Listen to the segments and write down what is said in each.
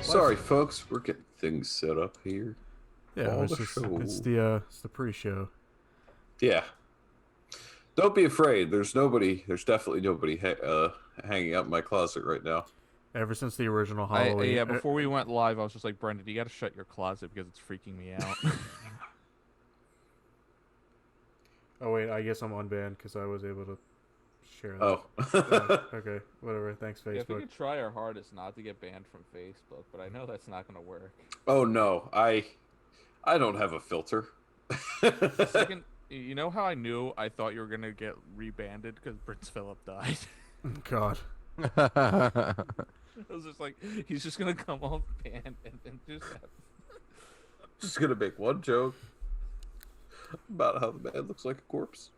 Sorry, folks, we're getting things set up here. Yeah, it's the pre-show. Yeah. Don't be afraid. There's definitely nobody hanging out in my closet right now. Ever since the original Halloween. Yeah, before we went live, I was just like, Brendan, you got to shut your closet because it's freaking me out. Oh wait, I guess I'm unbanned because I was able to share that. Oh. Okay, whatever. Thanks, Facebook. Yeah, we could try our hardest not to get banned from Facebook, but I know that's not going to work. Oh no, I don't have a filter. Second, you know how I thought you were going to get rebanded because Prince Philip died? God. I was just like, he's just going to come off banned and just going to make one joke about how the man looks like a corpse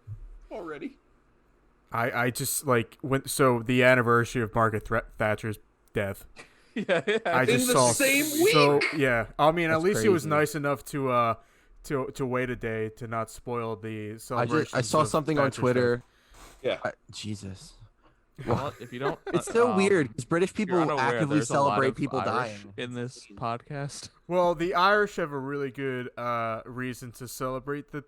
already. I just like so the anniversary of Margaret Thatcher's death. Yeah. I just saw same week. So yeah, I mean, That's at least crazy. he was nice enough to wait a day to not spoil the celebration. I saw something on Twitter. Death. Yeah. Jesus. Well, if you don't, It's so weird because British people actively celebrate people Irish dying in this podcast. Well, the Irish have a really good reason to celebrate the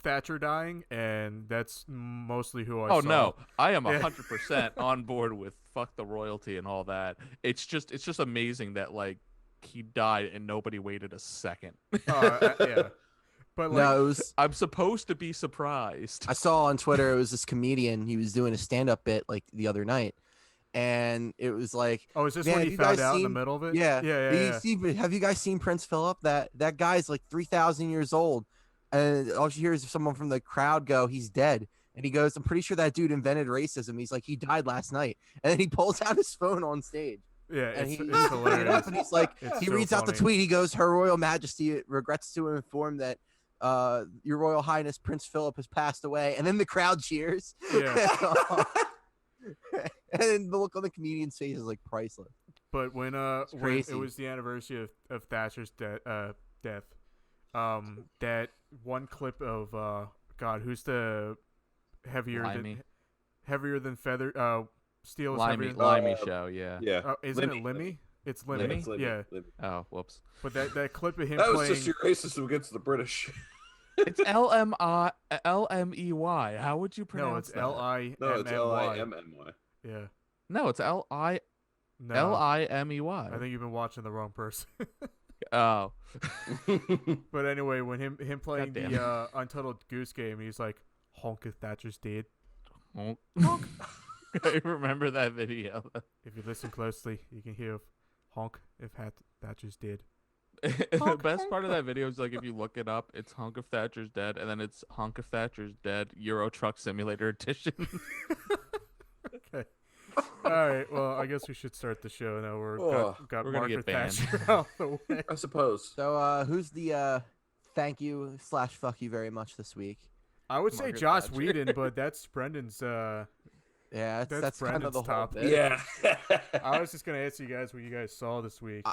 Thatcher dying, and that's mostly who I saw. Oh no, I am 100% on board with fuck the royalty and all that. It's just amazing that like he died and nobody waited a second. Yeah. But like, no, it was. I'm supposed to be surprised. I saw on Twitter it was this comedian. He was doing a stand-up bit like the other night, and it was like, oh, is this man, when have he you found guys out in the seen- middle of it? Yeah, Yeah. Have you guys seen Prince Philip? That guy's like 3,000 years old, and all you hear is someone from the crowd go, "He's dead." And he goes, "I'm pretty sure that dude invented racism." He's like, "He died last night," and then he pulls out his phone on stage. Yeah, And it's it's hilarious. and he's like, It's he so reads out the funny. tweet. He goes, "Her Royal Majesty regrets to inform that Your Royal Highness Prince Philip has passed away," and then the crowd cheers. Yeah. And then the look on the comedian's face is like priceless. But when it crazy. was the anniversary of Thatcher's death, that one clip of God, who's the heavier than feather steel is heavier than Limey show, yeah. Yeah. isn't it Lemmy? It's Lemmy. Yeah, it's Lemmy. Yeah. Lemmy. Oh, whoops. But that clip of him That was playing. just your racism against the British. It's L-M-E-Y. How would you pronounce No, it's that? L-I-M-M-Y. No, it's L-I-M-M-Y. Yeah. No, it's No. L-I-M-E-Y. I think you've been watching the wrong person. Oh. But anyway, when him playing Goddamn. the Untitled Goose Game, he's like, "Honk if Thatcher's dead." I remember that video. If you listen closely, you can hear "honk if Thatcher's dead." The best part of that video is like if you look it up, it's Hunk of Thatcher's Dead, and then it's Hunk of Thatcher's Dead Euro Truck Simulator Edition. Okay. All right. Well, I guess we should start the show now. Got We're gonna Margaret get banned. Thatcher out the way. I suppose. So who's the thank you / fuck you very much this week? I would say Margaret Joss Thatcher. Whedon, but that's Brendan's. Yeah, that's kind of the Brendan's whole top. bit. Yeah. I was just gonna ask you guys what you guys saw this week.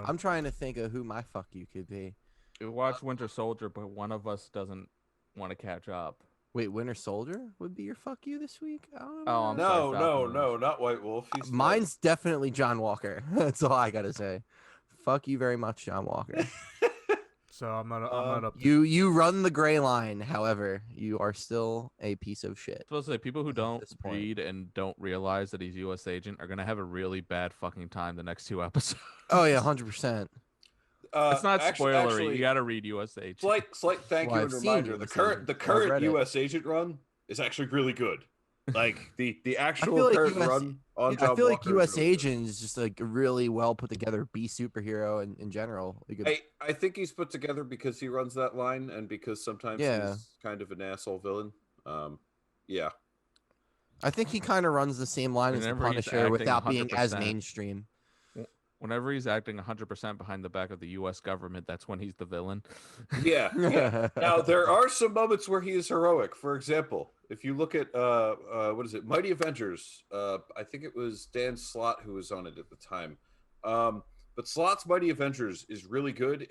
I'm trying to think of who my fuck you could be. We watched Winter Soldier, but one of us doesn't want to catch up. Wait, Winter Soldier would be your fuck you this week? I don't Oh, know. I'm No, sorry, no, Falcon no, not White Wolf. He's Mine's definitely John Walker. That's all I gotta say. Fuck you very much, John Walker. So I'm not up. You run the gray line. However, you are still a piece of shit. Supposed to say people who don't this point. read and don't realize that he's U.S. agent are gonna have a really bad fucking time the next 2 episodes. Oh yeah, 100%. It's not spoilery. Actually, You gotta read U.S. agent. slight thank Well, you I've and seen reminder. US The Agent. I've current read it. U.S. Agent run is actually really good. Like the actual feel like current US run on I John feel like Walker is U.S. really good. Agent is just like a really well put together B superhero in general. Like I think he's put together because he runs that line and because sometimes Yeah. he's kind of an asshole villain. Yeah. I think he kind of runs the same line as the Whenever he's Punisher acting without being as 100%. mainstream. Whenever he's acting 100% behind the back of the U.S. government, that's when he's the villain. Yeah. Yeah. Now there are some moments where he is heroic. For example, if you look at what is it, Mighty Avengers? I think it was Dan Slott who was on it at the time. But Slott's Mighty Avengers is really good.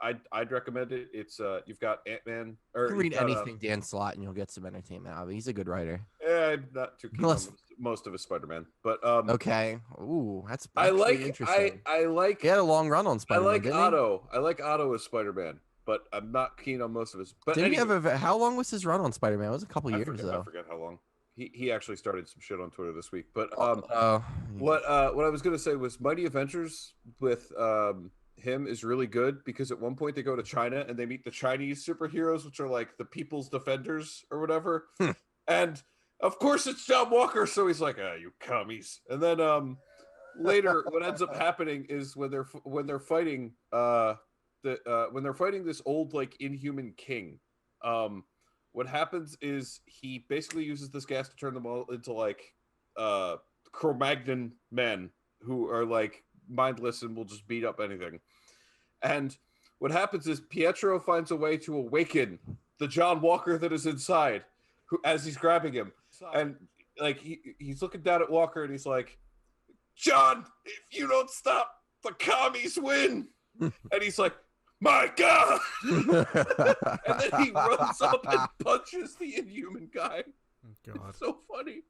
I'd recommend it. It's you've got Ant-Man You or can read you've got, anything Dan Slott and you'll get some entertainment out of it. He's a good writer. I'm not too keen Unless- on most of his Spider-Man, but Okay. Ooh, that's I like interesting. I like He had a long run on I Spider-Man. like didn't Otto. I like Otto as Spider-Man, but I'm not keen on most of his. But Didn't anyway, he have how long was his run on Spider-Man? It was a couple I years forget, I though. forget how long. He actually started some shit on Twitter this week. But what I was gonna say was Mighty Avengers with him is really good because at one point they go to China and they meet the Chinese superheroes, which are like the People's Defenders or whatever. And of course it's John Walker, so he's like, you commies. And then later what ends up happening is when they're fighting when they're fighting this old like inhuman king, what happens is he basically uses this gas to turn them all into like Cro-Magnon men who are like mindless and will just beat up anything. And what happens is Pietro finds a way to awaken the John Walker that is inside, who as he's grabbing him, and like he's looking down at Walker and he's like, John, if you don't stop, the commies win. And he's like, my God. And then he runs up and punches the inhuman guy. God. It's so funny.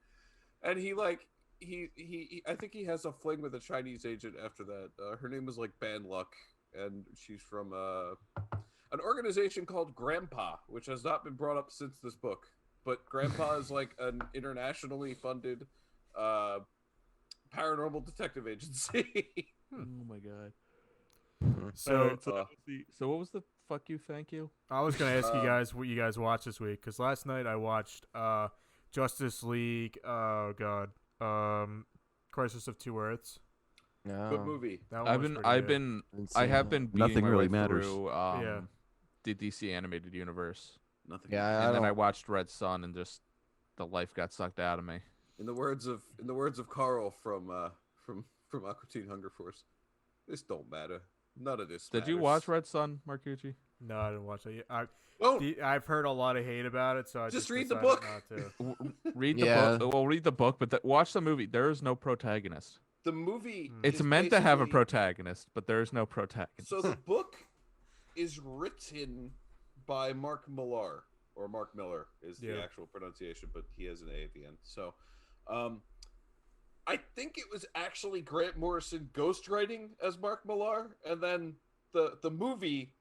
And he I think he has a fling with a Chinese agent after that. Her name was like Ban Luck, and she's from an organization called Grandpa, which has not been brought up since this book. But Grandpa is like an internationally funded paranormal detective agency. Oh my God. So, so what was the fuck you, thank you? I was gonna ask you guys what you guys watched this week, because last night I watched Justice League. Oh God, Crisis of Two Earths. No. Good movie. That one I was pretty good. have been beating Nothing my really way matters. through Yeah. the DC animated universe, Nothing. Yeah, and then I watched Red Son, and just the life got sucked out of me. In the words of Carl from Aqua Teen Hunger Force, this don't matter. None of this. Did you watch Red Son, Marcucci? No, I didn't watch it. Oh, I've heard a lot of hate about it, so I Just just read the decided book. not to. Read the Yeah. book. Well, read the book, but watch the movie. There is no protagonist. the movie. It's is meant to have a basically- protagonist, but there is no protagonist. So the book is written by Mark Millar, or Mark Miller is the Yeah. actual pronunciation, but he has an A at the end. So, I think it was actually Grant Morrison ghostwriting as Mark Millar, and then the movie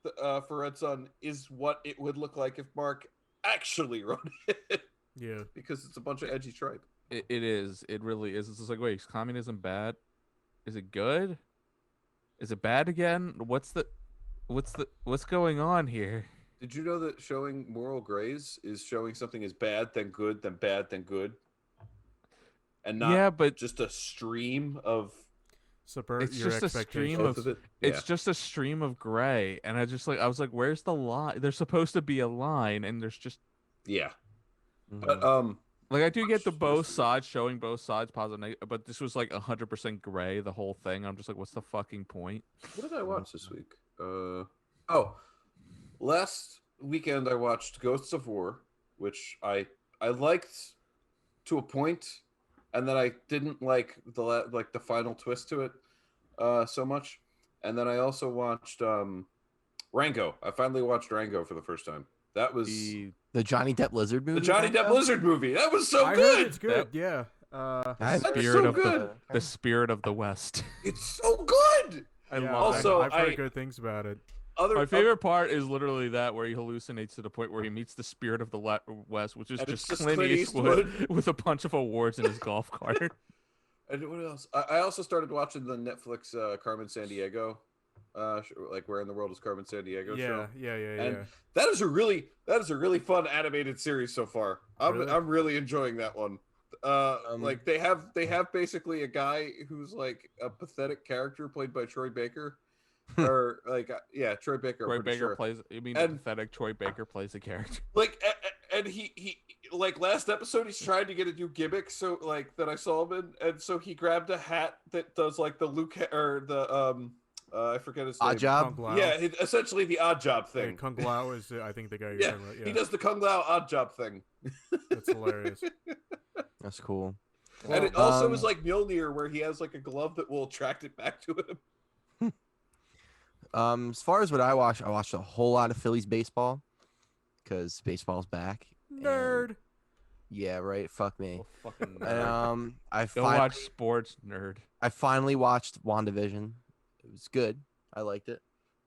for Red Son is what it would look like if Mark actually wrote it, Yeah. because it's a bunch of edgy tripe. It is. It really is. It's just like, wait, is communism bad? Is it good? Is it bad again? What's going on here? Did you know that showing moral grays is showing something as bad, then good, then bad, then good? And not Yeah, but just a stream of Subvert It's your just a stream expectations. both of it. it's just a stream of gray, and I was like, where's the line? There's supposed to be a line, and there's just yeah. Mhm. But like, I do get the both sides, showing both sides, positive, negative, but this was like 100% gray the whole thing. I'm just like, what's the fucking point? what did I watch this week? Last weekend I watched Ghosts of War, which I liked to a point, and then I didn't like the final twist to it so much. And then I also watched Rango. I finally watched Rango for the first time. That was The Johnny Depp lizard movie. the Johnny Depp Lizard movie. That was so I good. heard it's good. Yeah. That's spirit so of good. the spirit of the West. It's so good. I yeah, love Also, I've heard I- good things about it. My favorite part is literally that where he hallucinates to the point where he meets the spirit of the West, which is And it's just just Clint Clint Eastwood Eastwood. with a bunch of awards in his golf cart. And what else? I also started watching the Netflix Carmen Sandiego, like Where in the World is Carmen Sandiego show. Yeah. And that is a really fun animated series so far. Really? I'm really enjoying that one. Like they have basically a guy who's like a pathetic character played by Troy Baker, or like Troy Baker. I'm Troy pretty Baker sure. plays. You mean And- pathetic? Troy Baker plays a character. Like and he like last episode he's trying to get a new gimmick, so like that I saw him in, and so he grabbed a hat that does like the Luke or the I forget his name. Odd Job. Kung Lao. Yeah, essentially the Odd Job Yeah, thing. Kung Lao is, I think, the guy you're Yeah, talking about. Yeah, he does the Kung Lao Odd Job thing. that's hilarious. That's cool. And it also Um, is like Mjolnir, where he has like a glove that will attract it back to him. As far as what I watched a whole lot of Phillies baseball because baseball's back. and Nerd. Yeah, right. Fuck me. Oh, fucking nerd. And, Go watch sports, nerd. I finally watched WandaVision. It was good. I liked it.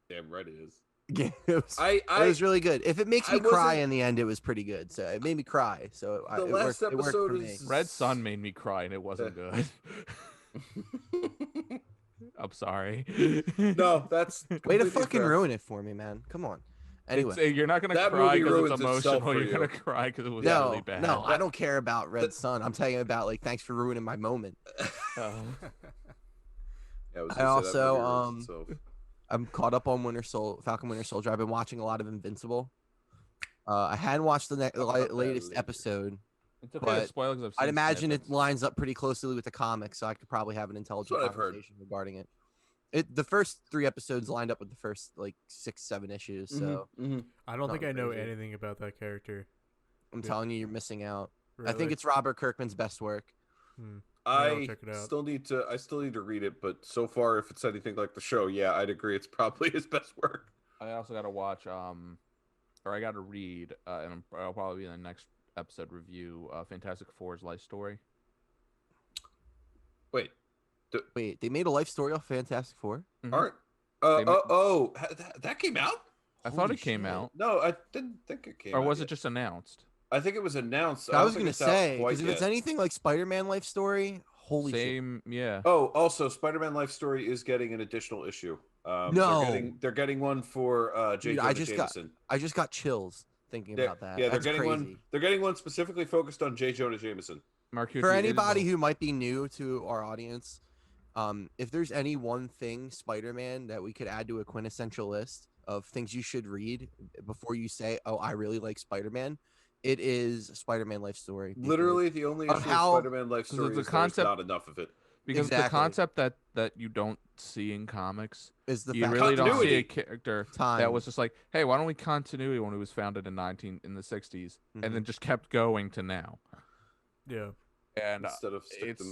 Damn right it is. Yeah, it I was really good. If it makes I me cry wasn't- in the end, it was pretty good. So it made me cry. So The last it worked episode for me. is Red Sun made me cry, and it wasn't good. I'm sorry. No, that's Way to completely fucking fair. ruin it for me, man. Come on. Anyway, You're not gonna That cry movie because ruins it's itself emotional. for You're you. gonna cry because it was no, really bad. no, I don't care about Red Sun. I'm telling you about like, thanks for ruining my moment. Oh. Yeah, I also, ruins itself. I'm caught up on Falcon Winter Soldier. I've been watching a lot of Invincible. I hadn't watched the latest later. episode. It's okay to But spoil 'cause I've I'd seen imagine snippets. it lines up pretty closely with the comic, so I could probably have an intelligent what I've heard. conversation regarding it. The first 3 episodes lined up with the first like 6-7 issues, so I don't think I know crazy. anything about that character. I'm telling you, you're missing out. Really? I think it's Robert Kirkman's best work. I'll I check it out. still need to read it, but so far, if it's anything like the show, yeah, I'd agree. It's probably his best work. I also got to watch, or I got to read, and I'll probably be in the next episode review, Fantastic Four's life story. Wait, Wait, they made a life story off Fantastic Four? Mhm. aren't? They That came out? I thought Holy it came shit. out, No, I didn't think it came. or out was yet. it just announced? I think it was announced. I was don't think gonna it's out say, quite because if it's yet. anything like Spider-Man life story, holy shit. Same, yeah. Oh, also, Spider-Man Life Story is getting an additional issue. No. they're getting one for J. Dude, Jonah I just got- Jameson. I just got chills thinking They're- about that. Yeah, That's they're getting crazy. one. They're getting one specifically focused on J. Jonah Jameson. Mark, For anybody who might be new to our audience, if there's any one thing Spider-Man that we could add to a quintessential list of things you should read before you say, "Oh, I really like Spider-Man," it is Spider-Man life story. because- Literally, the only of issue how- of Spider-Man Life Story the is concept- there's not enough of it. because the Exactly. concept that you don't see in comics, is the you fact really don't see Continuity. a character time that was just like, hey, why don't we continuity when it was founded in the 60s, and then just kept going to now. Yeah. And Instead of stick it's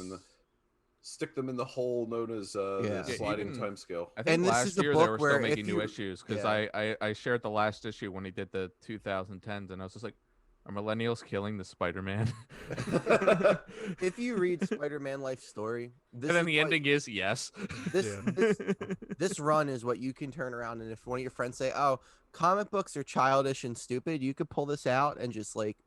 them in the hole known as Yeah. the sliding even- time scale. I think And this last is the year book they were where still if making new you- issues because yeah. I shared the last issue when he did the 2010s, and I was just like, are millennials killing the Spider-Man? if you read Spider-Man life story, this And then is the what- ending is yes. this, Yeah. this run is what you can turn around, and if one of your friends say, "Oh, comic books are childish and stupid," you could pull this out and just like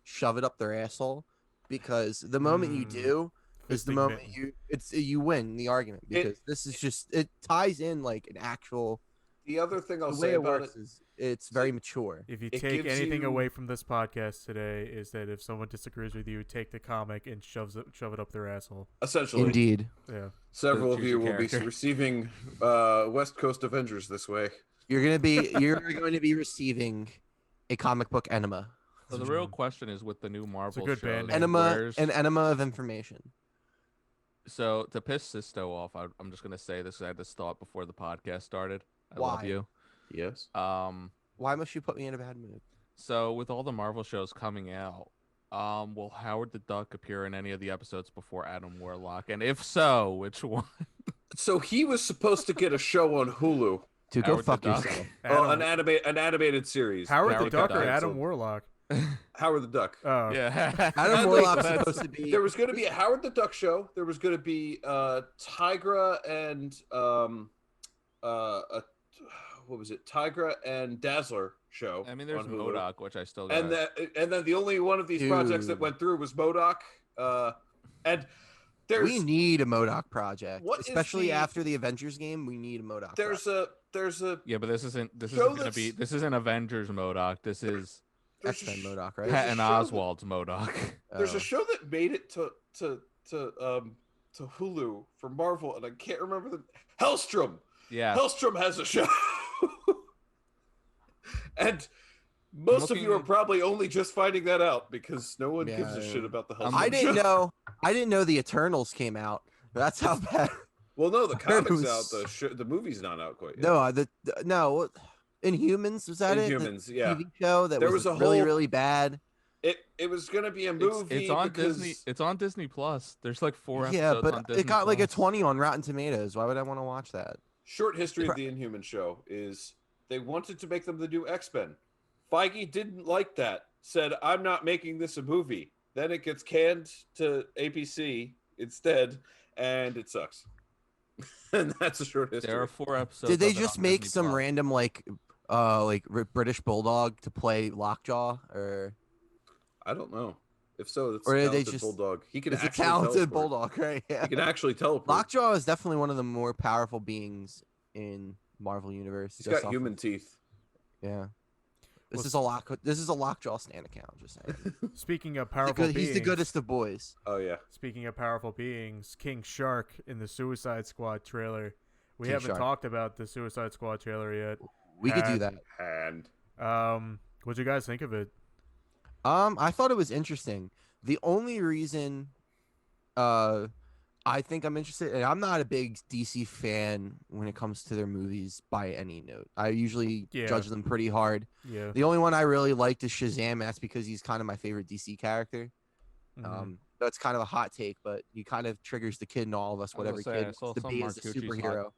shove it up their asshole, because the moment you Mm. do is the Fisting moment mitt. you win the argument, because this is just, it ties in like an actual, The other thing I'll the way say it about works it, is it's very mature. If you It take gives anything you- away from this podcast today, is that if someone disagrees with you, take the comic and shove it up their asshole. essentially, Indeed, Yeah. several of Choose you your will be character. receiving West Coast Avengers this way. you're going to be receiving a comic book enema. So the real question is, with the new Marvel good shows, band name. Enema, an enema of information. So to piss Sisto off, I'm just gonna say this. I had this thought before the podcast started. I love Why? you. Yes. Why must you put me in a bad mood? So with all the Marvel shows coming out, will Howard the Duck appear in any of the episodes before Adam Warlock? And if so, which one? So he was supposed to get a show on Hulu. Dude, go Howard the fuck Duck? yourself. Oh, Adam, an animated series. Howard the Howard the Duck or Duck. Adam Warlock? Howard the Duck. Oh, Yeah. Adam Like, Warlock's that's- supposed to be. There was going to be a Howard the Duck show. There was going to be Tigra and what was it? Tigra and Dazzler show. I mean, there's on Hulu. MODOK, which I still got. And then the only one of these projects that Dude. went through was MODOK. And there's We need a MODOK project, What is especially the- after the Avengers game. We need a MODOK. there's a Yeah, but this isn't Show gonna be. that's- This isn't Avengers MODOK. This is there's a X-Men sh- MODOK, right? there's a Patton show that- Oswald's MODOK. There's Oh. a show that made it to Hulu for Marvel, and I can't remember the Hellstrom. Yeah. Hellstrom has a show, and most of you are looking- probably only just finding that out because no one gives a Yeah. shit about the Hellstrom. I didn't show. know. I didn't know the Eternals came out. That's how bad. Well, no, the heard it comic's was- out. The movie's not out quite yet. No, no. Inhumans, was that it? Inhumans, The yeah. TV show that There was, was a really whole- really bad. It was gonna be a movie. It's on because Disney. It's on Disney Plus. There's like 4 episodes Yeah, on but Disney it got like a Plus. 20 on Rotten Tomatoes. Why would I want to watch that? Short history of the Inhuman show is they wanted to make them the new X-Men. Feige didn't like that. Said, "I'm not making this a movie." then it gets canned to ABC instead, and it sucks. And that's a short history. There are 4 episodes. Did they of it just on make Disney some Plus. random British bulldog to play Lockjaw, or I don't know. If so, it's Or a did they talented just- bulldog. He can it's a actually talented teleport. bulldog, right? Yeah. He can actually teleport. Lockjaw is definitely one of the more powerful beings in Marvel Universe. He's just got off human of- teeth. Yeah. This Well, is a Lockjaw stan account. Just saying. Speaking of He's the powerful good- beings, he's the goodest of boys. Oh yeah. Speaking of powerful beings, King Shark in the Suicide Squad trailer. We King haven't Shark. talked about the Suicide Squad trailer yet. We could do And- that. And What'd you guys think of it? I thought it was interesting. The only reason I think I'm interested, and I'm not a big DC fan when it comes to their movies by any note. I usually Yeah. judge them pretty hard. Yeah. The only one I really liked is Shazam, and that's because he's kind of my favorite DC character. Mhm. That's kind of a hot take, but he kind of triggers the kid in all of us, I was whatever gonna say, I kid saw wants to some be as a Marcucci's superhero.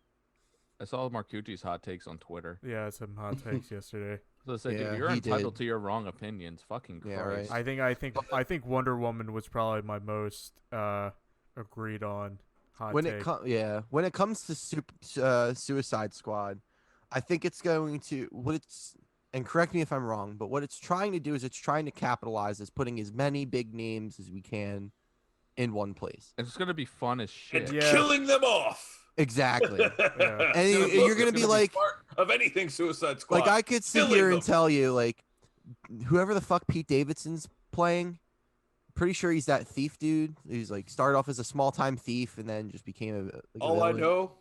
I saw Marcucci's hot takes on Twitter. Yeah, some hot takes yesterday. So I said, Yeah, dude, you're he entitled did. to your wrong opinions. Fucking Yeah, Christ. right. I think Wonder Woman was probably my most agreed on hot When take. when it comes to Suicide Squad, I think it's going to and correct me if I'm wrong, but what it's trying to do is it's trying to capitalize as putting as many big names as we can in one place. It's gonna be fun as shit. and Yeah. killing them off. Exactly. Yeah. And you're gonna be like- part of anything Suicide Squad. Like I could sit Killing here and them. tell you, like, whoever the fuck Pete Davidson's playing, pretty sure he's that thief dude. He's like started off as a small time thief and then just became a All I villain. know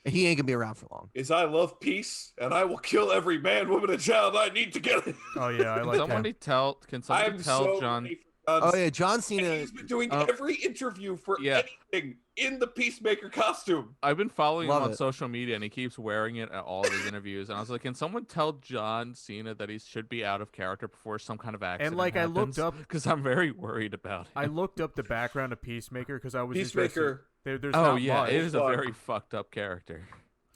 He ain't gonna be around for long. is I love peace, and I will kill every man, woman, and child I need to get. Oh yeah, I Can like somebody that. tell? Can somebody I'm tell so John? ready for John Oh Cena. yeah, John And Cena. he's been doing Oh. every interview for Yeah. anything in the Peacemaker costume. I've been following him Love on it. social media, and he keeps wearing it at all of his interviews. And I was like, can someone tell John Cena that he should be out of character before some kind of accident? And like I looked up, because I'm very worried about him. I looked up the background of Peacemaker because I was Peacemaker. interested. There's Oh not yeah, much. it is a Fuck. very fucked up character.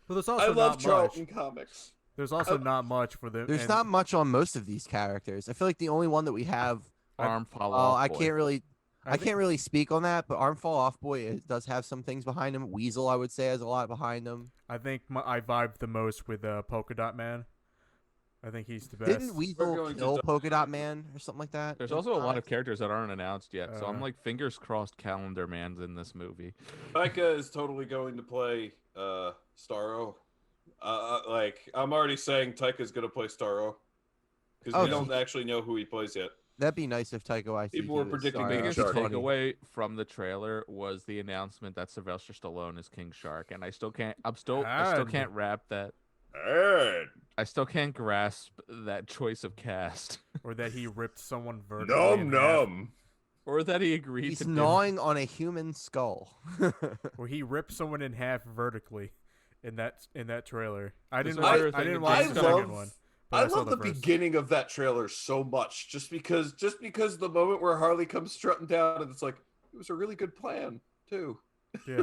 But there's I also love not Charlton much. comics. There's also not much for them. There's and not much on most of these characters. I feel like the only one that we have. Arm fall Well, off. I boy. can't really. I think- can't really speak on that, but Arm Fall Off Boy does have some things behind him. Weasel, I would say, has a lot behind him. I think I vibed the most with Polka Dot Man. I think he's the best. Didn't Weasel going to kill die. Polka Dot Man or something like that? There's in also a lot of comics? characters that aren't announced yet, so I'm Uh. like fingers crossed. Calendar Man's in this movie. Taika is totally going to play Starro. Like I'm already saying Taika's going to play Starro because Oh, we don't actually know who he plays yet. That'd be nice if Taika Waititi. People were was predicting Starro. King Biggest Shark. Funny. takeaway from the trailer was the announcement that Sylvester Stallone is King Shark, and I still can't. I still And- can't wrap that. And I still can't grasp that choice of cast, Or that he ripped someone vertically. num in half. num. or that he agreed He's to. gnawing on a human skull. Or he ripped someone in half vertically in that trailer. I This didn't. was Watch, their I thing didn't to watch do. the I second love- one. But I saw love the first. beginning of that trailer so much, just because the moment where Harley comes strutting down and it's like it was a really good plan too. Yeah.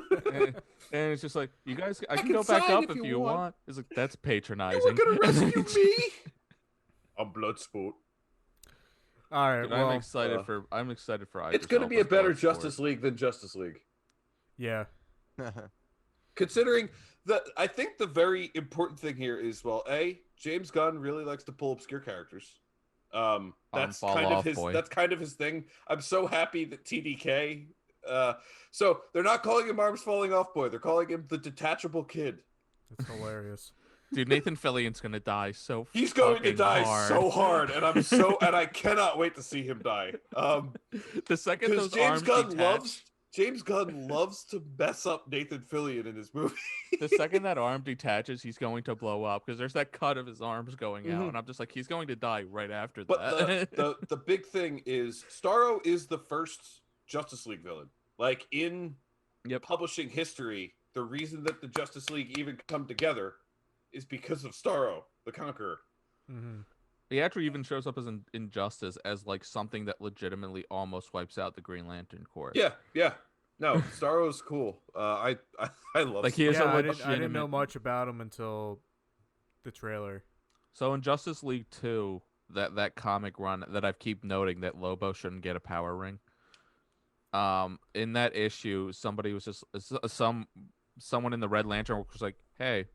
and it's just like, you guys, I can can go back sign up if if you you want. want. It's like, that's patronizing. You were gonna rescue me. I'm Bloodsport. All right. Dude, Well, I'm excited for Idris It's gonna be a Elba's better Bloodsport. Justice League than Justice League. yeah. Considering that, I think the very important thing here is, well, James Gunn really likes to pull obscure characters. That's fall kind of off, his. boy. That's kind of his thing. I'm so happy that TDK. So they're not calling him Arms Falling Off Boy. They're calling him the Detachable Kid. It's hilarious. Dude, Nathan Fillion's gonna die so. He's going to fucking die hard. so hard, and and I cannot wait to see him die. The second Because those arms James Gunn loves to mess up Nathan Fillion in his movie. the second that arm detaches, he's going to blow up because there's that cut of his arms going out, Mhm. and I'm just like, he's going to die right after But that. the big thing is Starro is the first Justice League villain. Like in Yep. publishing history, the reason that the Justice League even come together is because of Starro, the Conqueror. Hmm. He actually even shows up as an Injustice as like something that legitimately almost wipes out the Green Lantern Corps. Yeah. No, Starro's cool. I love Like, he Starro. is a Yeah, I didn't know legitimate- much about him until the trailer. So in Justice League 2, that comic run that I keep noting that Lobo shouldn't get a power ring. In that issue, somebody was just someone in the Red Lantern was like, "Hey,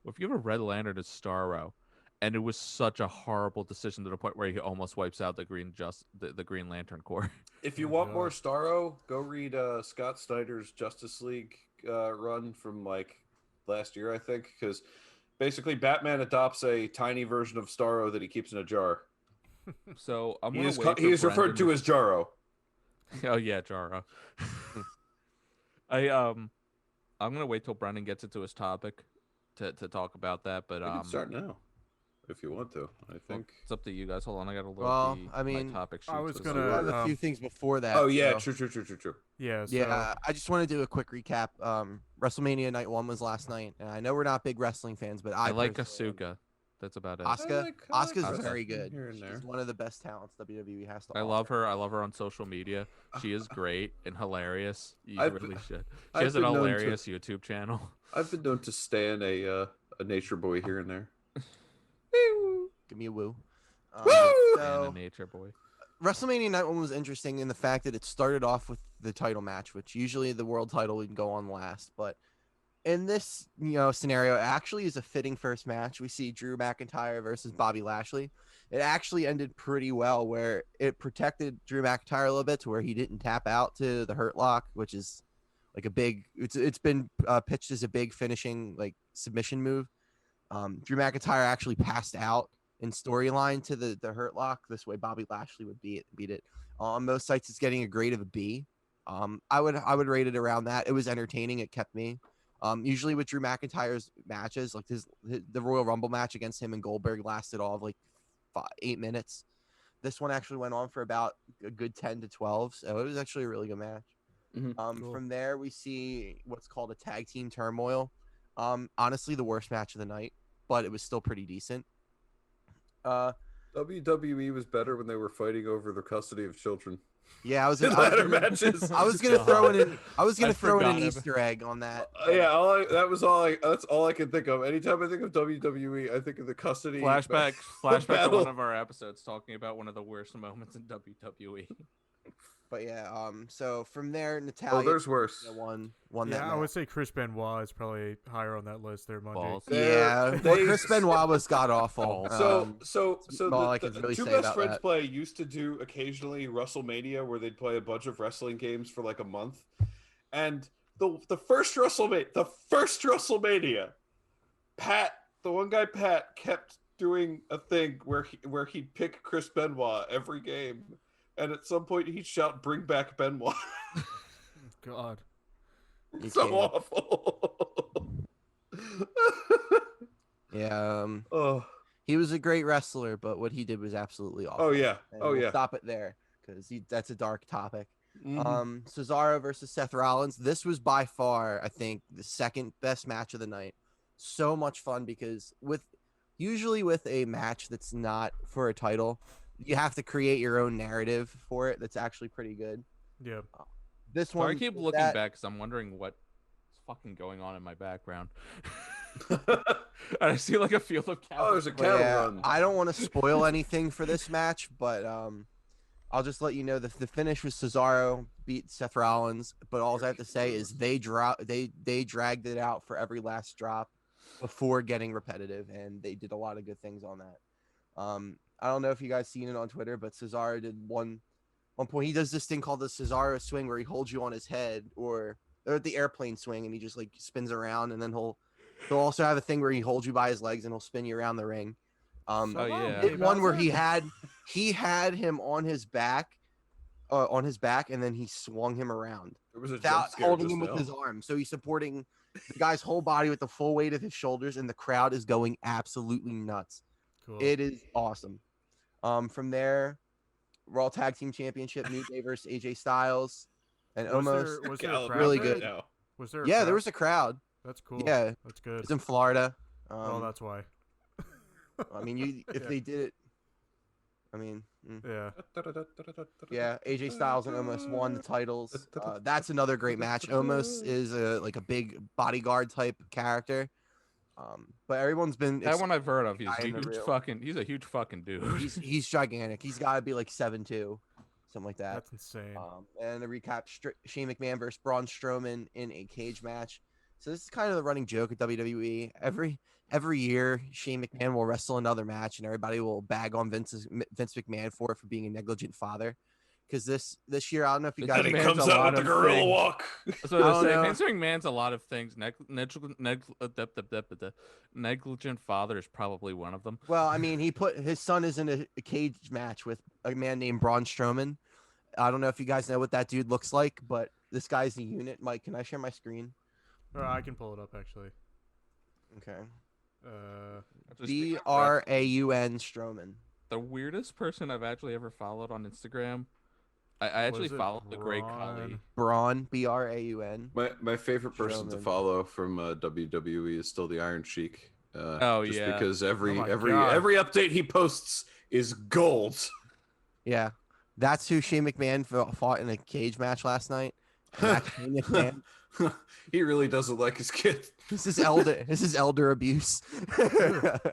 well, if you have a Red Lantern as Starro," and it was such a horrible decision to the point where he almost wipes out the Green Lantern Corps. If you want more Starro, go read Scott Snyder's Justice League run from like last year, I think, because basically Batman adopts a tiny version of Starro that he keeps in a jar. So he is referred to as Jarro. Oh yeah, Jarro. I'm gonna wait till Brendan gets into his topic to talk about that. But we can start now if you want to. I think it's up to you guys. Hold on, I gotta load my topic sheet. I was I have a few things before that. Oh yeah, so. true. Yeah, I just want to do a quick recap. WrestleMania Night 1 was last night, and I know we're not big wrestling fans, but I like Asuka. That's about it. Asuka's very good. She's one of the best talents WWE has to offer. I love her. I love her on social media. She is great and hilarious. You really should. She has an hilarious YouTube channel. I've been known to stan a nature boy here and there. Give me a woo. And a nature boy. WrestleMania Night 1 was interesting in the fact that it started off with the title match, which usually the world title would go on last, but in this, scenario, it actually is a fitting first match. We see Drew McIntyre versus Bobby Lashley. It actually ended pretty well, where it protected Drew McIntyre a little bit to where he didn't tap out to the Hurt Lock, which is like a big. It's been pitched as a big finishing like submission move. Drew McIntyre actually passed out in storyline to the Hurt Lock. This way, Bobby Lashley would beat it. On most sites, it's getting a grade of a B. I would rate it around that. It was entertaining. It kept me. Usually with Drew McIntyre's matches, like the Royal Rumble match against him and Goldberg lasted all of like 8 minutes. This one actually went on for about a good 10 to 12, so it was actually a really good match. Mm-hmm. Cool. From there, we see what's called a tag team turmoil. Honestly, the worst match of the night, but it was still pretty decent. WWE was better when they were fighting over the custody of children. Yeah, I was in ladder matches. I was gonna throw in an Easter egg on that. That's all I can think of. Anytime I think of WWE, I think of the custody flashback to one of our episodes talking about one of the worst moments in WWE. But yeah, so from there, Natalia. Oh, there's worse. Won yeah, that match. I would say Chris Benoit is probably higher on that list there, Mungi. Yeah, Chris Benoit was god awful. So the really two best friends play used to do occasionally WrestleMania, where they'd play a bunch of wrestling games for like a month, and the first WrestleMania, Pat, the one guy Pat, kept doing a thing where he'd pick Chris Benoit every game. And at some point, he'd shout, "Bring back Benoit." God. So awful. Yeah. He was a great wrestler, but what he did was absolutely awful. Oh, yeah. And we'll stop it there, because that's a dark topic. Cesaro versus Seth Rollins. This was by far, I think, the second best match of the night. So much fun, because usually with a match that's not for a title, you have to create your own narrative for it. That's actually pretty good. Yeah. This one. I keep looking back because I'm wondering what's fucking going on in my background. I see like a field of cattle. Oh, there's a cattle run. I don't want to spoil anything for this match, but I'll just let you know that the finish was Cesaro beat Seth Rollins. But all I have to say is they dragged it out for every last drop before getting repetitive, and they did a lot of good things on that. I don't know if you guys seen it on Twitter, but Cesaro did one point. He does this thing called the Cesaro swing, where he holds you on his head, or the airplane swing, and he just like spins around, and then he'll also have a thing where he holds you by his legs and he'll spin you around the ring. One where he had him on his back, and then he swung him around without holding him with his arm. So he's supporting the guy's whole body with the full weight of his shoulders, and the crowd is going absolutely nuts. Cool. It is awesome. From there, Raw Tag Team Championship, New Day versus AJ Styles, and was there a crowd really there? good. Was there? There was a crowd. That's cool. Yeah, that's good. It's in Florida. Well, that's why. I mean, if they did it, yeah. Yeah, AJ Styles and Omos won the titles. That's another great match. Omos is a big bodyguard type character. But everyone's been that one I've heard of. He's a huge fucking dude. He's gigantic. He's got to be like 7'2". something like that. That's insane. And a recap: Shane McMahon versus Braun Strowman in a cage match. So this is kind of the running joke at WWE. Every year, Shane McMahon will wrestle another match, and everybody will bag on Vince McMahon for being a negligent father. Because this year, I don't know if you guys. And he comes out with the gorilla walk. So I was saying, Vince McMahon's a lot of things. Negligent father is probably one of them. Well, I mean, his son is in a cage match with a man named Braun Strowman. I don't know if you guys know what that dude looks like, but this guy's a unit. Mike, can I share my screen? Or I can pull it up actually. Okay. Braun Strowman. The weirdest person I've actually ever followed on Instagram. I actually followed the Great Khali. Braun, Braun. My favorite person to follow from WWE is still the Iron Sheik. Just yeah. because every update he posts is gold. Yeah, that's who Shane McMahon fought in a cage match last night. Shane McMahon. He really doesn't like his kid. This is elder abuse.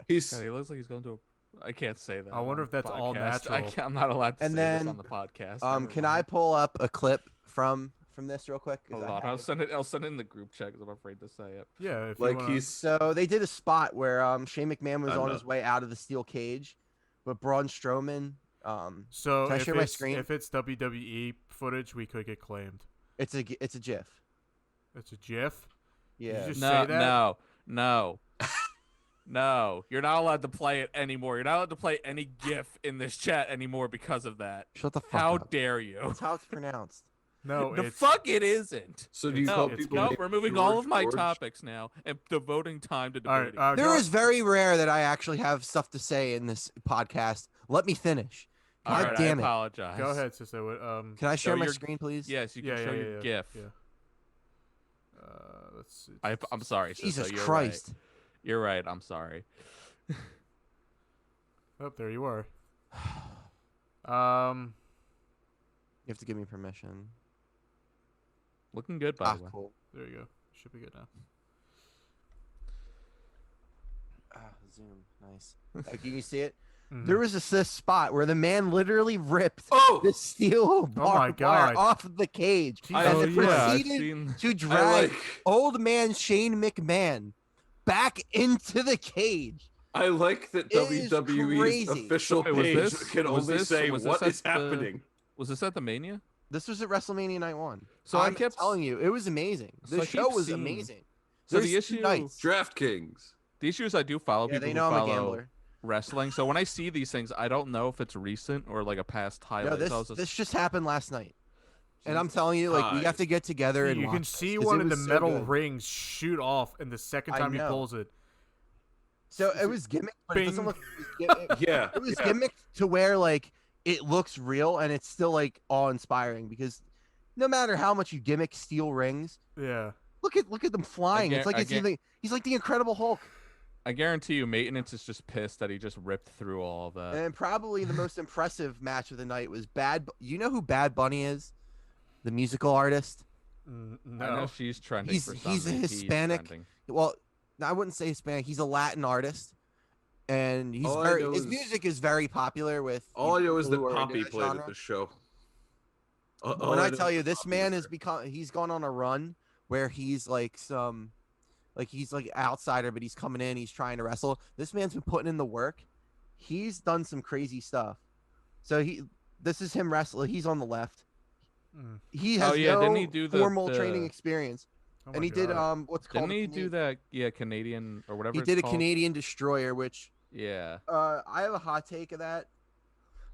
He looks like he's going to. I can't say that. I wonder if that's all natural. I'm not allowed to say this on the podcast. Can I pull up a clip from this real quick? Hold on, I'll send it in the group chat because I'm afraid to say it. Yeah, so they did a spot where Shane McMahon was on his way out of the steel cage, but Braun Strowman. So can I share my screen? If it's WWE footage, we could get claimed. It's a GIF. It's a GIF. Yeah. Did you just say that? No, you're not allowed to play it anymore. You're not allowed to play any GIF in this chat anymore because of that. Shut the fuck How up. dare you? That's how it's pronounced. No, the fuck it isn't. So do you call people? No, we're moving all of my topics now and devoting time to debating. There is very rare that I actually have stuff to say in this podcast. Let me finish. God damn it. I apologize. Go ahead, sister. Can I share my screen, please? Yes, you can show your GIF. Yeah. Let's see. I'm sorry, sister. Jesus Christ. Right. You're right. I'm sorry. Oh, there you are. You have to give me permission. Looking good, by the way. Cool. There you go. Should be good now. Zoom. Nice. Can you see it? Mm-hmm. There was this spot where the man literally ripped the steel barbed wire off the cage and proceeded to drag old man Shane McMahon back into the cage. I like that WWE's official page can only say what is happening. Was this at the Mania? This was at WrestleMania Night 1. So I kept telling you, it was amazing. The show was amazing. So the issue, DraftKings. The issue is I do follow people they know who I'm a follow gambler. Wrestling. So when I see these things, I don't know if it's recent or like a past highlight. No, this just happened last night. And I'm telling you, like, we have to get together and you can see one of the metal rings shoot off, and the second time he pulls it. So it was gimmick, but it doesn't look. It was gimmick to where like it looks real and it's still like awe-inspiring because no matter how much you gimmick steel rings, look at them flying. It's like he's like the Incredible Hulk. I guarantee you, maintenance is just pissed that he just ripped through all of that. And probably the most impressive match of the night was You know who Bad Bunny is? The musical artist. No, I know she's trending. He's a Hispanic. Well, I wouldn't say Hispanic. He's a Latin artist, and his music is very popular with. All I know is that Poppy played at the show. When I tell you, this man he's gone on a run where he's like he's like outsider, but he's coming in. He's trying to wrestle. This man's been putting in the work. He's done some crazy stuff. So this is him wrestling. He's on the left. He has didn't he do formal training experience. And he did what's called. Didn't he do that? Yeah, Canadian or whatever. He did a Canadian Destroyer, which I have a hot take of that.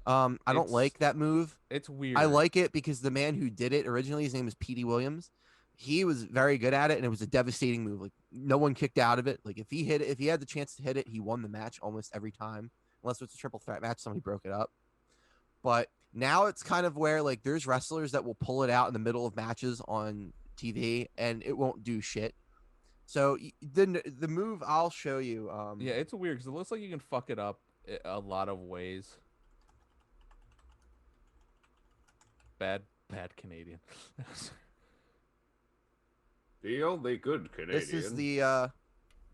I don't like that move. It's weird. I like it because the man who did it originally, his name was Petey Williams. He was very good at it, and it was a devastating move. Like no one kicked out of it. Like if he had the chance to hit it, he won the match almost every time, unless it's a triple threat match. Somebody broke it up. But now it's kind of where like there's wrestlers that will pull it out in the middle of matches on TV and it won't do shit. So the move I'll show you. Yeah, it's weird because it looks like you can fuck it up a lot of ways. Bad Canadian. The only good Canadian. This is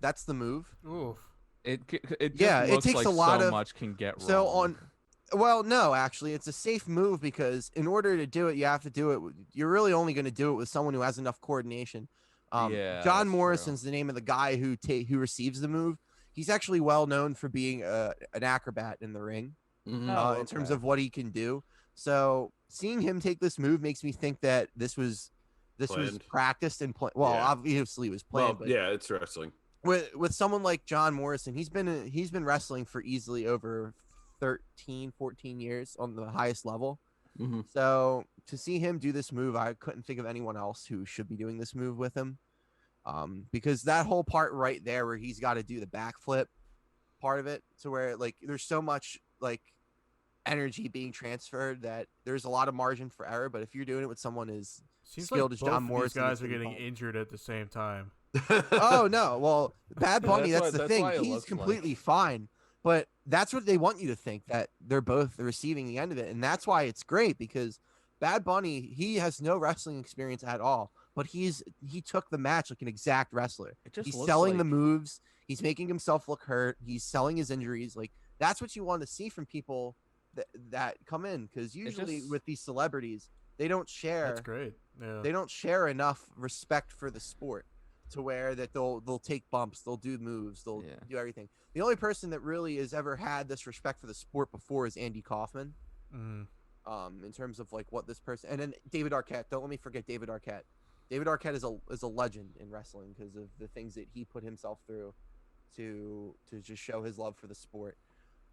that's the move. Oof. It takes like a lot of much can get wrong. So Well, no, actually, it's a safe move because in order to do it, you have to do it. You're really only going to do it with someone who has enough coordination. Yeah, John that's Morrison's the name of the guy who receives the move. He's actually well known for being an acrobat in the ring, in terms of what he can do. So seeing him take this move makes me think that this was practiced and planned. Well, obviously it was planned. Well, yeah, it's wrestling. With someone like John Morrison, he's been wrestling for easily over 13, 14 years on the highest level. So to see him do this move, I couldn't think of anyone else who should be doing this move with him. Because that whole part right there where he's got to do the backflip part of it, to where like there's so much like energy being transferred that there's a lot of margin for error. But if you're doing it with someone as skilled as John Morrison, these guys are getting injured at the same time. Oh no! Well, Bad Bunny, that's the thing. He's completely fine, but that's what they want you to think, that they're both receiving the end of it, and that's why it's great, because Bad Bunny, he has no wrestling experience at all, but he took the match like an exact wrestler. He's selling the moves. He's making himself look hurt. He's selling his injuries. Like that's what you want to see from people that come in, because usually with these celebrities, they don't share. That's great. Yeah. They don't share enough respect for the sport to where that they'll take bumps, they'll do moves, they'll do everything. The only person that really has ever had this respect for the sport before is Andy Kaufman. In terms of like what this person, and then David Arquette. Don't let me forget David Arquette. David Arquette is a legend in wrestling because of the things that he put himself through to just show his love for the sport.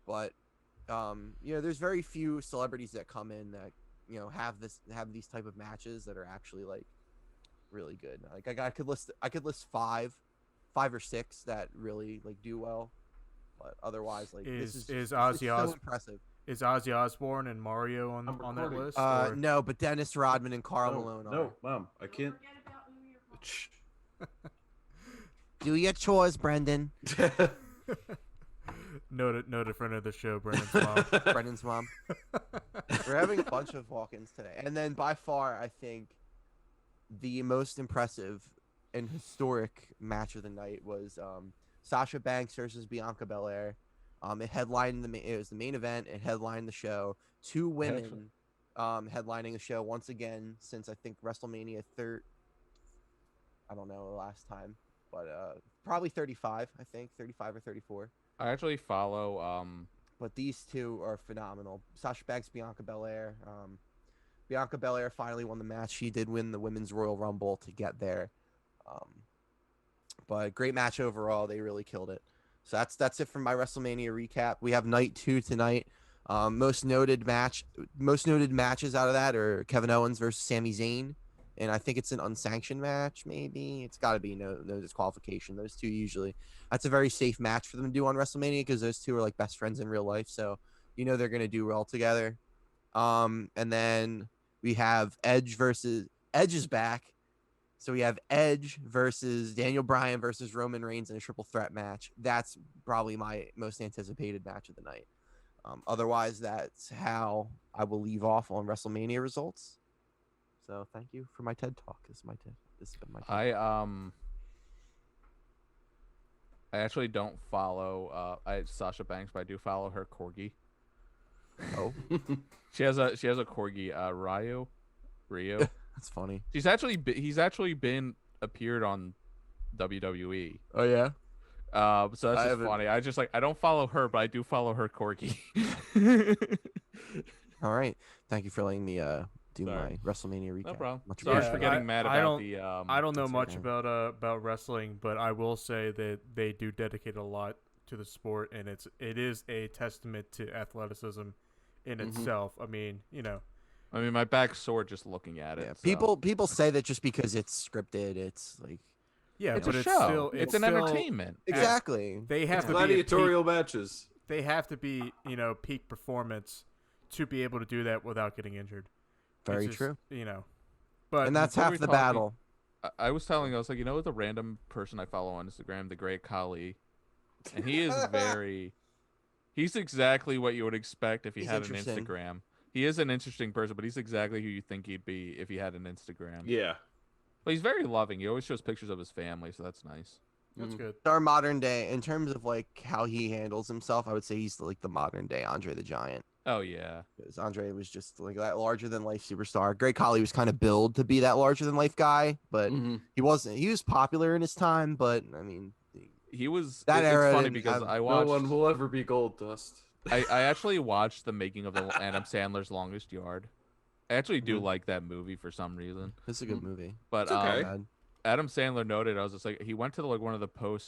But there's very few celebrities that come in that have these type of matches that are actually like really good. Like I could list five or six that really like do well, but otherwise like this is so impressive. Is Ozzy Osbourne and Mario on that list? No, but Dennis Rodman and Karl Malone. No, Mom, I can't. Do your chores, Brendan. Noted friend of the show, Brendan's mom. Brendan's mom. We're having a bunch of walk-ins today, and then by far, I think the most impressive and historic match of the night was Sasha Banks versus Bianca Belair. It was the main event. It headlined the show. Two women headlining the show once again since I think WrestleMania I don't know the last time, but probably 35. I think 35 or 34. I actually follow. But these two are phenomenal. Sasha Banks, Bianca Belair. Bianca Belair finally won the match. She did win the Women's Royal Rumble to get there. But great match overall. They really killed it. So that's it for my WrestleMania recap. We have night 2 tonight. Most noted matches out of that are Kevin Owens versus Sami Zayn, and I think it's an unsanctioned match. Maybe it's got to be no disqualification. Those two usually. That's a very safe match for them to do on WrestleMania because those two are like best friends in real life. So they're gonna do well together. And then we have Edge is back. So we have Edge versus Daniel Bryan versus Roman Reigns in a triple threat match. That's probably my most anticipated match of the night. Otherwise, that's how I will leave off on WrestleMania results. So thank you for my TED Talk. This has been my TED Talk. I actually don't follow Sasha Banks, but I do follow her corgi. Oh. she has a corgi, Rio. That's funny. He's actually been appeared on WWE. Oh yeah. So that's just funny. I don't follow her, but I do follow her corgi. All right. Thank you for letting me do my WrestleMania recap. No problem. Much Sorry for getting mad about I don't know much about wrestling, but I will say that they do dedicate a lot to the sport, and it is a testament to athleticism in itself. I mean, my back's sore just looking at it. Yeah. People say that just because it's scripted, it's like it's but a it's show. still It's an entertainment. Exactly. They have to gladiatorial matches. They have to be peak performance to be able to do that without getting injured. Very true. But and that's half the battle. I was like, the random person I follow on Instagram, the Great Khali, and he is he's exactly what you would expect if he had an Instagram. He is an interesting person, but he's exactly who you think he'd be if he had an Instagram. Yeah. But he's very loving. He always shows pictures of his family, so that's nice. That's good. Our modern day, in terms of like how he handles himself, I would say he's like the modern day Andre the Giant. Oh yeah. Because Andre was just like that larger than life superstar. Great Khali was kind of billed to be that larger than life guy, but he wasn't. He was popular in his time, but I mean, He was. that It's era funny didn't because have- I No watched. one will ever be Gold Dust. I actually watched the making of the Adam Sandler's Longest Yard. I actually do like that movie for some reason. It's a good movie. But It's okay. Adam Sandler noted, I was just like, he went to like one of the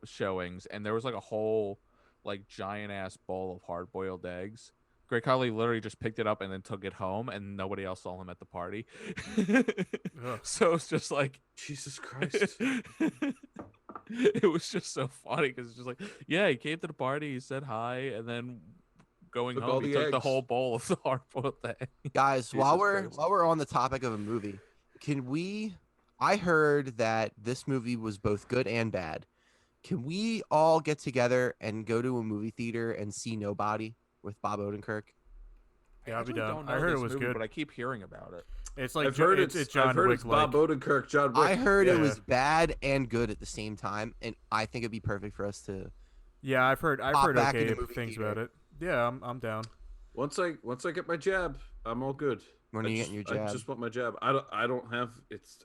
showings, and there was like a whole like giant ass bowl of hard boiled eggs. Great Khali literally just picked it up and then took it home, and nobody else saw him at the party. So it's just like Jesus Christ. It was just so funny because it's just like, yeah, he came to the party, he said hi, and then going Took all home, he the took the eggs. whole bowl of the hard boiled egg. Guys, while Christ. we're on the topic of a movie, can we? I heard that this movie was both good and bad. Can we all get together and go to a movie theater and see Nobody with Bob Odenkirk? Yeah, I'll be actually down. don't know I heard it this was movie, good. but I keep hearing about it. It's like I've heard it's John I've heard Wick. it's Bob Odenkirk, John Wick. I heard it Yeah. was bad and good at the same time, and I think it'd be perfect for us to. Yeah, I've heard Pop back okay into movie things theater. about it. Yeah, I'm down. Once I get my jab, I'm all good. When are you getting your jab? I just want my jab. I don't have it's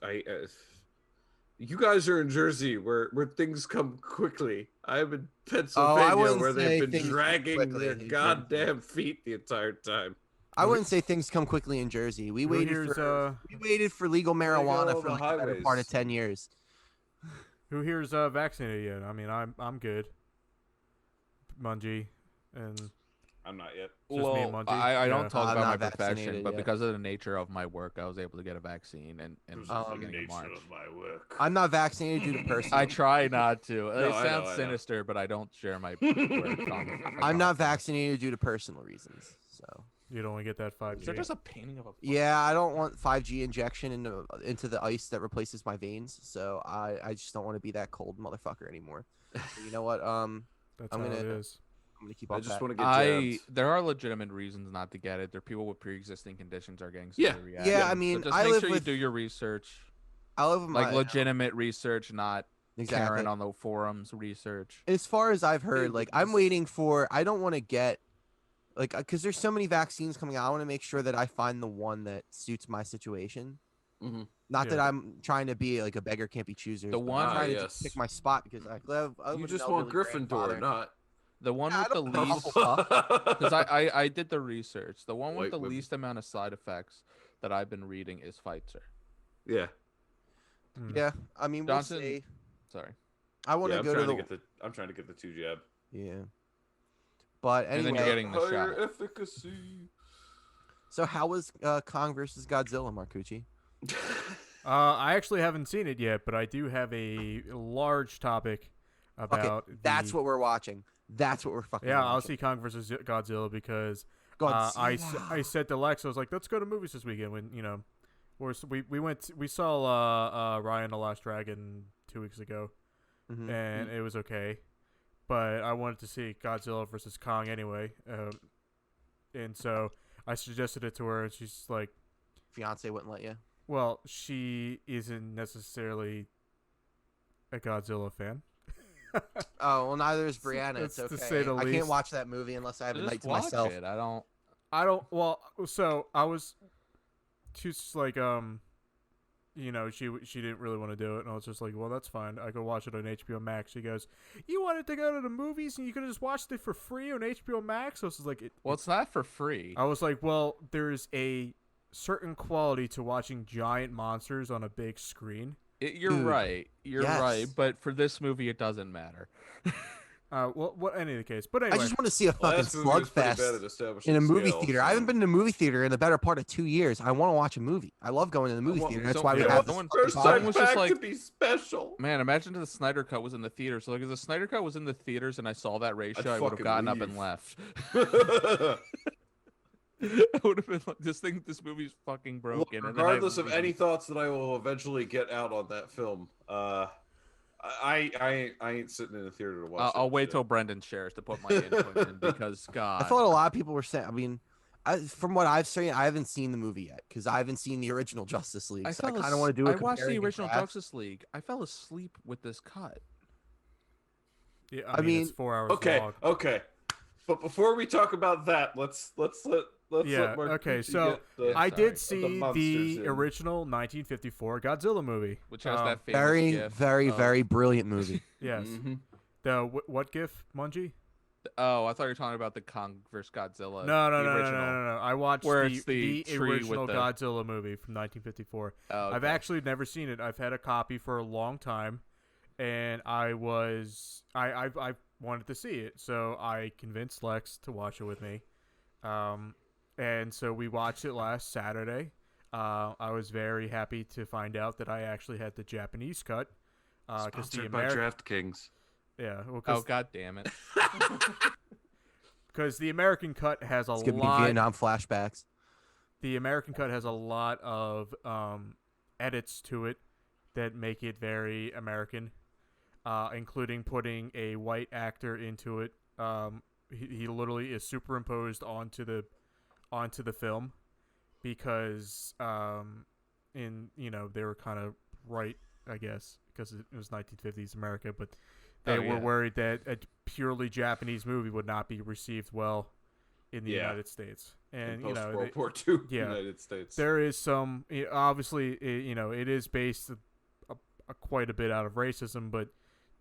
you guys are in Jersey where things come quickly. I'm in Pennsylvania wouldn't where they've say been things come dragging quickly their in Jersey. goddamn feet the entire time. I wouldn't say things come quickly in Jersey. We Who waited here's, for legal go marijuana on for the like the better part of highways. 10 years. Who here's vaccinated yet? I mean, I'm good. Mungi and I'm not yet. Just me and Monke? I don't Yeah. talk I'm about not my profession, vaccinated but yet. because of the nature of my work, I was able to get a vaccine and Who's the the beginning of nature March. of my work. I'm not vaccinated due to personal. I try not to. No, It I sounds know. sinister, but I don't share my work. I'm not vaccinated due to personal reasons. So you don't want to get that 5G. Is there just a painting of a? yeah, I don't want 5G injection into the ice that replaces my veins. So I just don't want to be that cold motherfucker anymore. So you know what? That's I'm how gonna- it is. I'm gonna keep I on just that. want to get jabbed. There are legitimate reasons not to get it. There are people with pre-existing conditions are getting Yeah. severe reactions. Yeah, I mean, so just I make live sure with- you do your research, I live with like my legitimate research, not exactly. Karen on the forums research. As far as I've heard, like I'm waiting for. I don't want to get like because there's so many vaccines coming out. I want to make sure that I find the one that suits my situation. Mhm. Not that Yeah. I'm trying to be like a beggar can't be choosers. The but one- I'm trying to yes. just pick my spot because I live. I live You with just an want elderly Gryffindor, grandfather. not. The one Yeah, I with the don't know. least, Hufflepuff. because I did the research. The one with White the women. least amount of side effects that I've been reading is Pfizer. Yeah. Yeah, I mean we'll Johnson- see. Sorry. I want Yeah, to I'm go trying to to the get the. I'm trying to get the 2 jab. yeah. But And then anyway, you're getting the Higher shot. efficacy. so how was Kong versus Godzilla, Marcucci? I actually haven't seen it yet, but I do have a large topic about. That's what we're watching. That's what we're fucking. Yeah, I'll watching. see Kong versus Godzilla because Godzilla. I said to Lex, I was like, let's go to movies this weekend. When we saw Ryan the Last Dragon 2 weeks ago, Mhm. and it was okay, but I wanted to see Godzilla versus Kong anyway, and so I suggested it to her, and she's like, Fiance wouldn't let you. well, she isn't necessarily a Godzilla fan. Oh well, neither is Brianna. It's That's to okay. say the I can't least. watch that movie unless I have a Just night to watch myself. it. I don't. I don't. Well, so I was. She's like, she didn't really want to do it, and I was just like, well, that's fine. I could watch it on HBO Max. She goes, you wanted to go to the movies, and you could have just watched it for free on HBO Max. So it's like, Well, it's not for free. I was like, well, there's a certain quality to watching giant monsters on a big screen. You're Dude, right. You're yes. right. But for this movie, it doesn't matter. Well, any of the case, but I anyway, just want to see a fucking Last movie was pretty bad at slugfest establishing in a movie scale, theater. so- I haven't been to a movie theater in the better part of 2 years. I want to watch a movie. I love going to the movie Well, theater. That's so- why we yeah, have someone- this. First Someone time was just back like- to be special. Man, imagine if the Snydercut was in the theater. So, like, if the Snydercut was in the theaters and I saw that ratio, I would have fucking gotten up leave. and left. I would have been like, this movie's fucking broken. Look, and then I regardless of leave. any thoughts that I will eventually get out on that film, I ain't sitting in a theater to watch. I'll that wait shit. till Brendan shares to put my input in because God. I thought a lot of people were saying. I mean, from what I've seen, I haven't seen the movie yet because I haven't seen the original Justice League. So I kind of want to do. I watched the original Justice League. I fell asleep with this cut. yeah, I mean, it's 4 hours Okay, long. okay. But before we talk about that, let's let Mark okay. get So I did see the in. original 1954 Godzilla movie, which has that famous very, gif very, of- very brilliant movie. Yes. The what gif, Mungi? Oh, I thought you were talking about the Kong vs. Godzilla. No. The original. No. I watched Where the it's the tree original with the- Godzilla movie from 1954. Oh, okay. I've actually never seen it. I've had a copy for a long time, and I wanted to see it, so I convinced Lex to watch it with me. And so we watched it last Saturday. I was very happy to find out that I actually had the Japanese cut. Sponsored by DraftKings. Yeah. Well, Oh, god damn it. Because the American cut has a It's gonna be lot. Vietnam flashbacks. The American cut has a lot of edits to it that make it very American, including putting a white actor into it. He literally is superimposed onto the film because they were kind of right, I guess, because it was 1950s America, but they were worried that a purely Japanese movie would not be received well in the United States. And in World War II United States. There is some, obviously, it is based quite a bit out of racism, but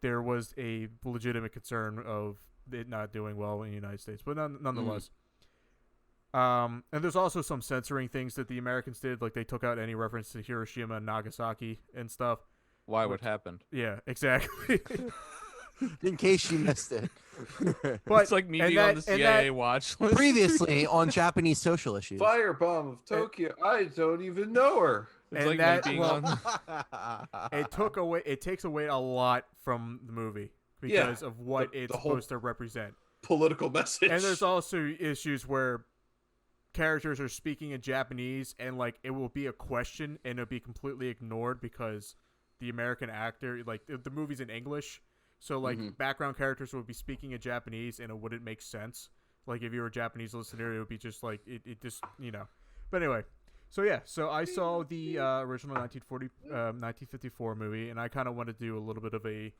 there was a legitimate concern of it not doing well in the United States. But nonetheless. And there's also some censoring things that the Americans did, like they took out any reference to Hiroshima and Nagasaki and stuff. Why? What happened? Yeah, exactly. In case you missed it. But it's like me being on the CIA watch list. Previously on Japanese social issues. Firebomb of Tokyo. I don't even know her. It's like me being on. It takes away a lot from the movie because of what it's supposed to represent. Political message. And there's also issues where characters are speaking in Japanese and like it will be a question and it'll be completely ignored because the American actor, like the movie's in English. So, like, background characters would be speaking in Japanese, and it wouldn't make sense. Like, if you were a Japanese listener, it would be just, like, it just, But anyway, so I saw the original 1954 movie, and I kind of wanted to do a little bit of a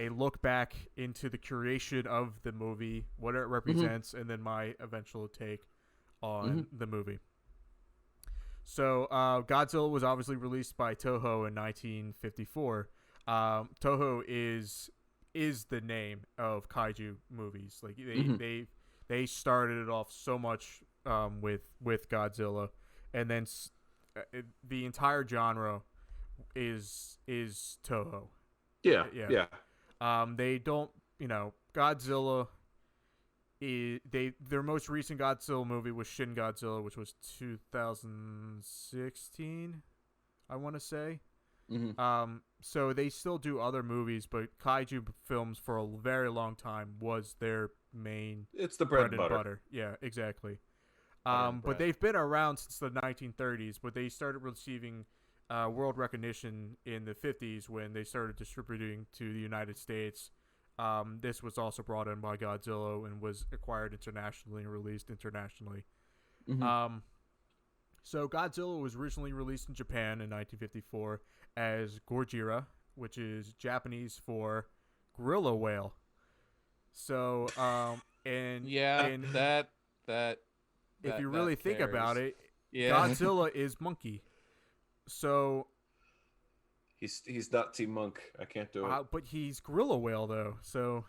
look back into the curation of the movie, what it represents, and then my eventual take on the movie. So, Godzilla was obviously released by Toho in 1954. Toho is the name of kaiju movies. Like they started it off so much with Godzilla, and then the entire genre is Toho. Yeah. They don't, Godzilla. Their most recent Godzilla movie was Shin Godzilla, which was 2016, I want to say. So they still do other movies, but kaiju films for a very long time was their main. It's the bread and butter. Yeah, exactly. But they've been around since the 1930s, but they started receiving world recognition in the 50s when they started distributing to the United States. This was also brought in by Godzilla and was acquired internationally and released internationally. So Godzilla was originally released in Japan in 1954 as Gojira, which is Japanese for gorilla whale. So, if you really think about it, Godzilla is Monkey. So he's not Team Monk. I can't do it. But he's gorilla whale though. So,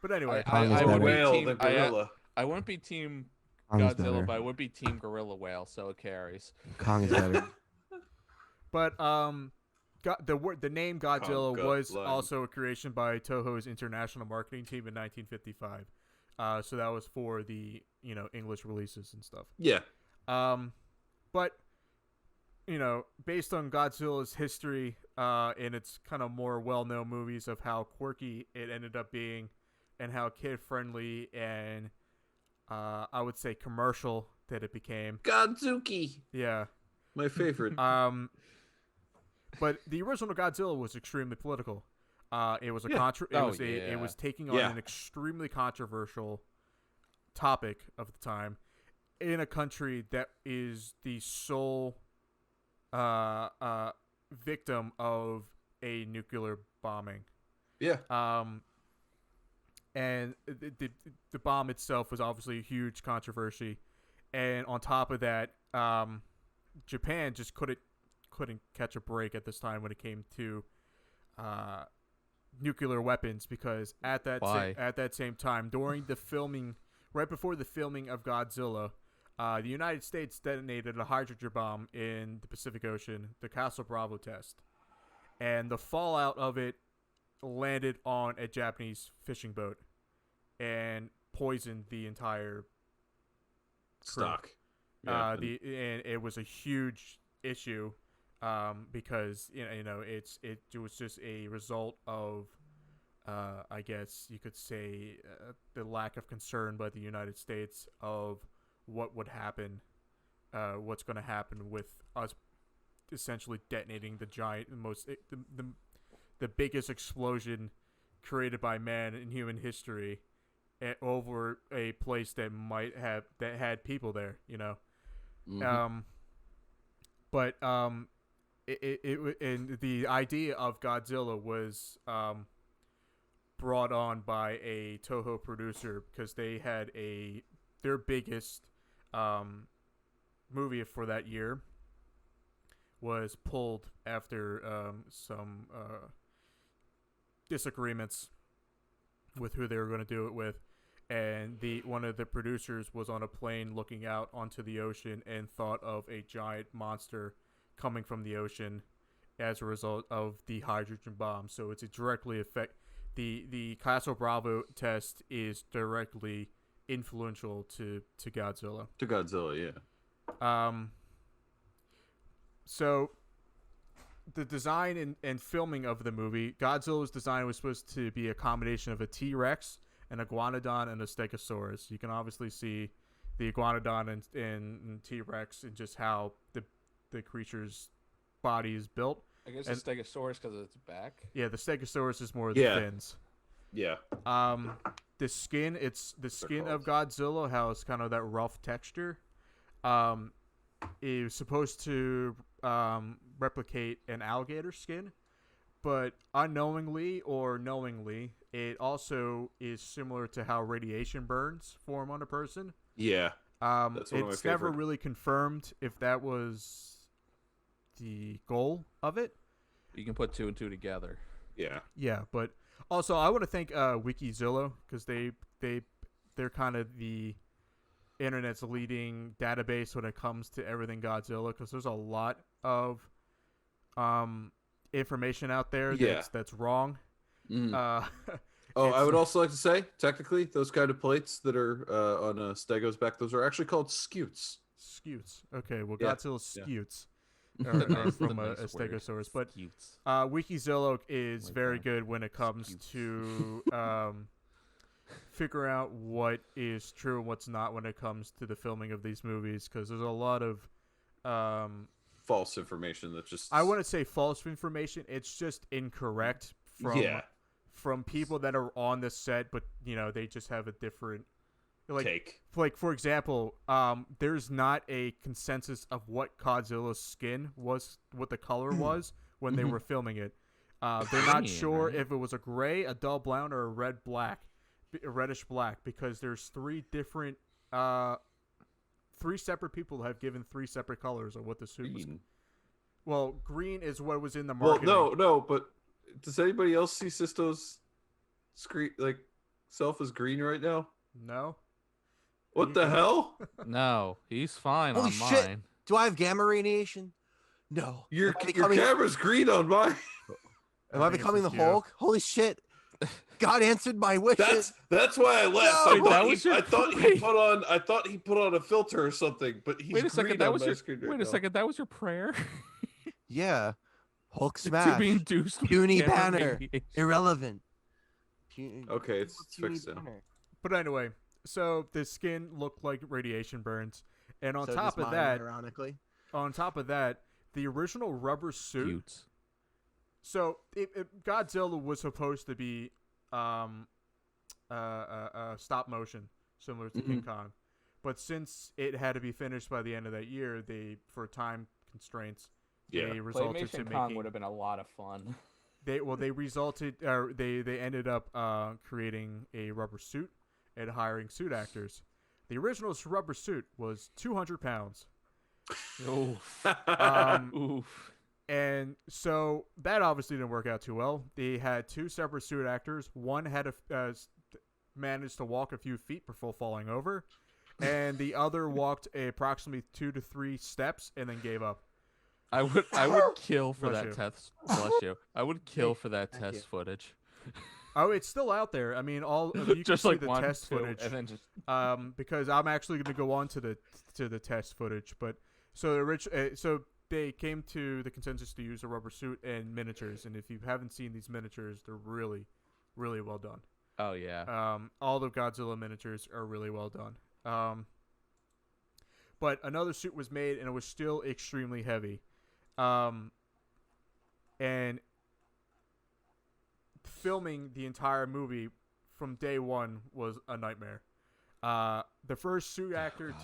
but anyway, I would whale be gorilla. I wouldn't be Team Kong's Godzilla, better. but I would be Team Gorilla Whale, so it carries. Kong is better. But the name Godzilla was also a creation by Toho's international marketing team in 1955. So that was for the English releases and stuff. Yeah. But based on Godzilla's history and its kind of more well-known movies of how quirky it ended up being, and how kid-friendly and I would say commercial that it became. Godzuki. Yeah. My favorite. But the original Godzilla was extremely political. It was it was taking on an extremely controversial topic of the time in a country that is the sole victim of a nuclear bombing. Yeah. and the bomb itself was obviously a huge controversy. And on top of that, Japan just couldn't catch a break at this time when it came to nuclear weapons, because at that same time, during the filming, right before the filming of Godzilla, the United States detonated a hydrogen bomb in the Pacific Ocean, the Castle Bravo test, and the fallout of it landed on a Japanese fishing boat and poisoned the entire stock. And it was a huge issue because it was just a result of I guess you could say the lack of concern by the United States of what would happen, what's going to happen with us essentially detonating the biggest explosion created by man in human history over a place that had people there, Mm-hmm. But and the idea of Godzilla was brought on by a Toho producer because they had their biggest movie for that year was pulled after some disagreements with who they were going to do it with, and one of the producers was on a plane looking out onto the ocean and thought of a giant monster coming from the ocean as a result of the hydrogen bomb. So it's a directly affect the Castle Bravo test is directly influential to Godzilla. To Godzilla, yeah. So the design and filming of the movie, Godzilla's design was supposed to be a combination of a T-Rex, an iguanodon, and a stegosaurus. You can obviously see the iguanodon and T-Rex and just how the creature's body is built. I guess the stegosaurus because of its back. Yeah, the stegosaurus is more the fins. Yeah. The skin, of Godzilla has kind of that rough texture. It was supposed to replicate an alligator skin, but unknowingly or knowingly, it also is similar to how radiation burns form on a person. Yeah. That's one of my it's never favorite. really confirmed if that was the goal of it. You can put two and two together. Yeah. Yeah, but also I want to thank Wikizilla because they're kind of the internet's leading database when it comes to everything Godzilla, because there's a lot of information out there that's wrong. Mm. I would also like to say, technically, those kind of plates that are on a Stego's back, those are actually called scutes. Scutes. Okay, well, Yeah. Godzilla's scutes Yeah. are from The a nice word. stegosaurus. But Scutes. Wikizilla is Like very that. good when it comes Scutes. to figure out what is true and what's not when it comes to the filming of these movies, because there's a lot of False information that just... I want to say false information. It's just incorrect from people that are on the set, but they just have a different take. Like, for example, there's not a consensus of what Godzilla's skin was, what the color was when they were filming it. They're not sure right? if it was a gray, a dull brown, or a reddish black, because there's three separate people have given three separate colors of what the suit was. Well, green is what was in the marketing. Well, no, but does anybody else see Sisto's screen self as green right now? No. What the hell? No, he's fine Holy on shit. mine. Do I have gamma radiation? No. Your Am I becoming- camera's green on mine. Am I think it's becoming the just you. Hulk? Holy shit. God answered my wishes. That's why I laughed. No! I, thought That he, was your- I thought he put on a filter or something, but he's Wait a second, green that on was my your. screen right Wait a now. second, that was your prayer. Yeah. Hulk to smash. be induced. with Puny gamma banner. radiation. Irrelevant. Okay, it's Puny fixed now. banner. But anyway, so the skin looked like radiation burns, and on So top does of mine, that, ironically. the original rubber suit. Cute. So Godzilla was supposed to be stop motion, similar to King Kong, but since it had to be finished by the end of that year, for time constraints, Yeah. they resulted to Claymation Kong making. would have been a lot of fun. They ended up creating a rubber suit and hiring suit actors. The original rubber suit was 200 pounds. Oof. Oof. And so that obviously didn't work out too well. They had two separate suit actors. One had managed to walk a few feet before falling over, and the other walked approximately 2 to 3 steps and then gave up. I would kill for that test. Bless you. I would kill for that test footage. Oh, it's still out there. I mean, you just can like see the test footage, and then just because I'm actually going to go on to the test footage. But so they came to the consensus to use a rubber suit and miniatures, and if you haven't seen these miniatures, they're really, really well done. Oh yeah. All the Godzilla miniatures are really well done. But another suit was made, and it was still extremely heavy. And filming the entire movie from day one was a nightmare. The first suit actor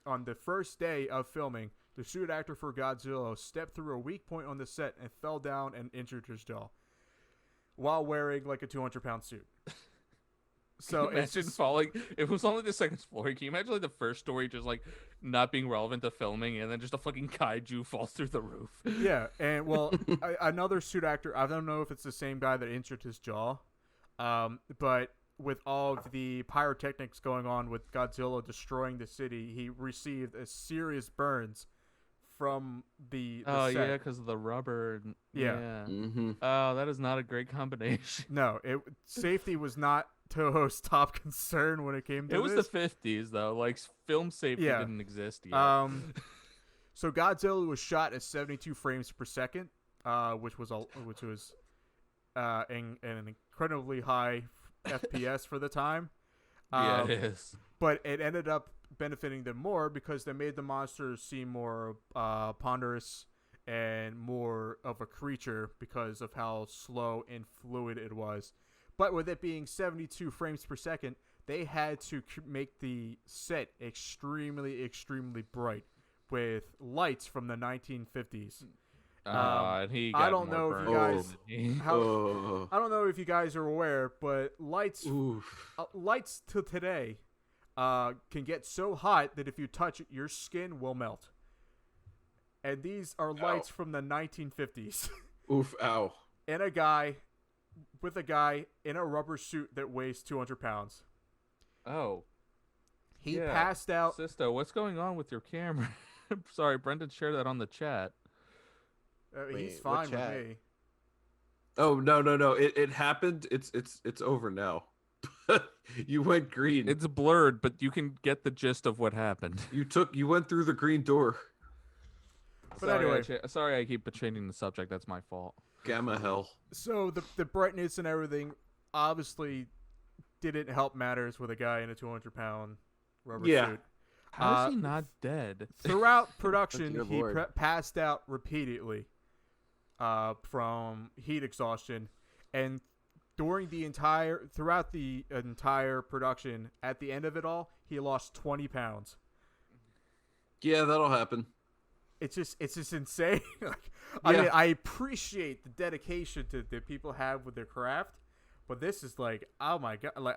on the first day of filming, the suit actor for Godzilla stepped through a weak point on the set and fell down and injured his jaw while wearing like a 200-pound suit. So imagine falling. It was only the second floor. Can you imagine like the first story just like not being relevant to filming, and then just a fucking kaiju falls through the roof? Yeah, and well, another suit actor. I don't know if it's the same guy that injured his jaw, but with all of the pyrotechnics going on with Godzilla destroying the city, he received a serious burns from the oh set. yeah, because of the rubber. Yeah. Mm-hmm. Oh, that is not a great combination. No, safety was not Toho's top concern when it came to it was this. the 50s though. Like film safety didn't exist yet. So Godzilla was shot at 72 frames per second, which was an incredibly high FPS for the time. Yeah, it is. But it ended up benefiting them more because they made the monsters seem more ponderous and more of a creature because of how slow and fluid it was. But with it being 72 frames per second, they had to make the set extremely, extremely bright with lights from the 1950s. And he got I don't know if you guys, I don't know if you guys are aware, but lights to today can get so hot that if you touch it, your skin will melt. And these are lights from the 1950s. Oof! Ow! And a guy in a rubber suit that weighs 200 pounds. Oh. He passed out. Sisto, what's going on with your camera? Sorry, Brendan shared that on the chat. He's fine with me. Oh no! It happened. It's over now. You went green. It's blurred, but you can get the gist of what happened. You went through the green door. But anyway, sorry I keep changing the subject. That's my fault. Gamma hell. So the brightness and everything obviously didn't help matters with a guy in a 200-pound rubber suit. How is he not dead? Throughout production, he passed out repeatedly from heat exhaustion, and throughout the entire production, at the end of it all, he lost 20 pounds. Yeah, that'll happen. It's just insane. I mean, I appreciate the dedication that people have with their craft, but this is like, oh my god! Like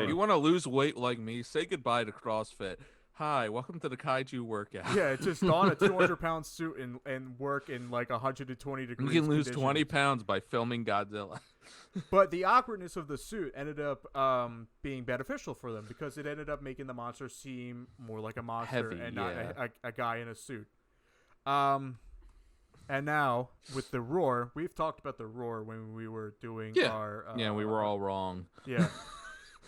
you want to lose weight like me? Say goodbye to CrossFit. Hi, welcome to the Kaiju workout. Yeah, it's just don a 200-pound suit and work in like 120 degrees. You can lose 20 pounds by filming Godzilla. But the awkwardness of the suit ended up being beneficial for them because it ended up making the monster seem more like a monster and not a guy in a suit. And now with the roar, we've talked about the roar when we were doing our. We were all wrong. Yeah.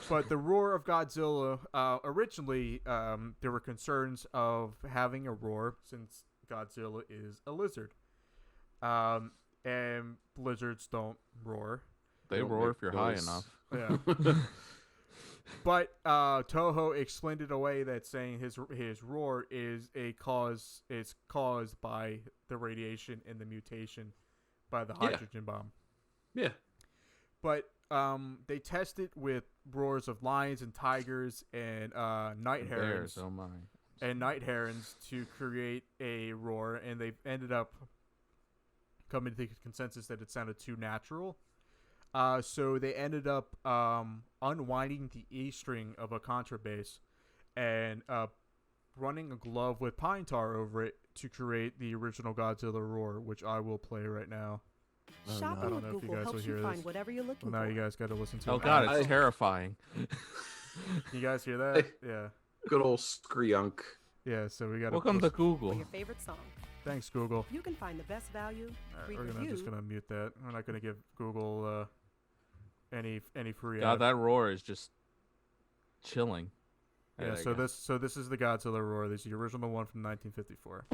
But the roar of Godzilla, originally, there were concerns of having a roar since Godzilla is a lizard. And lizards don't roar. They roar if you're high enough. Yeah. But Toho explained it away that saying his roar is caused by the radiation and the mutation by the hydrogen bomb. Yeah. But they tested with roars of lions and tigers and night herons. Bears, oh my. And night herons to create a roar, and they ended up coming to the consensus that it sounded too natural. So they ended up unwinding the A string of a contrabass and running a glove with pine tar over it to create the original Godzilla roar, which I will play right now. Shopping with Google helps you find whatever you're looking Well, now for. you guys got to listen to it. Oh god, it's terrifying. You guys hear that? Yeah. Good old Skryunk. Yeah, so we got Welcome to For Google. your favorite song. Thanks, Google. You can find the best value, free We're review. just gonna mute that. We're not gonna give Google any free. God, that roar is just chilling. Yeah. There you So go. this is the Godzilla roar. This is the original one from 1954.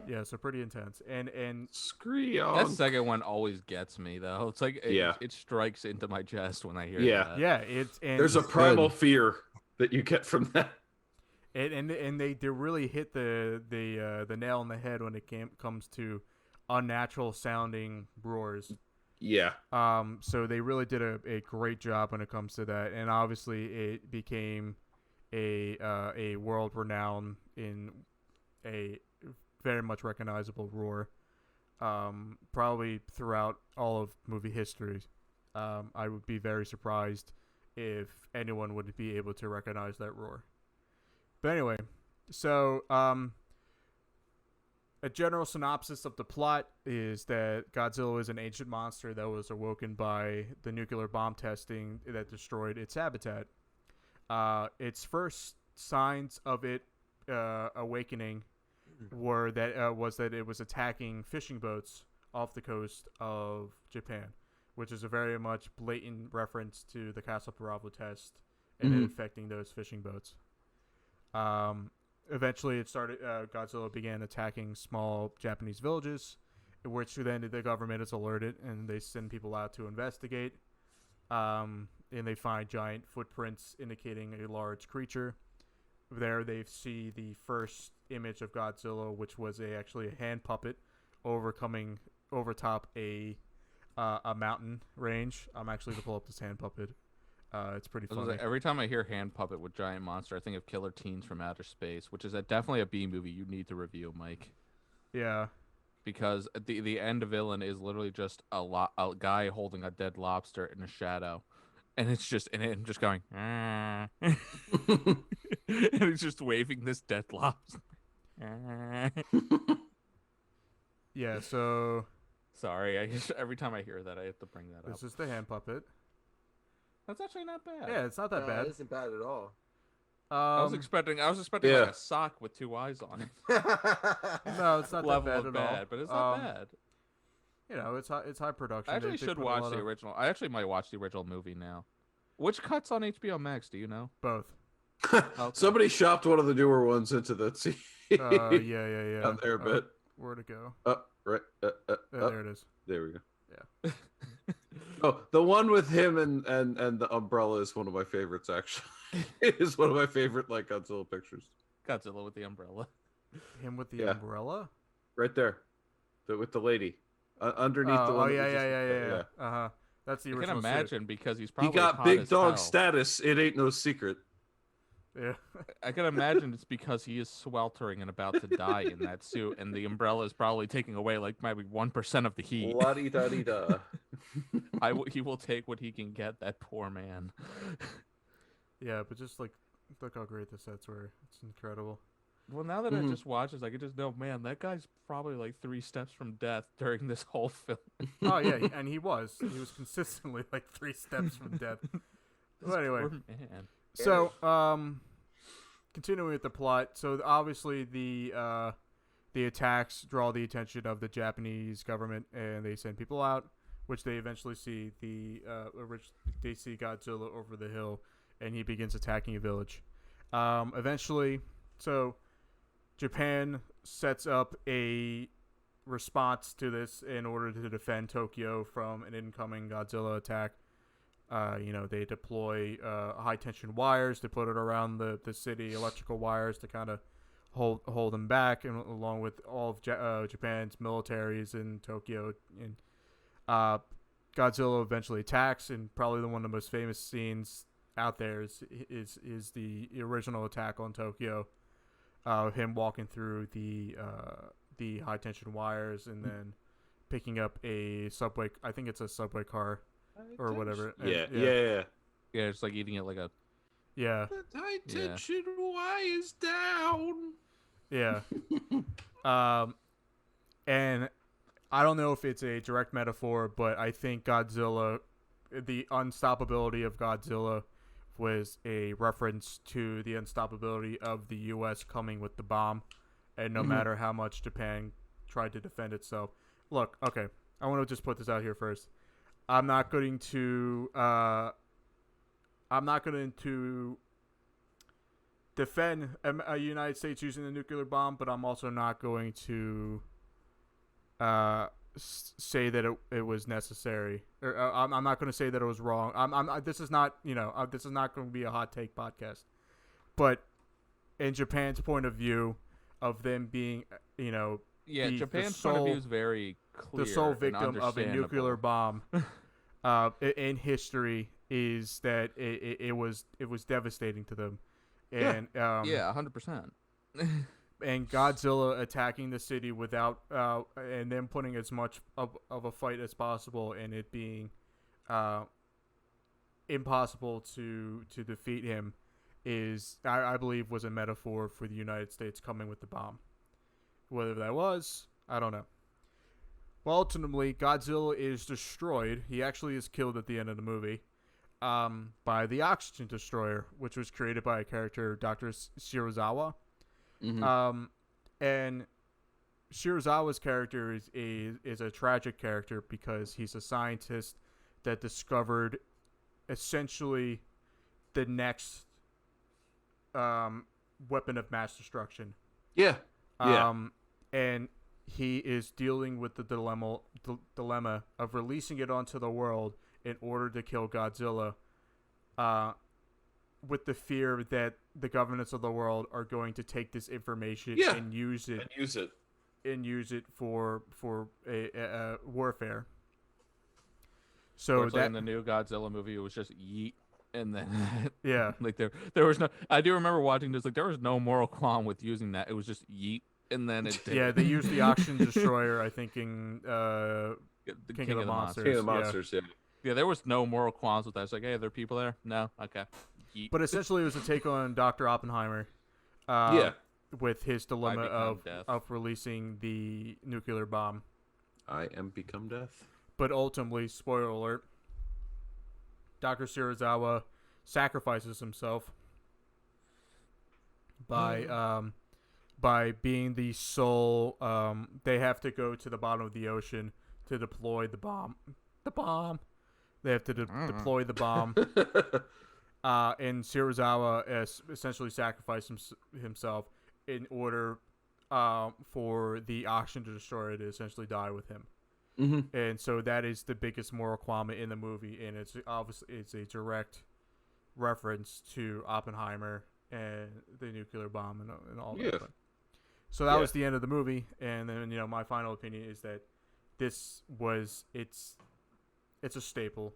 Yeah, so pretty intense. And Skryunk. That second one always gets me though. It's like it strikes into my chest when I hear that. yeah, There's a primal fear that you get from that. And they really hit the nail on the head when it comes to unnatural sounding roars. Yeah. So they really did a great job when it comes to that, and obviously it became a world renowned in a very much recognizable roar, probably throughout all of movie history. I would be very surprised if anyone would be able to recognize that roar. But anyway, so a general synopsis of the plot is that Godzilla is an ancient monster that was awoken by the nuclear bomb testing that destroyed its habitat. Its first signs of it awakening were that it was attacking fishing boats off the coast of Japan, which is a very much blatant reference to the Castle Bravo test and it affecting those fishing boats. Eventually, Godzilla began attacking small Japanese villages, which then the government is alerted and they send people out to investigate. And they find giant footprints indicating a large creature. There, they see the first image of Godzilla, which was actually a hand puppet overtop a mountain range. I'm actually gonna pull up this hand puppet. It's pretty funny. Every time I hear hand puppet with giant monster, I think of Killer Teens from Outer Space, which is definitely a B movie you need to review, Mike. Yeah. Because the end villain is literally just a guy holding a dead lobster in a shadow, and it's just going, and he's just waving this dead lobster. Yeah. So. Sorry, every time I hear that, I have to bring that up. This is the hand puppet. That's actually not bad. Yeah, it's not that bad. It isn't bad at all. I was expecting like a sock with two eyes on it. No, it's not that bad at all. But it's not bad. You know, it's high production. I actually should watch the original. I actually might watch the original movie now. Which cut's on HBO Max? Do you know? Both. Okay. Somebody shopped one of the newer ones into the yeah. Down there a bit. Where'd it go? Right. There it is. There we go. Yeah. Oh, the one with him and the umbrella is one of my favorites. Actually, it is one of my favorite like Godzilla pictures. Godzilla with the umbrella. Him with the umbrella. Right there, with the lady underneath the one. Yeah. That's the original. I can imagine because he's He probably got hot big as dog hell. status. It ain't no secret. Yeah. I can imagine it's because he is sweltering and about to die in that suit, and the umbrella is probably taking away like maybe 1% of the heat. La-di-da-di-da. He will take what he can get. That poor man. Yeah, but just like look how great the sets were. It's incredible. Well, now that I just watched this, I can just know, man, that guy's probably like 3 steps from death during this whole film. Oh yeah, and he was consistently like 3 steps from death. Well, anyway, Poor man. so continuing with the plot, so obviously the attacks draw the attention of the Japanese government, and they send people out, which they eventually see they see Godzilla over the hill, and he begins attacking a village. Eventually, so Japan sets up a response to this in order to defend Tokyo from an incoming Godzilla attack. They deploy high tension wires to put it around the city, electrical wires to kind of hold them back, and along with all of Japan's militaries in Tokyo. And Godzilla eventually attacks, and probably one of the most famous scenes out there is the original attack on Tokyo. Him walking through the high tension wires and then picking up a subway. I think it's a subway car or whatever. Yeah. Yeah, it's like eating it like a. Yeah. The high tension wires down. Yeah. And I don't know if it's a direct metaphor, but I think Godzilla, the unstoppability of Godzilla, was a reference to the unstoppability of the U.S. coming with the bomb, and no matter how much Japan tried to defend itself. Look, okay, I want to just put this out here first. I'm not going to defend a United States using a nuclear bomb, but I'm also not going to say that it was necessary, or I'm not going to say that it was wrong. This is not this is not going to be a hot take podcast, but in Japan's point of view of them being Japan's point of view is very clear. The sole victim of a nuclear bomb in history is that it was devastating to them, and 100%. And Godzilla attacking the city without and then putting as much of a fight as possible, and it being impossible to defeat him is, I believe, was a metaphor for the United States coming with the bomb. Whether that was, I don't know. Well, ultimately, Godzilla is destroyed. He actually is killed at the end of the movie by the oxygen destroyer, which was created by a character, Dr. Shirazawa. And Shirazawa's character is a tragic character because he's a scientist that discovered essentially the next weapon of mass destruction. Yeah. And he is dealing with the dilemma of releasing it onto the world in order to kill Godzilla, with the fear that the governments of the world are going to take this information and use it for a warfare. So that in the new Godzilla movie, it was just yeet, and then like there was no. I do remember watching this. Like there was no moral qualm with using that. It was just yeet, and then it. Yeah, they used the oxygen destroyer. I think in King of the Monsters. King of the Monsters. Yeah, there was no moral qualms with that. It's like, hey, are there people there? No, okay. Yeet. But essentially, it was a take on Dr. Oppenheimer. With his dilemma of releasing the nuclear bomb. I am become death. But ultimately, spoiler alert, Dr. Shirazawa sacrifices himself by being the sole. They have to go to the bottom of the ocean to deploy the bomb. They have to deploy the bomb. And Shirazawa essentially sacrificed himself in order for the oxygen to destroy it to essentially die with him. And so that is the biggest moral qualm in the movie, and it's a direct reference to Oppenheimer and the nuclear bomb and all that. So that was the end of the movie, and then my final opinion is that it's a staple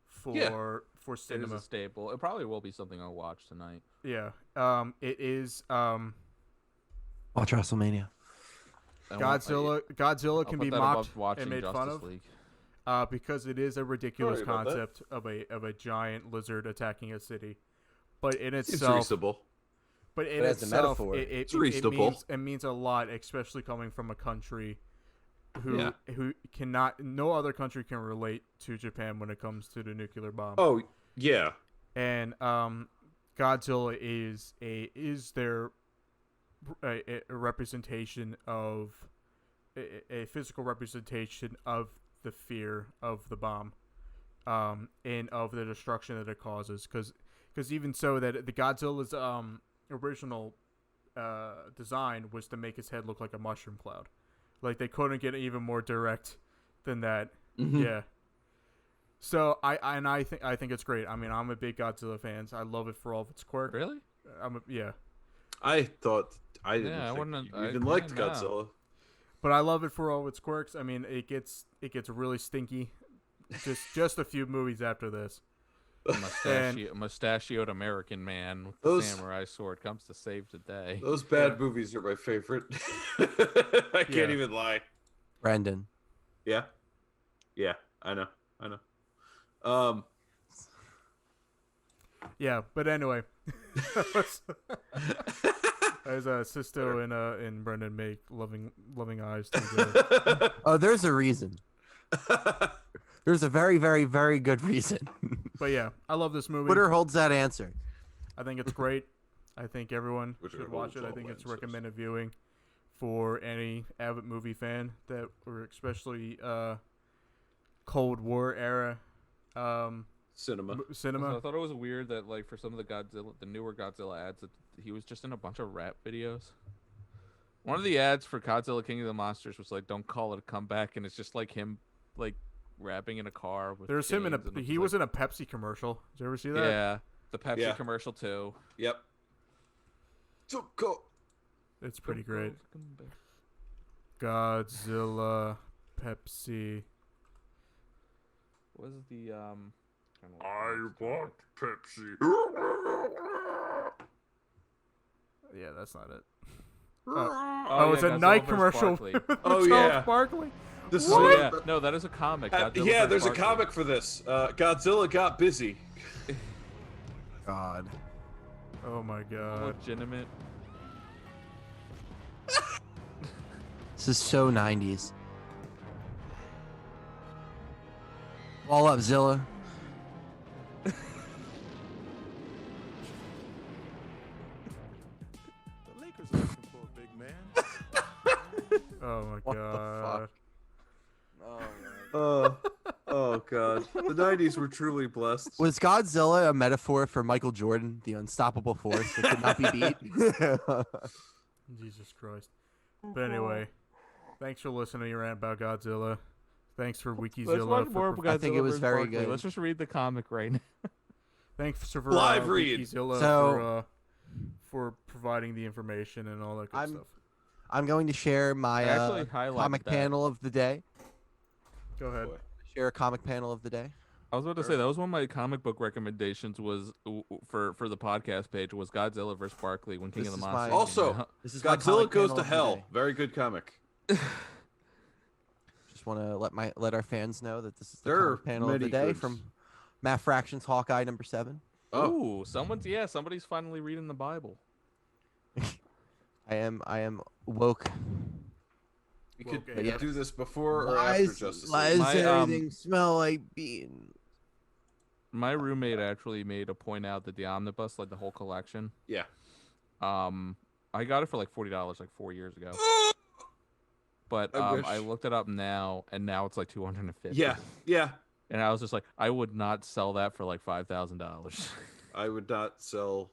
for cinema. It is a staple. It probably will be something I'll watch tonight. Yeah. It is. Watch WrestleMania. Godzilla can be mocked and made fun of League. Because it is a ridiculous concept of a giant lizard attacking a city, but in itself, it's reasonable. But in itself, it's reasonable. It means a lot, especially coming from a country who cannot. No other country can relate to Japan when it comes to the nuclear bomb. Oh yeah, and Godzilla is their a representation of a physical representation of the fear of the bomb, and of the destruction that it causes. Because even so, that the Godzilla's original design was to make his head look like a mushroom cloud. Like they couldn't get even more direct than that. Yeah. So I think it's great. I mean, I'm a big Godzilla fan. I love it for all of its quirks. Really? I thought I didn't like Godzilla, but I love it for all of its quirks. I mean, it gets really stinky just a few movies after this. Mustachioed American man with the samurai sword comes to save the day. Those bad movies are my favorite. I can't even lie. Brandon. Yeah, I know. Yeah, but anyway, as Sisto and Brendan make loving eyes together. Oh, there's a reason. There's a very, very, very good reason. But yeah, I love this movie. Twitter holds that answer. I think it's great. I think everyone should watch it. I think it's recommended viewing for any avid movie fan or especially Cold War era cinema. I thought it was weird that like for some of the newer Godzilla ads, that he was just in a bunch of rap videos. One of the ads for Godzilla King of the Monsters was like, "Don't call it a comeback," and it's just like him like rapping in a car. There's him he was in a Pepsi commercial. Did you ever see that? Yeah, the Pepsi commercial too. Yep. It's pretty great. Godzilla, Pepsi. What was the I want Pepsi. Yeah, that's not it. It's yeah, a Nike Godzilla commercial. Sparkly. Yeah. Sparkly. No, that is a comic. There's a comic for this. Godzilla got busy. God. Oh my god. Legitimate. This is so 90s. Wall up, Zilla. The Lakers are looking for a big man. Oh my What god. the fuck? Oh god. The 90s were truly blessed. Was Godzilla a metaphor for Michael Jordan, the unstoppable force that could not be beat? Jesus Christ. But anyway, thanks for listening to your rant about Godzilla. Thanks for Wikizilla. I think it was very good. Let's just read the comic right now. Thanks for Live read. Wikizilla for providing the information and all that good stuff. I'm going to share my comic panel of the day. Go ahead. Share a comic panel of the day. I was about to say that was one of my comic book recommendations was for the podcast page was Godzilla vs. Barkley when King of the Monsters. Also, This is Godzilla Goes to Hell. Very good comic. Just want to let our fans know that this is the There comic are panel of the many day goods. from Matt Fraction's Hawkeye #7. Oh, somebody's finally reading the Bible. I am woke. You could Okay. do this before or after Justice Why League. does everything smell like bean? My roommate actually made a point out that the omnibus, like the whole collection. Yeah. I got it for like $40 like 4 years ago. But wish. I looked it up now, and now it's like $250. Yeah. And I was just like, I would not sell that for like $5,000. I would not sell.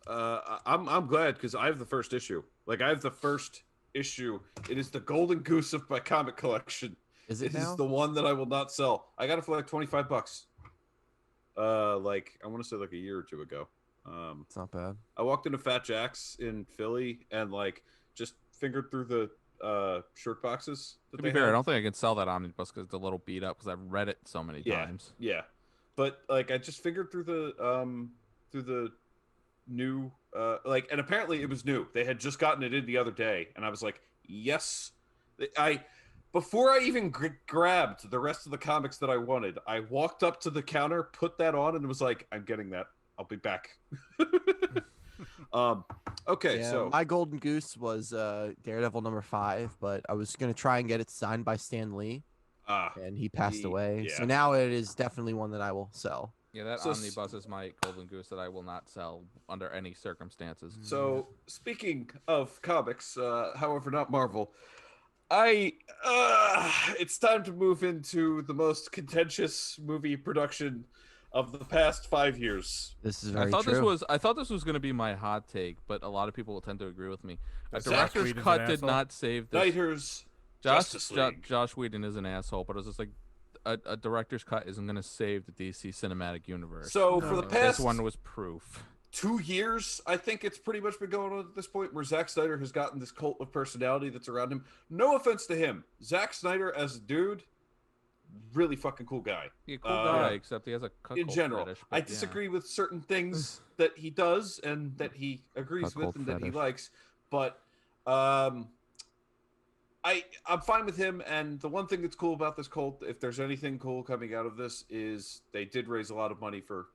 I'm glad because I have the first issue. Like I have the first issue. It is the golden goose of my comic collection. Is it It now? is the one that I will not sell. I got it for like $25. Like I want to say like a year or two ago. It's not bad. I walked into Fat Jack's in Philly and like just fingered through the shirt boxes. To be fair, I don't think I can sell that omnibus because it's a little beat up because I've read it so many times. Yeah, but like I just fingered through the new and apparently it was new. They had just gotten it in the other day, and I was like, yes. Before I even grabbed the rest of the comics that I wanted, I walked up to the counter, put that on, and was like, I'm getting that. I'll be back. Okay, Yeah, so my golden goose was Daredevil #5, but I was gonna try and get it signed by Stan Lee, and he passed away. So yeah. now it is definitely one that I will sell. Yeah, that So omnibus is my golden goose that I will not sell under any circumstances. So speaking of comics, however, not Marvel, it's time to move into the most contentious movie production of the past 5 years. This is very I thought true. this was going to be my hot take, but a lot of people will tend to agree with me. A Zack director's Whedon's cut an did asshole. not save this. Snyder's Justice League. Josh Whedon is an asshole, but it was just like a director's cut isn't going to save the DC cinematic universe. So for the past this one was proof. 2 years, I think it's pretty much been going on at this point where Zack Snyder has gotten this cult of personality that's around him. No offense to him. Zack Snyder as a dude, really fucking cool guy. He's a cool guy, except he has a in general. fetish, I disagree with certain things that he does and that he agrees with and that he likes, but I'm fine with him. And the one thing that's cool about this cult, if there's anything cool coming out of this, is they did raise a lot of money for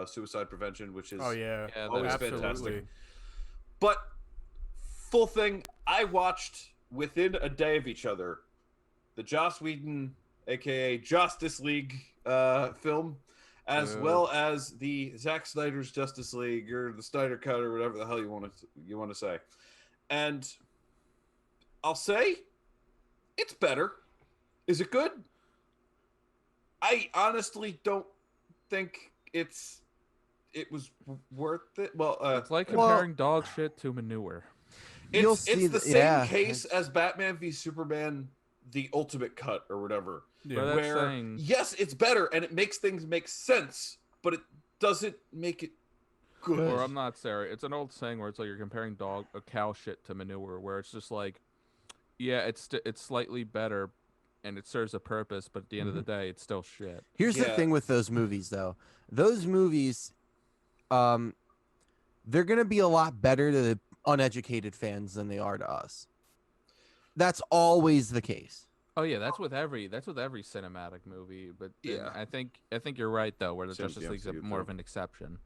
suicide prevention, which is always fantastic. But full thing, I watched within a day of each other the Joss Whedon, aka Justice League film, as well as the Zack Snyder's Justice League or the Snydercut or whatever the hell you want to say. And I'll say it's better. Is it good? I honestly don't think it was worth it. Well, it's like comparing dog shit to manure. It's the same case as Batman v Superman, the Ultimate Cut or whatever. Yeah. Where yes, it's better and it makes things make sense, but it doesn't make it good. Or I'm not sorry. It's an old saying where it's like you're comparing cow shit to manure, where it's just like, yeah, it's slightly better, and it serves a purpose, but at the end of the day, it's still shit. Here's the thing with those movies, though. Those movies, they're gonna be a lot better to the uneducated fans than they are to us. That's always the case. Oh yeah, that's with every cinematic movie. But yeah, I think you're right though, where the Justice League's more of an exception.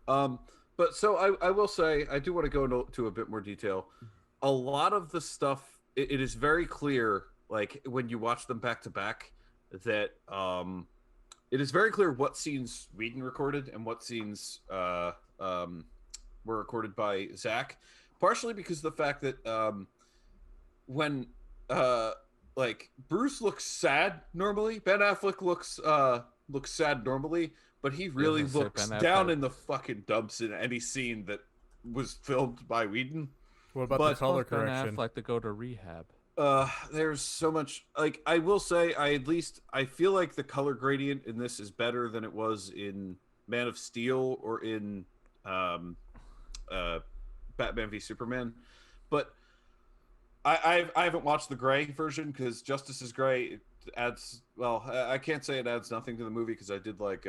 But so I will say I do want to go into a bit more detail. A lot of the stuff, it is very clear, like when you watch them back to back, that it is very clear what scenes Whedon recorded and what scenes were recorded by Zach. Partially because of the fact that when like Bruce looks sad normally, Ben Affleck looks sad normally, but he really looks down in the fucking dumps in any scene that was filmed by Whedon. What about the color correction? Ben Affleck to go to rehab. There's so much. Like I will say, I feel like the color gradient in this is better than it was in Man of Steel or in Batman v Superman, but I haven't watched the gray version because Justice is Gray. It adds, well, I can't say it adds nothing to the movie because I did like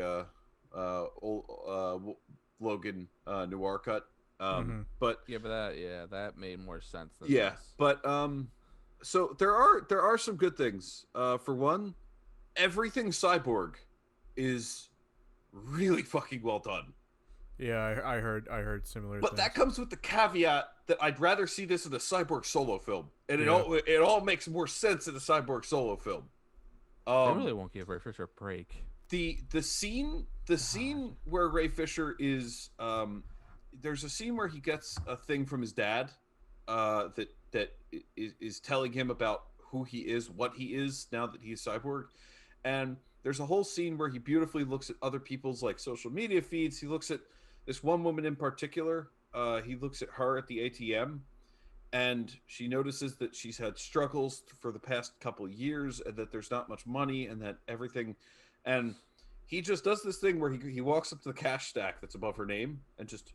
Logan noir cut. But that made more sense than this. But so there are some good things. For one, everything Cyborg is really fucking well done. Yeah, I heard similar but things. That comes with the caveat that I'd rather see this in a Cyborg solo film, and it all makes more sense in a Cyborg solo film. They really won't give Ray Fisher a break. The scene where Ray Fisher is there's a scene where he gets a thing from his dad that is telling him about who he is, what he is now that he's Cyborg, and there's a whole scene where he beautifully looks at other people's like social media feeds. He looks at this one woman in particular. He looks at her at the ATM, and she notices that she's had struggles for the past couple of years, and that there's not much money, and that everything. And he just does this thing where he walks up to the cash stack that's above her name and just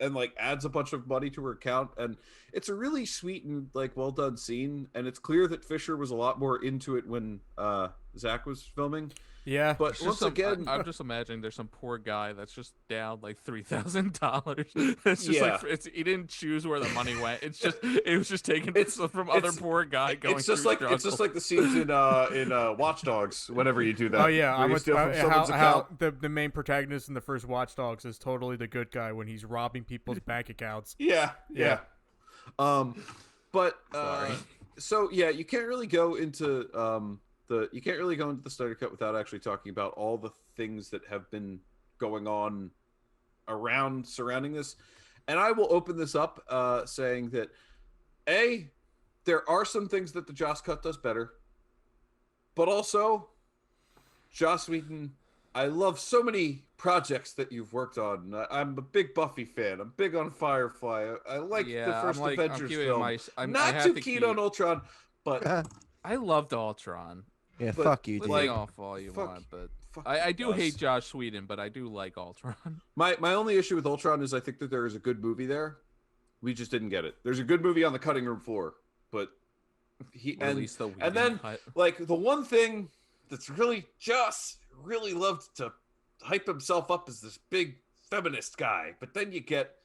and like adds a bunch of money to her account, and it's a really sweet and like well done scene. And it's clear that Fisher was a lot more into it when Zach was filming. Yeah, but once again, I'm just imagining there's some poor guy that's just down like $3,000. It's just like he didn't choose where the money went. It was just taken from other poor guy going. It's just like the scenes in Watch Dogs. Whenever you do that, oh yeah, how the main protagonist in the first Watch Dogs is totally the good guy when he's robbing people's bank accounts. Yeah. But so yeah, you can't really go into the Snydercut without actually talking about all the things that have been going on surrounding this. And I will open this up saying that there are some things that the Joss Cut does better, but also Joss Whedon, I love so many projects that you've worked on. I'm a big Buffy fan. I'm big on Firefly. I like the first Avengers film. I'm not too keen on Ultron, but I loved Ultron. Yeah, fuck you, dude. Like, off all you want, but I do hate Joss Whedon, but I do like Ultron. My only issue with Ultron is I think that there is a good movie there. We just didn't get it. There's a good movie on the cutting room floor, but And then like the one thing that's really Joss really loved to hype himself up as this big feminist guy, but then you get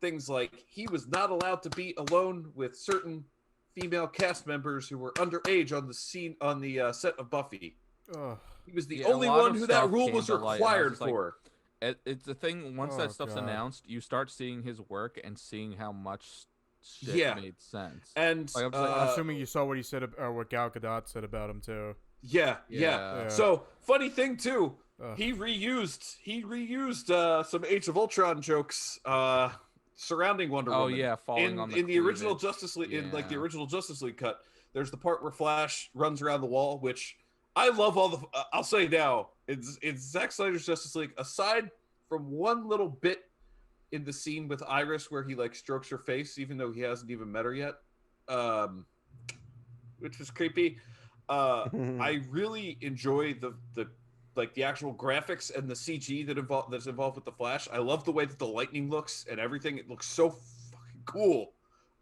things like he was not allowed to be alone with certain female cast members who were underage on the set of Buffy. He was the only one who that rule was required for. It's the thing. Once that stuff's announced, you start seeing his work and seeing how much shit made sense. And I'm assuming you saw what he said, or what Gal Gadot said about him too. Yeah. So funny thing too, he reused some Age of Ultron jokes surrounding Wonder Woman. Falling on in the original Justice League, in like the original Justice League cut. There's the part where Flash runs around the wall, which I love. I'll say now, it's Zack Snyder's Justice League. Aside from one little bit in the scene with Iris where he like strokes her face, even though he hasn't even met her yet, which was creepy. I really enjoy the actual graphics and the CG that's involved with the Flash. I love the way that the lightning looks and everything. It looks so fucking cool.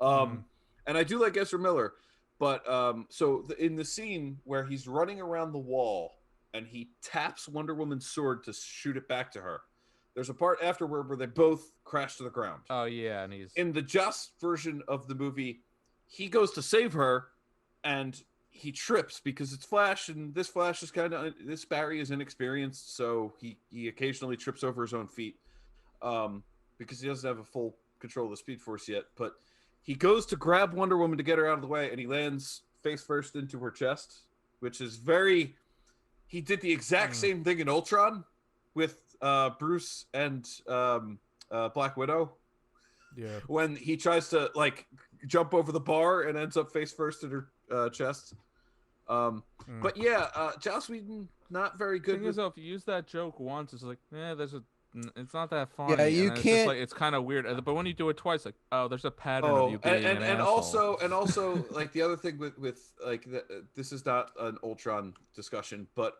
And I do like Ezra Miller, but in the scene where he's running around the wall and he taps Wonder Woman's sword to shoot it back to her, there's a part afterward where they both crash to the ground. Oh yeah, and he's in the Joss version of the movie, he goes to save her and he trips because it's Flash, and this Barry is inexperienced, so he occasionally trips over his own feet because he doesn't have a full control of the Speed Force yet. But he goes to grab Wonder Woman to get her out of the way, and he lands face first into her chest, which is very. He did the exact same thing in Ultron with Bruce and Black Widow. Yeah. When he tries to like jump over the bar and ends up face first in her chest. But yeah, Joss Whedon not very good. The thing is, though, if you use that joke once, it's like, it's not that funny. Yeah, you can't. It's kind of weird. But when you do it twice, like, there's a pattern of you being an asshole. also like the other thing with like this is not an Ultron discussion, but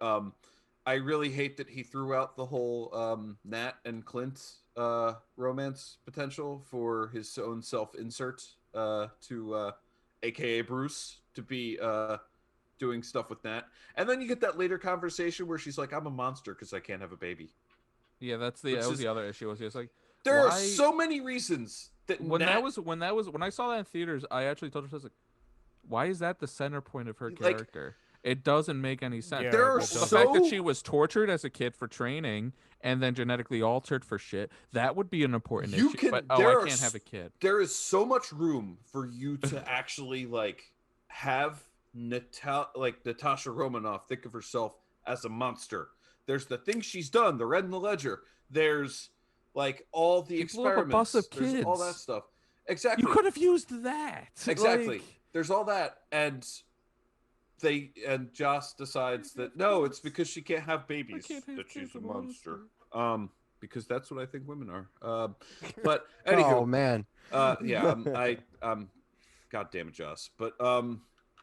I really hate that he threw out the whole Nat and Clint romance potential for his own self-insert to aka Bruce to be doing stuff with Nat. And then you get that later conversation where she's like, I'm a monster because I can't have a baby. Yeah, that was the other issue. Was like there are so many reasons that when I saw that in theaters, I actually told her, I was like, why is that the center point of her character? It doesn't make any sense. Yeah, the fact that she was tortured as a kid for training and then genetically altered for shit, that would be an important issue. But I can't have a kid. There is so much room for you to actually like have Natasha Romanoff think of herself as a monster. There's the things she's done, the Red and the Ledger. There's like all the experiments. Bus of kids. There's all that stuff. Exactly. You could have used that. Exactly. There's all that, and Joss decides that no, it's because she can't have babies that she's a monster. Because that's what I think women are. But anywho, oh man. Yeah, God damn it, Joss. But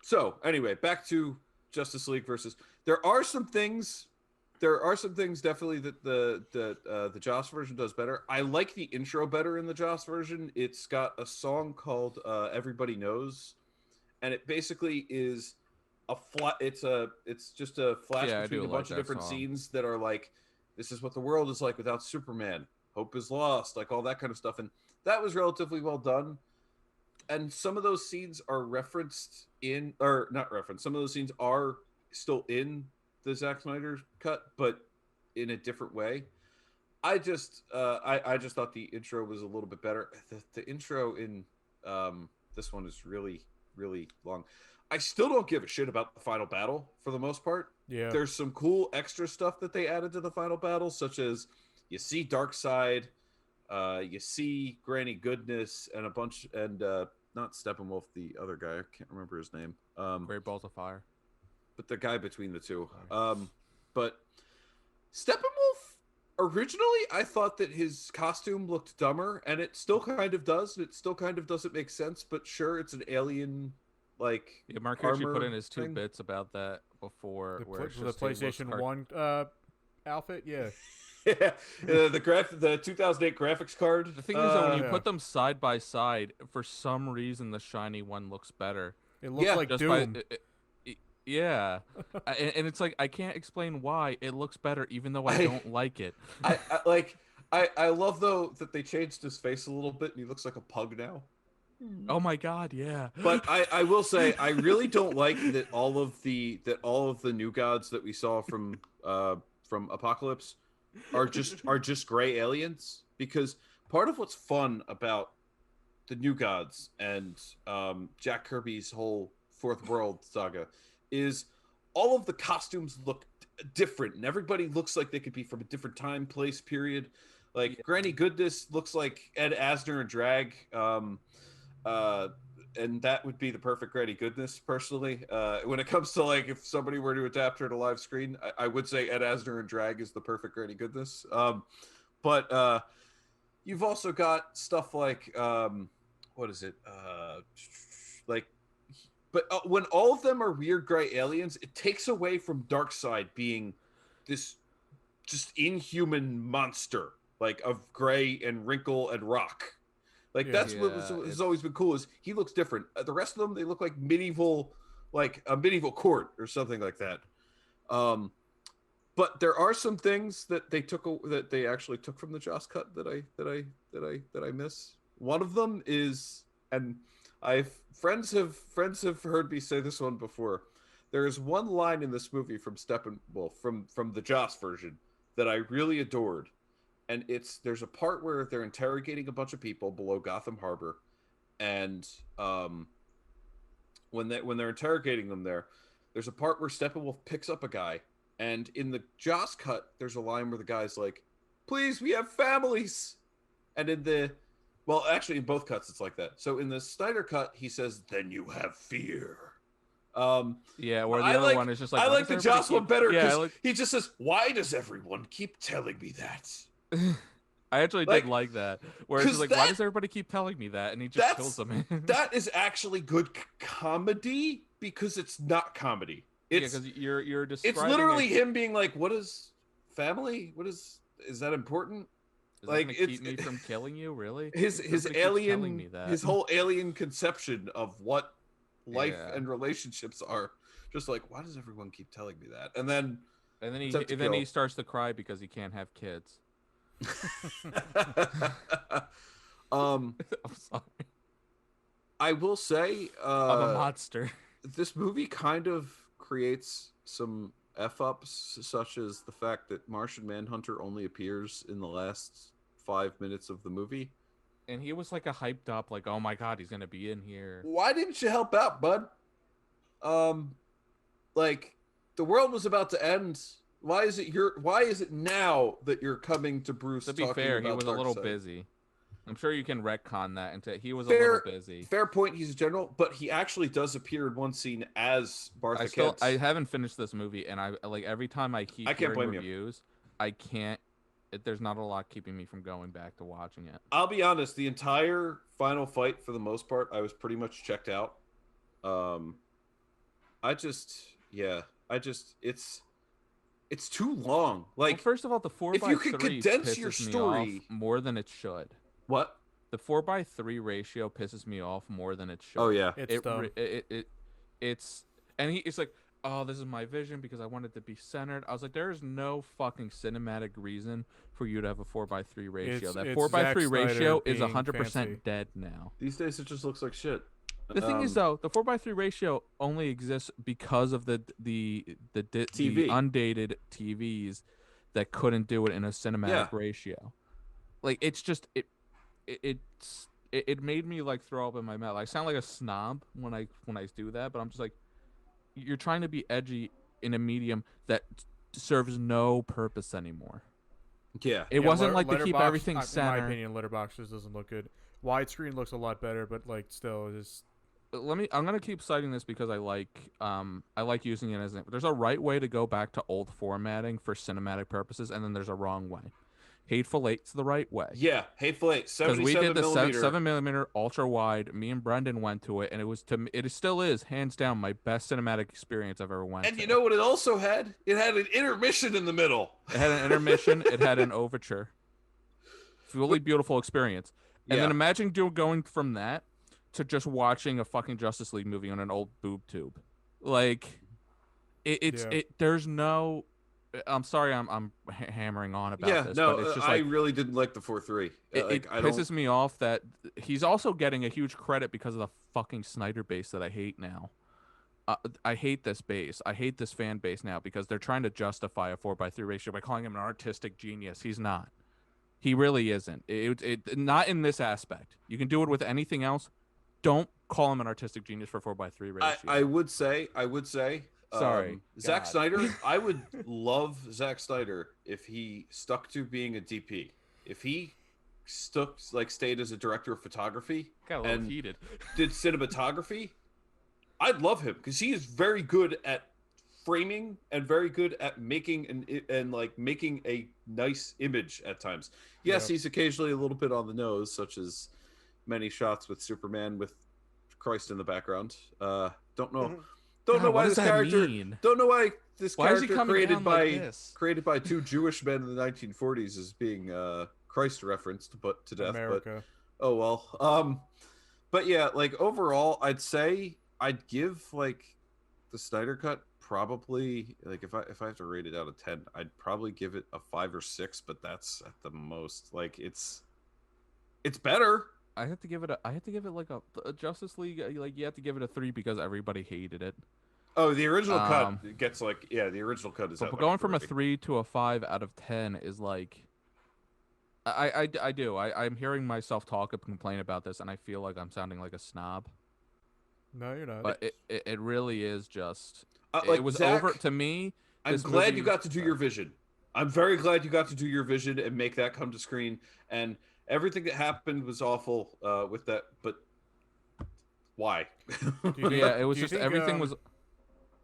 so anyway, back to Justice League versus. There are some things definitely that the Joss version does better. I like the intro better in the Joss version. It's got a song called Everybody Knows, and it basically is it's just a flash between a bunch of different scenes that are like, this is what the world is like without Superman. Hope is lost, like all that kind of stuff. And that was relatively well done. And some of those scenes are some of those scenes are still in the Zack Snyder cut, but in a different way. I just thought the intro was a little bit better. The intro in this one is really, really long. I still don't give a shit about the final battle for the most part. Yeah. There's some cool extra stuff that they added to the final battle, such as you see Darkseid, you see Granny Goodness, and a bunch, and not Steppenwolf, the other guy. I can't remember his name. Great Balls of Fire. But the guy between the two. But Steppenwolf, originally, I thought that his costume looked dumber, and it still kind of does. It still kind of doesn't make sense, but sure, it's an alien. Mark actually put in his 2 bits about that before. The PlayStation 1 outfit, yeah. Yeah, the 2008 graphics card. The thing is that when you put them side by side, for some reason the shiny one looks better. It looks like Doom. Yeah, and it's like I can't explain why it looks better, even though I don't like it. I love though that they changed his face a little bit and he looks like a pug now. Oh my god, yeah. But I will say I really don't like that all of the new gods that we saw from Apocalypse are just gray aliens, because part of what's fun about the new gods and Jack Kirby's whole Fourth World saga is all of the costumes look different and everybody looks like they could be from a different time, place, period. Like Granny Goodness looks like Ed Asner in drag. And that would be the perfect Granny Goodness, personally. When it comes to like if somebody were to adapt her to live screen, I would say Ed Asner in drag is the perfect Granny Goodness. But you've also got stuff like what is it? When all of them are weird gray aliens, it takes away from Darkseid being this just inhuman monster, like of gray and wrinkle and rock. Like that's what has always been cool, is he looks different. The rest of them, they look like a medieval court or something like that. But there are some things that they actually took from the Joss cut that I miss. One of them is, and friends have heard me say this one before. There is one line in this movie from from the Joss version that I really adored. And there's a part where they're interrogating a bunch of people below Gotham Harbor, and when they're interrogating them there's a part where Steppenwolf picks up a guy, and in the Joss cut, there's a line where the guy's like, "Please, we have families," and in both cuts it's like that. So in the Snyder cut, he says, "Then you have fear." Where the other one is just like, I like the Joss one better because he just says, "Why does everyone keep telling me that?" I actually did like that. Where it's like, why does everybody keep telling me that? And he just kills them. That is actually good comedy because it's not comedy. Because you're describing. It's literally him being like, "What is family? Is that important?" Is like, it keep me from killing you, really? His alien, his whole alien conception of what life and relationships are. Just like, why does everyone keep telling me that? And then he starts to cry because he can't have kids. I'm sorry. I will say, I'm a monster. This movie kind of creates some f-ups, such as the fact that Martian Manhunter only appears in the last 5 minutes of the movie, and he was like a hyped up, like, oh my god, he's gonna be in here. Why didn't you help out, bud? Like, the world was about to end. Why is it now that you're coming to Bruce? To be fair, he was a little busy. I'm sure you can retcon that into he was a little busy. Fair point. He's a general, but he actually does appear in one scene as Bartha Kent. I haven't finished this movie, and I like every time I can't hearing reviews, I can't. There's not a lot keeping me from going back to watching it. I'll be honest. The entire final fight, for the most part, I was pretty much checked out. It's too long. Like, well, first of all, the 4x3 if you could condense your story more than it should. What? The 4x3 ratio pisses me off more than it should. Oh yeah, it's dumb. It's and he's like, oh, this is my vision because I want it to be centered. I was like, there is no fucking cinematic reason for you to have a 4x3 ratio. That 4x3 ratio is 100% dead now. These days, it just looks like shit. The thing is, though, the 4x3 ratio only exists because of the undated TVs that couldn't do it in a cinematic ratio. Like, it's just it made me like throw up in my mouth. I sound like a snob when I do that, but I'm just like, you're trying to be edgy in a medium that serves no purpose anymore. Yeah, it wasn't like to keep everything centered. In my opinion, Letterboxd just doesn't look good. Widescreen looks a lot better, but like still, just. I'm gonna keep citing this because I like using it as there's a right way to go back to old formatting for cinematic purposes, and then there's a wrong way. Hateful Eight's the right way. Yeah, Hateful Eight, 77 because we did the millimeter. 7mm ultra wide. Me and Brendan went to it, and it still is hands down my best cinematic experience I've ever went. And you know what it also had? It had an intermission in the middle. It had an intermission. It had an overture. Fully beautiful experience. And then imagine going from that to just watching a fucking Justice League movie on an old boob tube. Like, there's no. I'm sorry, I'm hammering on about this, but it's just I like really didn't like the 4-3. it pisses me off that he's also getting a huge credit because of the fucking Snyder base that I hate now. I hate this base. I hate this fan base now because they're trying to justify a 4:3 ratio by calling him an artistic genius. He's not. He really isn't. Not in this aspect. You can do it with anything else. Don't call him an artistic genius for 4:3 ratio. I would say. Sorry, Zack Snyder. I would love Zack Snyder if he stuck to being a DP. If he stayed as a director of photography got a little heated, did cinematography, I'd love him because he is very good at framing and very good at making making a nice image at times. Yes, he's occasionally a little bit on the nose, such as many shots with Superman with Christ in the background. Don't know. Don't know why this character. Don't know why this character created by two Jewish men in the 1940s is being Christ referenced, but to death. America. But oh well. But yeah, like overall, I'd say I'd give like the Snyder Cut probably like if I have to rate it out of 10, I'd probably give it a 5 or 6, but that's at the most. Like it's better. I have to give it like a Justice League. Like you have to give it a 3 because everybody hated it. Oh, the original cut gets like the original cut is. But going from a 3 to a 5 out of 10 is like. I do. I'm hearing myself talk and complain about this, and I feel like I'm sounding like a snob. No, you're not. But it really is just. Like it was Zach, over to me. I'm glad you got to do your vision. I'm very glad you got to do your vision and make that come to screen. And everything that happened was awful with that. But why? It was just everything was.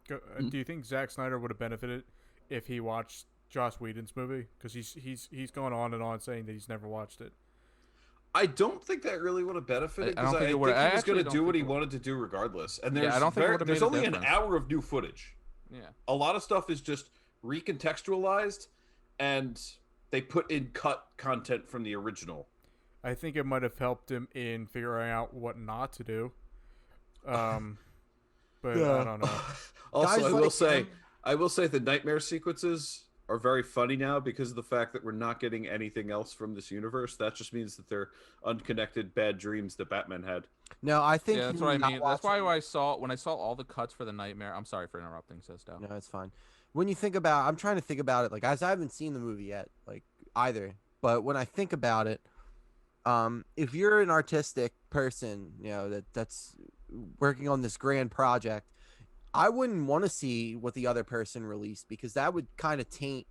Do you think Zack Snyder would have benefited if he watched Joss Whedon's movie? Because he's going on and on saying that he's never watched it. I don't think that really would have benefited because I think he was going to do what he wanted to do regardless. And there's, there's only an hour of new footage. Yeah, a lot of stuff is just recontextualized, and they put in cut content from the original. I think it might have helped him in figuring out what not to do. But I don't know. Also, I will say the nightmare sequences are very funny now because of the fact that we're not getting anything else from this universe. That just means that they're unconnected bad dreams that Batman had. No, I think that's what I mean. That's why when I saw all the cuts for the nightmare. I'm sorry for interrupting, Sisto. No, it's fine. When you think about, I'm trying to think about it. Like, guys, I haven't seen the movie yet, like either. But when I think about it, if you're an artistic person, you know that's working on this grand project, I wouldn't want to see what the other person released because that would kind of taint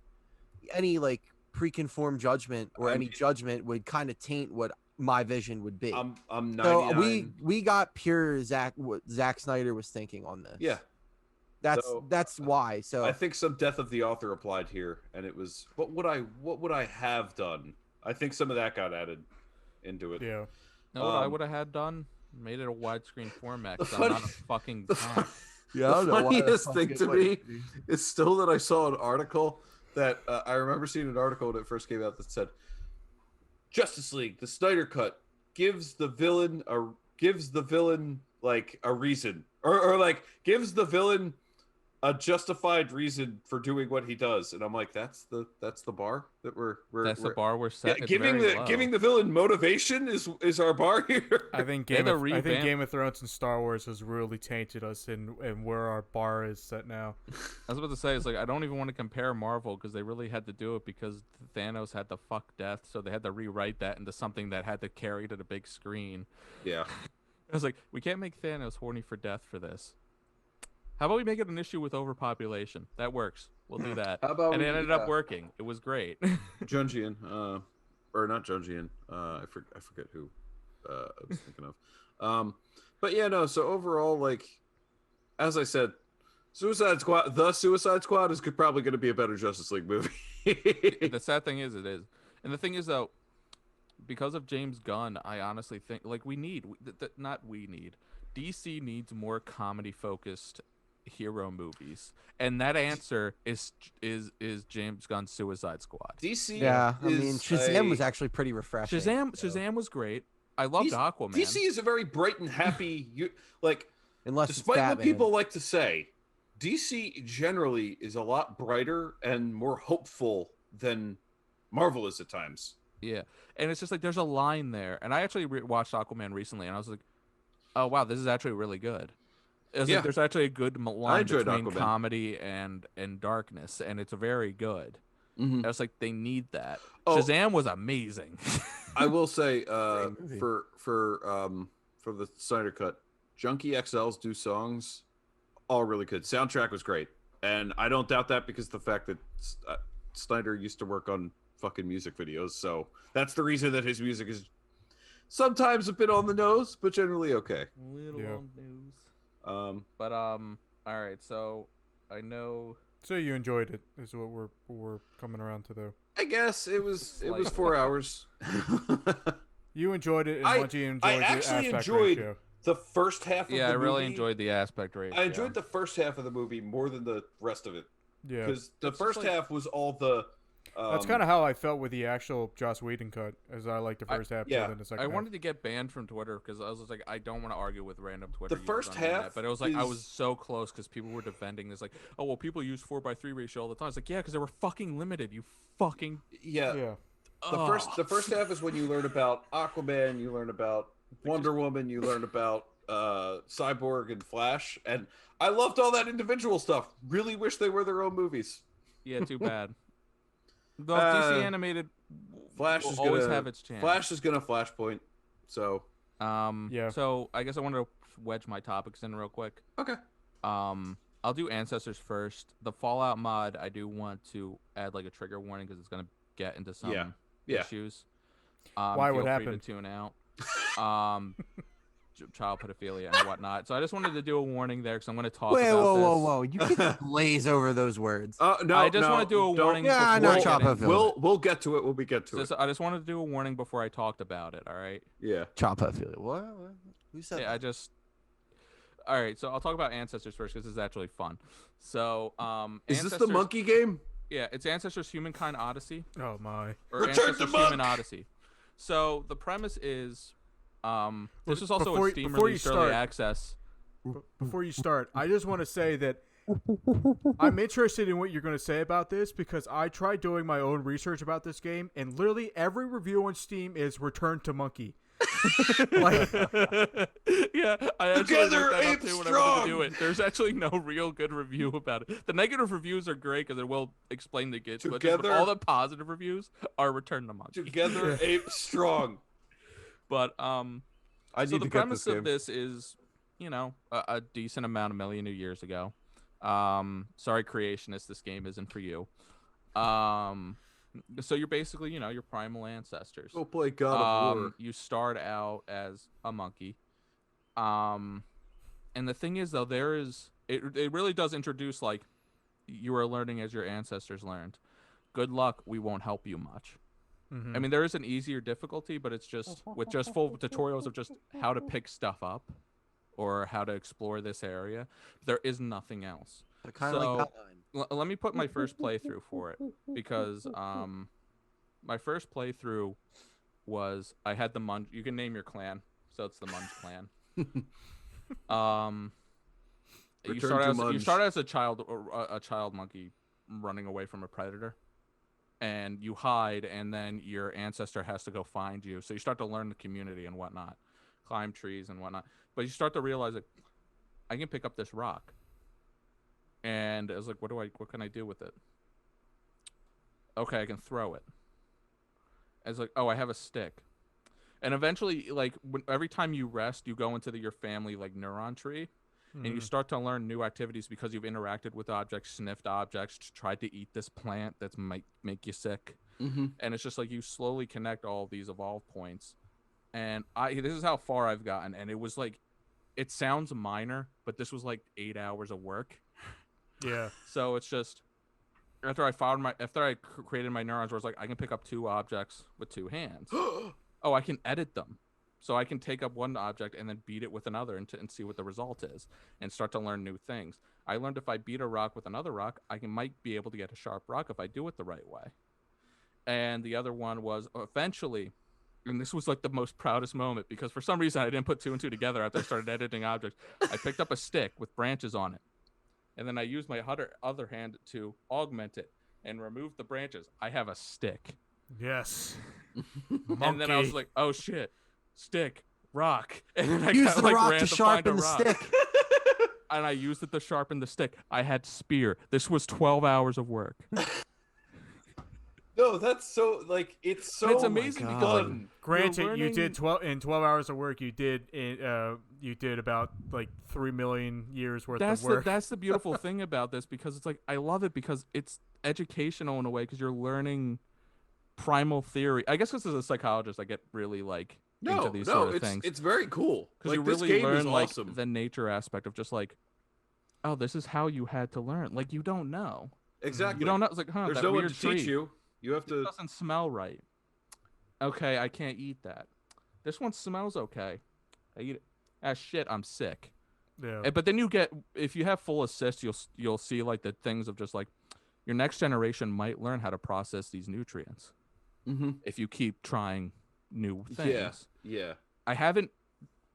any like preconformed judgment or any judgment would kind of taint what my vision would be. I'm 99. So we got pure what Zack Snyder was thinking on this. Yeah. That's why. So I think some death of the author applied here, and it was what would I have done? I think some of that got added into it. Yeah. No, what I would have had done made it a widescreen format because I'm not a fucking hack. Yeah, the funniest thing to me is still that I saw an article that I remember seeing an article when it first came out that said Justice League, the Snyder Cut gives the villain like a reason or like gives the villain a justified reason for doing what he does, and I'm like, that's the bar that we're the bar we're set. Yeah, giving the villain motivation is our bar here. I think Game of Thrones and Star Wars has really tainted us and where our bar is set now. I was about to say, it's like I don't even want to compare Marvel because they really had to do it because Thanos had to fuck death, so they had to rewrite that into something that had to carry to the big screen. Yeah, I was like, we can't make Thanos horny for death for this. How about we make it an issue with overpopulation? That works. We'll do that. And it ended up working. It was great. Junjian, or not Junjian. I forget who I was thinking of. But yeah, no. So overall, like, as I said, the Suicide Squad is probably going to be a better Justice League movie. The sad thing is, it is. And the thing is, though, because of James Gunn, I honestly think, like, DC needs more comedy-focused hero movies, and that answer is James Gunn's Suicide Squad. DC, yeah, I mean Shazam was actually pretty refreshing. Shazam was great. I loved Aquaman. DC is a very bright and happy. Unless despite what people like to say, DC generally is a lot brighter and more hopeful than Marvel is at times. Yeah, and it's just like there's a line there, and I actually watched Aquaman recently, and I was like, oh wow, this is actually really good. It's like there's actually a good line between Aquaman. comedy and darkness, and it's very good. Mm-hmm. I was like, they need that. Shazam was amazing. I will say, for the Snydercut, Junkie XL's do songs, all really good. Soundtrack was great, and I don't doubt that because the fact that Snyder used to work on fucking music videos, so that's the reason that his music is sometimes a bit on the nose, but generally okay. Little on the nose. All right, so I know. So you enjoyed it, is what we're coming around to, though. I guess it was 4 hours. You enjoyed it, and Mungi enjoyed I actually enjoyed ratio. The first half of the movie. Yeah, I really enjoyed the aspect ratio. I enjoyed the first half of the movie more than the rest of it. Yeah. Because the first half was all the... that's kind of how I felt with the actual Joss Whedon cut, as I liked the first half more than the second half. I wanted to get banned from Twitter because I was just like, I don't want to argue with random Twitter The first users on half that. But it was like, I was so close because people were defending this, like, oh, well, people use 4:3 ratio all the time. It's like, yeah, because they were fucking limited, you fucking... Yeah. The first half is when you learn about Aquaman, you learn about Wonder Woman, you learn about Cyborg and Flash, and I loved all that individual stuff. Really wish they were their own movies. Yeah, too bad. The DC animated Flash will is always gonna have its chance. Flash is gonna Flashpoint. So yeah. So I guess I wanted to wedge my topics in real quick. Okay. I'll do Ancestors first. The Fallout mod, I do want to add like a trigger warning because it's gonna get into some issues. Why would happen? Feel free to tune out. Child pedophilia and whatnot. So I just wanted to do a warning there because I'm going to talk about this. Whoa. You can glaze over those words. No, I just want to do a warning. Yeah, no, child pedophilia. We'll get to it when we get to it. I just wanted to do a warning before I talked about it, all right? Yeah. Child pedophilia. What? Who said that? All right, so I'll talk about Ancestors first because it's actually fun. So, is this the monkey game? Yeah, it's Ancestors Humankind Odyssey. Oh, my. Or Ancestors Human Odyssey. So the premise is... this is also a Steam release early access. Before you start, I just want to say that I'm interested in what you're going to say about this because I tried doing my own research about this game, and literally every review on Steam is "Return to Monkey." Yeah, I actually looked that up too when I wanted to do it. There's actually no real good review about it. The negative reviews are great because it will explain the glitch, but all the positive reviews are "Return to Monkey." Together ape strong. But so the premise of this is, you know, a decent amount, 1 million years ago. Sorry, creationists, this game isn't for you. So you're basically, you know, your primal ancestors. Go play God of War. You start out as a monkey. And the thing is, though, it really does introduce, like, you are learning as your ancestors learned. Good luck, we won't help you much. Mm-hmm. I mean, there is an easier difficulty, but it's just with just full tutorials of just how to pick stuff up or how to explore this area. There is nothing else. Kind of like that line. Let me put my first playthrough for it because my first playthrough was I had the Munge. You can name your clan, so it's the Munge clan. You start as a child monkey running away from a predator. And you hide, and then your ancestor has to go find you. So you start to learn the community and whatnot, climb trees and whatnot. But you start to realize that I can pick up this rock. And I was like, what can I do with it? Okay, I can throw it. I was like, oh, I have a stick. And eventually, like, every time you rest, you go into your family, like, neuron tree. And you start to learn new activities because you've interacted with objects, sniffed objects, tried to eat this plant that might make you sick. Mm-hmm. And it's just like you slowly connect all of these evolve points. And this is how far I've gotten. And it was like, it sounds minor, but this was like 8 hours of work. Yeah. So it's just, after I created my neurons where it's like, I can pick up 2 objects with 2 hands. Oh, I can edit them. So I can take up one object and then beat it with another and see what the result is and start to learn new things. I learned if I beat a rock with another rock, might be able to get a sharp rock if I do it the right way. And the other one was eventually And this was like the most proudest moment because for some reason I didn't put 2 and 2 together after I started editing objects. I picked up a stick with branches on it, and then I used my other hand to augment it and remove the branches. I have a stick. Yes. And then I was like, oh shit, stick, rock. And then I Use the rock ran to sharpen the stick. And I used it to sharpen the stick. I had spear. This was 12 hours of work. No, that's so like it's so It's amazing done. Granted, you did 12 hours of work. You did about like 3 million years worth of work. That's the beautiful thing about this, because it's like I love it because it's educational in a way, because you're learning primal theory. I guess because as a psychologist, I get really like into these sort of things. It's very cool Because you really learn like the nature aspect of just like, oh, this is how you had to learn. Like you don't know. Exactly. You don't know. It's like, there's that no one weird to tree. teach you. You have to. It doesn't smell right. Okay, I can't eat that. This one smells okay. I eat it. Ah, shit, I'm sick. Yeah. But then you get, if you have full assist, you'll see like the things of just like your next generation might learn how to process these nutrients if you keep trying new things. Yeah. I haven't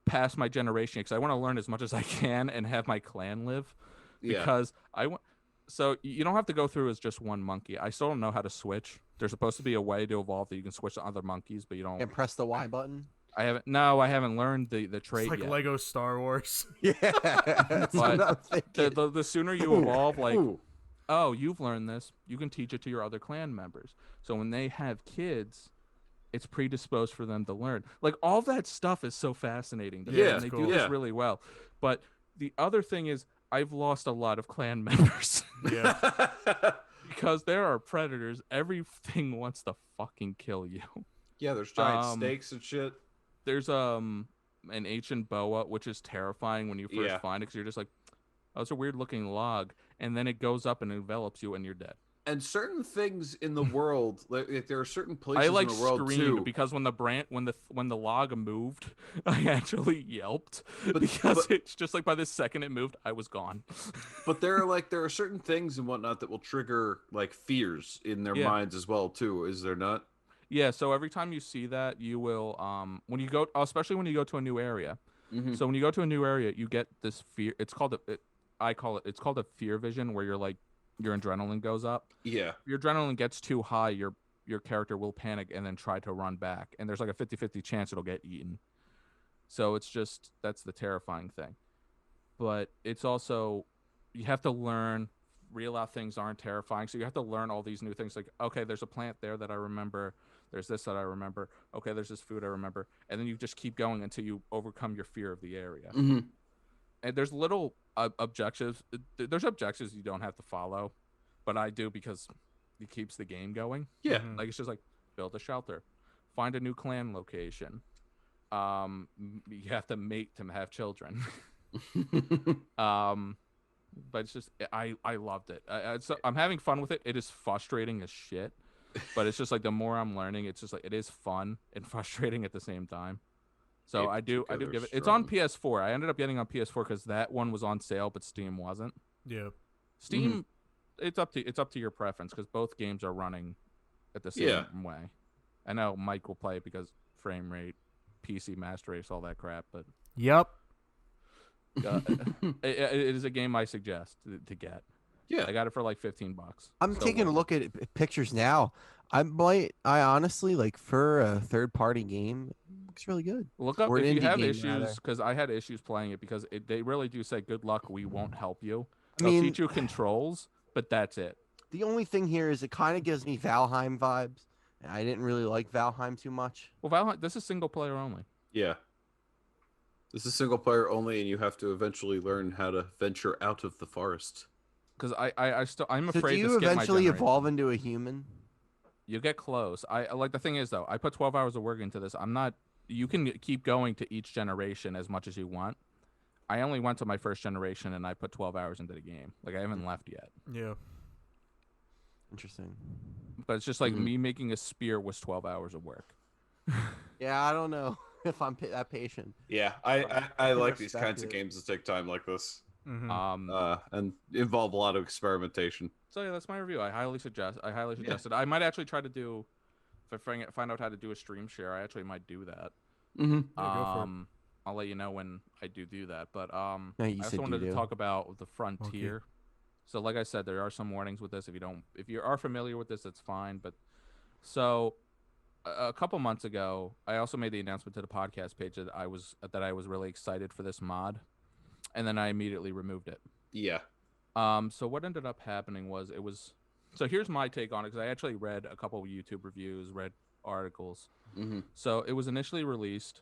passed my generation because I want to learn as much as I can and have my clan live. Because I want. So you don't have to go through as just one monkey. I still don't know how to switch. There's supposed to be a way to evolve that you can switch to other monkeys, but you don't. And press the Y button. I haven't learned the trait it's like yet. Lego Star Wars. Yeah. That's what I'm thinking. The sooner you evolve, like, oh, you've learned this, you can teach it to your other clan members. So when they have kids, it's predisposed for them to learn. Like all that stuff is so fascinating to me, and they do this really well. But the other thing is, I've lost a lot of clan members. Yeah. Because there are predators. Everything wants to fucking kill you. Yeah, there's giant snakes and shit. There's an ancient boa, which is terrifying when you first find it, because you're just like, oh, it's a weird looking log, and then it goes up and envelops you, and you're dead. And certain things in the world, like there are certain places I like in the world screamed too. because when the log moved, I actually yelped because it's just like by the second it moved, I was gone. But there are certain things and whatnot that will trigger like fears in their minds as well too. Is there not? Yeah. So every time you see that, you will when you go, especially when you go to a new area. So when you go to a new area, you get this fear. It's called it's called a fear vision, where you're like, your adrenaline goes up. Yeah. If your adrenaline gets too high, your character will panic and then try to run back. And there's like a 50-50 chance it'll get eaten. So it's just, that's the terrifying thing. But it's also, you have to learn, real out things aren't terrifying. So you have to learn all these new things. Like, okay, there's a plant there that I remember. There's this that I remember. Okay, there's this food I remember. And then you just keep going until you overcome your fear of the area. And there's little objectives. There's objectives you don't have to follow, but I do because it keeps the game going. Yeah. Like it's just like build a shelter, find a new clan location. You have to mate to have children. But it's just I loved it. I'm having fun with it. It is frustrating as shit, but it's just like the more I'm learning, it's just like it is fun and frustrating at the same time. So I do give it. It's on PS4. I ended up getting on PS4 because that one was on sale, but Steam wasn't. Yeah. Steam, it's up to your preference because both games are running at the same way. I know Mike will play it because frame rate, PC master race, all that crap. But yep, it is a game I suggest to get. Yeah, I got it for like $15. I'm taking a look at pictures now. I honestly, like, for a third-party game, it looks really good. Look up if you have issues, because I had issues playing it, because they really do say, good luck, we won't help you. They'll teach you controls, but that's it. The only thing here is it kind of gives me Valheim vibes. And I didn't really like Valheim too much. Well, Valheim, this is single player only. Yeah. This is single player only, and you have to eventually learn how to venture out of the forest. Because I'm afraid. So do you eventually evolve into a human? You get close. The thing is though, I put 12 hours of work into this. You can keep going to each generation as much as you want. I only went to my first generation and I put 12 hours into the game. Like I haven't left yet. Yeah. Interesting. But it's just like me making a spear was 12 hours of work. Yeah, I don't know if I'm that patient. Yeah, I like these kinds of games that take time like this. And involve a lot of experimentation. So yeah, that's my review. I highly suggest it. I might actually try to do if I find out how to do a stream share, I actually might do that. Mm-hmm. Yeah, go for it. I'll let you know when I do that. But No, I also wanted to talk about the Frontier. Okay. So like I said, there are some warnings with this. If you are familiar with this, it's fine. But so a couple months ago, I also made the announcement to the podcast page that I was really excited for this mod, and then I immediately removed it. Yeah. So what ended up happening was so here's my take on it, because I actually read a couple of YouTube reviews, read articles. Mm-hmm. So it was initially released,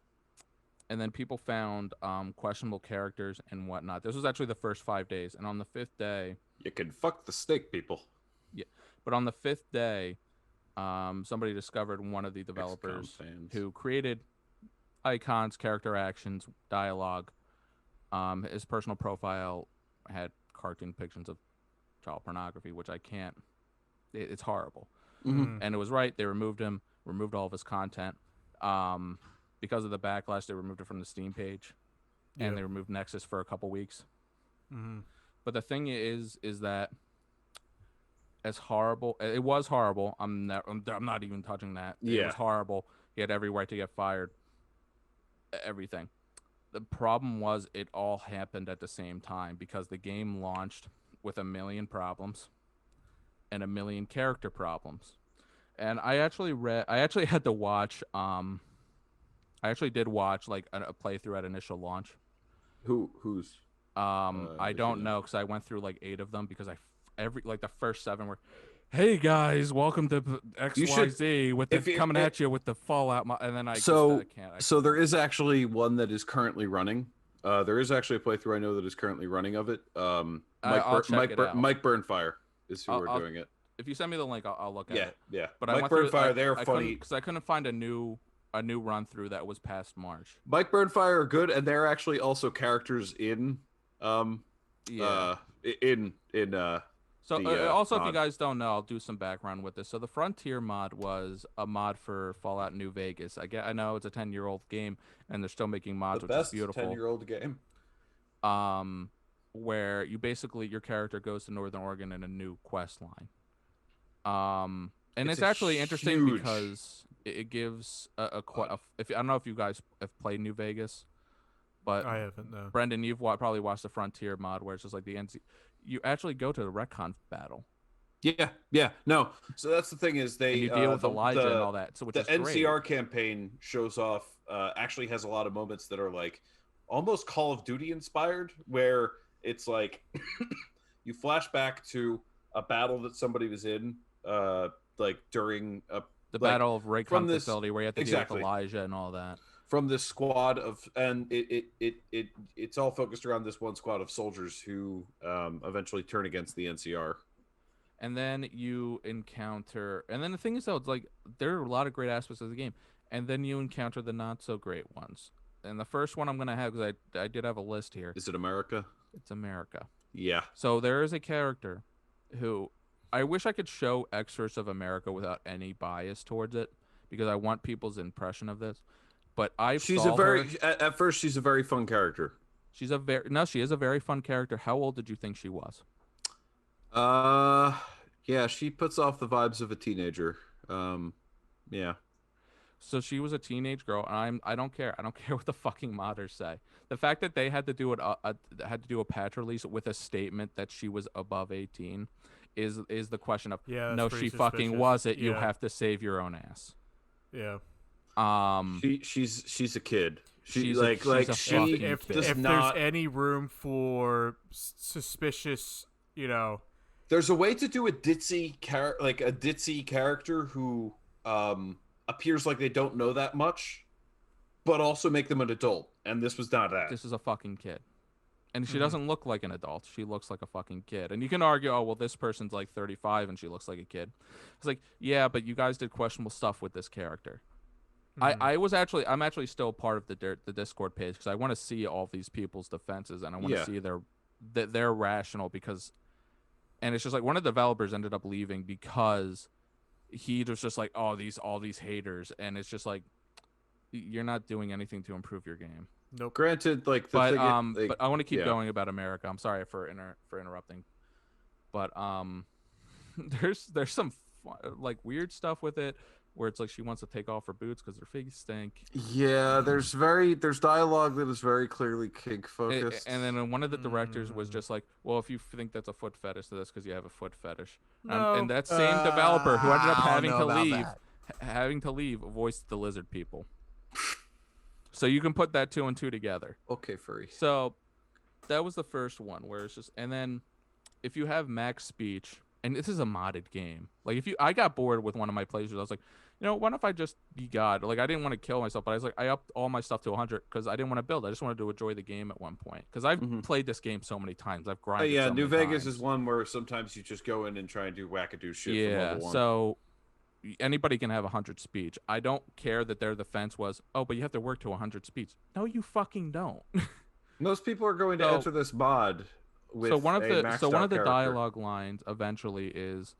and then people found questionable characters and whatnot. This was actually the first 5 days, and on the 5th day, you can fuck the snake people. Yeah, but on the 5th day, somebody discovered one of the developers who created icons, character actions, dialogue. His personal profile had cartoon depictions of child pornography, which I can't. It's horrible. Mm-hmm. And it was right. They removed him, removed all of his content. Because of the backlash, they removed it from the Steam page, and they removed Nexus for a couple weeks. Mm-hmm. But the thing is that as horrible, it was horrible. I'm not even touching that. Yeah. It was horrible. He had every right to get fired. Everything. The problem was it all happened at the same time, because the game launched with 1 million problems and 1 million character problems. And I actually had to watch I actually did watch like a playthrough at initial launch. Who's? I don't know, because I went through like 8 of them, because the first 7 were, hey guys, welcome to XYZ with coming at you with the Fallout, and then I can't. So there is actually one that is currently running. There is actually a playthrough I know that is currently running of it. Mike Burnfire is who we're doing it. If you send me the link, I'll look at it. Yeah. But Mike Burnfire, they're funny, because I couldn't find a new run through that was past March. Mike Burnfire are good, and they're actually also characters in So if you guys don't know, I'll do some background with this. So the Frontier mod was a mod for Fallout New Vegas. I know it's a 10-year-old game, and they're still making mods, which is beautiful. 10-year-old game. Where you basically, your character goes to Northern Oregon in a new quest line. And it's actually interesting because it gives I don't know if you guys have played New Vegas, but I haven't. No. Brendan, you've probably watched the Frontier mod, where it's just like the NC. You actually go to the retcon battle. Yeah. No. So that's the thing, is they and you deal with Elijah and all that. So the NCR campaign shows off. Actually has a lot of moments that are like almost Call of Duty inspired, where it's like you flash back to a battle that somebody was in, like during the Battle of Raycon facility, where you have to deal with Elijah and all that. From this squad of, and it's all focused around this one squad of soldiers who eventually turn against the NCR. And then you encounter, and then the thing is though, it's like there are a lot of great aspects of the game, and then you encounter the not so great ones. And the first one I'm gonna have, because I did have a list here. Is it America? It's America. Yeah. So there is a character who I wish I could show excerpts of America without any bias towards it, because I want people's impression of this. But at first she's a very fun character. She is a very fun character. How old did you think she was? Yeah, she puts off the vibes of a teenager. Yeah. So she was a teenage girl, and I don't care. I don't care what the fucking modders say. The fact that they had to do a patch release with a statement that she was above 18 is the question of, no, she fucking wasn't. You have to save your own ass. Yeah. She's a kid. If there's any room for suspicious, there's a way to do a ditzy character who appears like they don't know that much, but also make them an adult. And this was not that. This is a fucking kid. And she doesn't look like an adult. She looks like a fucking kid. And you can argue, oh, well, this person's like 35 and she looks like a kid. It's like, yeah, but you guys did questionable stuff with this character. Mm-hmm. I'm actually still part of the Discord page, because I want to see all these people's defenses, and I want to see they're rational, because, and it's just like one of the developers ended up leaving because he was just like, oh, all these haters, and it's just like, you're not doing anything to improve your game. Nope. Granted, but I want to keep going about America. I'm sorry for interrupting, but there's some weird stuff with it, where it's like she wants to take off her boots because her feet stink. Yeah, there's dialogue that is very clearly kink focused. And then one of the directors was just like, well, if you think that's a foot fetish, that's because you have a foot fetish. No. And that same developer who ended up I don't know about having to leave, voiced the lizard people. So you can put that 2 and 2 together. Okay, furry. So that was the first one where it's just, and then if you have max speech, and this is a modded game. Like I got bored with one of my playthroughs. I was like, why don't if I just be God? Like I didn't want to kill myself, but I was like, I upped all my stuff to 100 because I didn't want to build. I just wanted to enjoy the game at one point because I've played this game so many times. I've grinded. Yeah, so New many Vegas times. is one where sometimes you just go in and try and do wackadoo shit. Yeah, from level 1. so anybody can have 100 speech. I don't care that their defense was, oh, but you have to work to 100 speech. No, you fucking don't. Most people are going to enter this mod with one of the character. dialogue lines eventually is,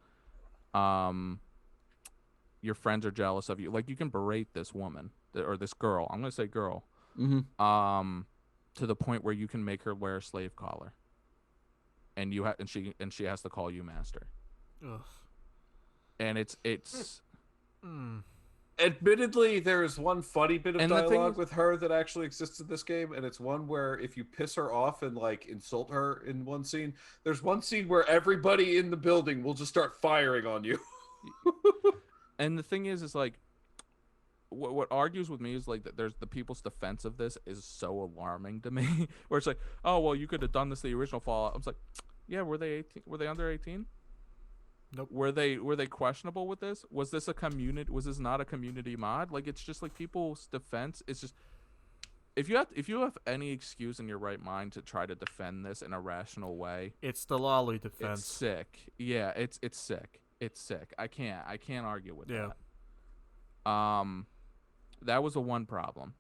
your friends are jealous of you. Like you can berate this woman or this girl. I'm gonna say girl. To the point where you can make her wear a slave collar, and she has to call you master. Ugh. And it's. Admittedly, there is one funny bit of And the thing dialogue is- with her that actually exists in this game, and it's one where if you piss her off and like insult her in one scene, there's one scene where everybody in the building will just start firing on you. And the thing is like, what argues with me is like that there's the people's defense of this is so alarming to me. Where it's like, oh well, you could have done this the original Fallout. I was like, yeah, were they 18? Were they under 18? Nope. Were they questionable with this? Was this a community? Was this not a community mod? Like it's just like people's defense. It's just if you have any excuse in your right mind to try to defend this in a rational way, It's the lolly defense. it's sick. Yeah, it's sick. It's sick. I can't argue with Yeah. that. That was the one problem.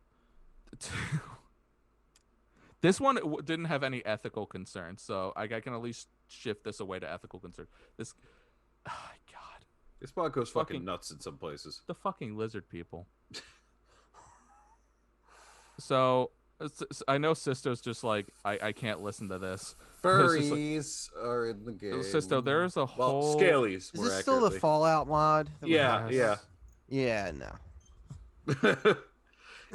This one didn't have any ethical concerns, so I can at least shift this away to ethical concern. This, oh my God, This mod goes fucking nuts in some places. the fucking lizard people. So I know Sisto's just like I can't listen to this. Furries are in the game. Sisto, there's a whole Scalies. Is more this still the accurately. Fallout mod? that we Yeah, have? yeah. Yeah, no.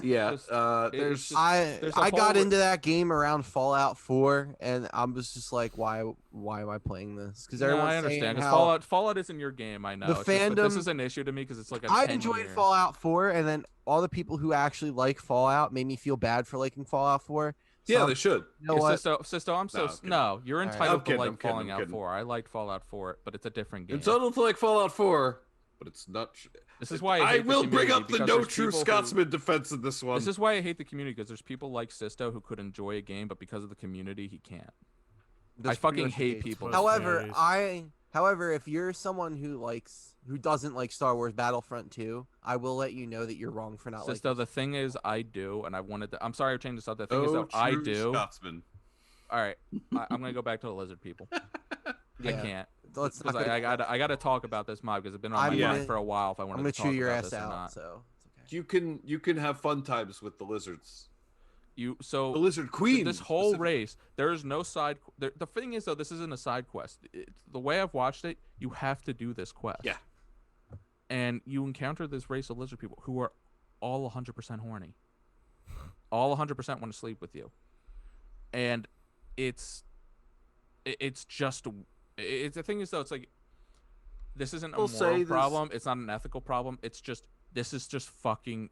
Yeah, Just- there's just- I there's a I got whole- into that game around Fallout 4, and I was just like, why am I playing this? Because No, everyone's I understand. saying 'Cause how Fallout isn't your game. I know. The It's just, but this fandom- is an issue to me because it's like a I 10 enjoyed year. Fallout 4, and then all the people who actually like Fallout made me feel bad for liking Fallout 4. So yeah, I'm- they should. you know what? Sisto, I'm so I'm kidding. no. You're All right. entitled I'm kidding, to like I'm kidding, I'm Fallout kidding. 4. I liked Fallout 4, but it's a different game. It's total to like Fallout 4, but it's not. This is why I hate the will bring community, up the because no there's true people who- Scotsman defense in this one. This is why I hate the community, because there's people like Sisto who could enjoy a game, but because of the community, he can't. That's I fucking pretty much the hate case. people. However, However, if you're someone who doesn't like Star Wars Battlefront 2, I will let you know that you're wrong for not Sisto, liking. the thing is, I do, and I wanted to. I'm sorry, I changed this up. The thing is, no though, I true do. Scotsman. All right, I'm gonna go back to the lizard people. I Yeah. can't. Let's not Because go- I gotta talk about this mob because it's been on my I'm mind gonna- for a while. If I I'm wanted gonna to talk chew your about ass this or out. not. So it's okay. You can have fun times with the lizards. The Lizard Queen. This whole specifically. race, there is no side. The thing is, though, this isn't a side quest. The way I've watched it, you have to do this quest. Yeah. And you encounter this race of lizard people who are all 100% horny. All 100% want to sleep with you. And it's just the thing is, though, it's like this isn't a We'll say moral this- problem. It's not an ethical problem. It's just this is a fucking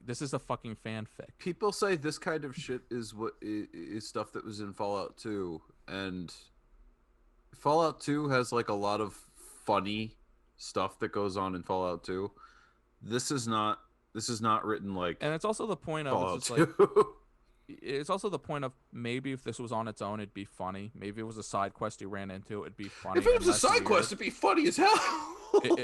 fanfic. People say this kind of shit is what is stuff that was in Fallout 2, and Fallout 2 has like a lot of funny stuff that goes on in Fallout 2. This is not written like And it's also the point of Fallout it's just like 2. it's also the point of maybe if this was on its own, it'd be funny. Maybe it was a side quest you ran into, it'd be funny. If it was and a less side weird. quest, it'd be funny as hell.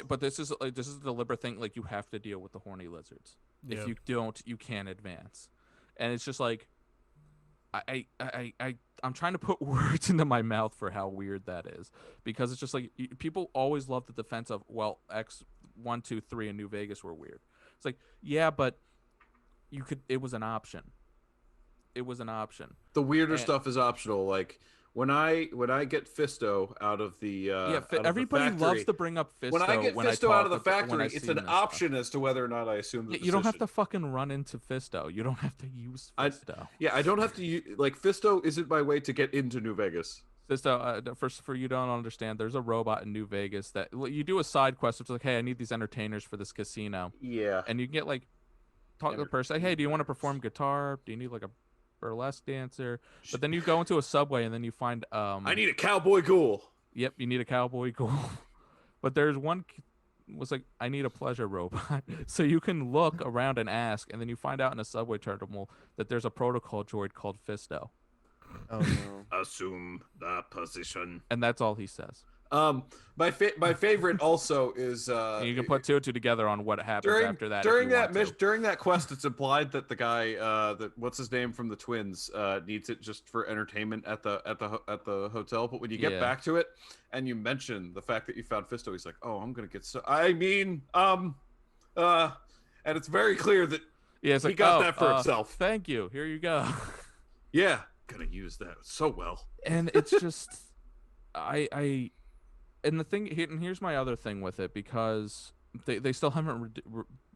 But this is a deliberate thing. Like you have to deal with the horny lizards. Yeah. If you don't, you can't advance. And it's just like I'm trying to put words into my mouth for how weird that is, because it's just like people always love the defense of, well, X 1, 2, 3 in New Vegas were weird. It's like, yeah, but it was an option. It was an option. The weirder And- stuff is optional. Like when I get Fisto out of the everybody loves to bring up Fisto. When I get Fisto out of the factory, it's an option stuff. as to whether or not I assume the decision. You don't have to fucking run into Fisto. You don't have to use Fisto. I don't have to use, like, Fisto isn't my way to get into New Vegas. Fisto, for you don't understand, there's a robot in New Vegas that you do a side quest. It's like, hey, I need these entertainers for this casino. Yeah. And you can get like, talk to the person, like, hey, do you want to perform guitar? Do you need like a burlesque dancer? But then you go into a subway and then you find I need a cowboy ghoul. Yep, you need a cowboy ghoul. But there's one was like, I need a pleasure robot. So you can look around and ask, and then you find out in a subway terminal that there's a protocol droid called Fisto. Oh no. Assume the position. And that's all he says. My favorite also is you can put 2 and 2 together on what happens after that. During that quest, it's implied that the guy that what's his name from the Twins needs it just for entertainment at the hotel. But when you get back to it and you mention the fact that you found Fisto, he's like, "Oh, I'm gonna get so." I mean, and it's very clear that it's like, he got that for himself. Thank you. Here you go. Yeah, gonna use that so well. And it's just, and the thing, and here's my other thing with it, because they still haven't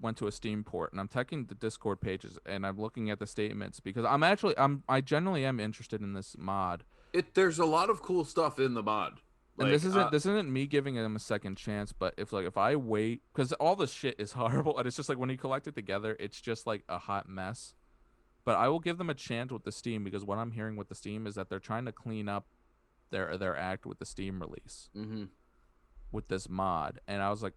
went to a Steam port, and I'm checking the Discord pages and I'm looking at the statements because I genuinely am interested in this mod. There's a lot of cool stuff in the mod. And this isn't me giving them a second chance, but if I wait, because all this shit is horrible, and it's just like when you collect it together, it's just like a hot mess. But I will give them a chance with the Steam, because what I'm hearing with the Steam is that they're trying to clean up their act with the Steam release with this mod, and I was like,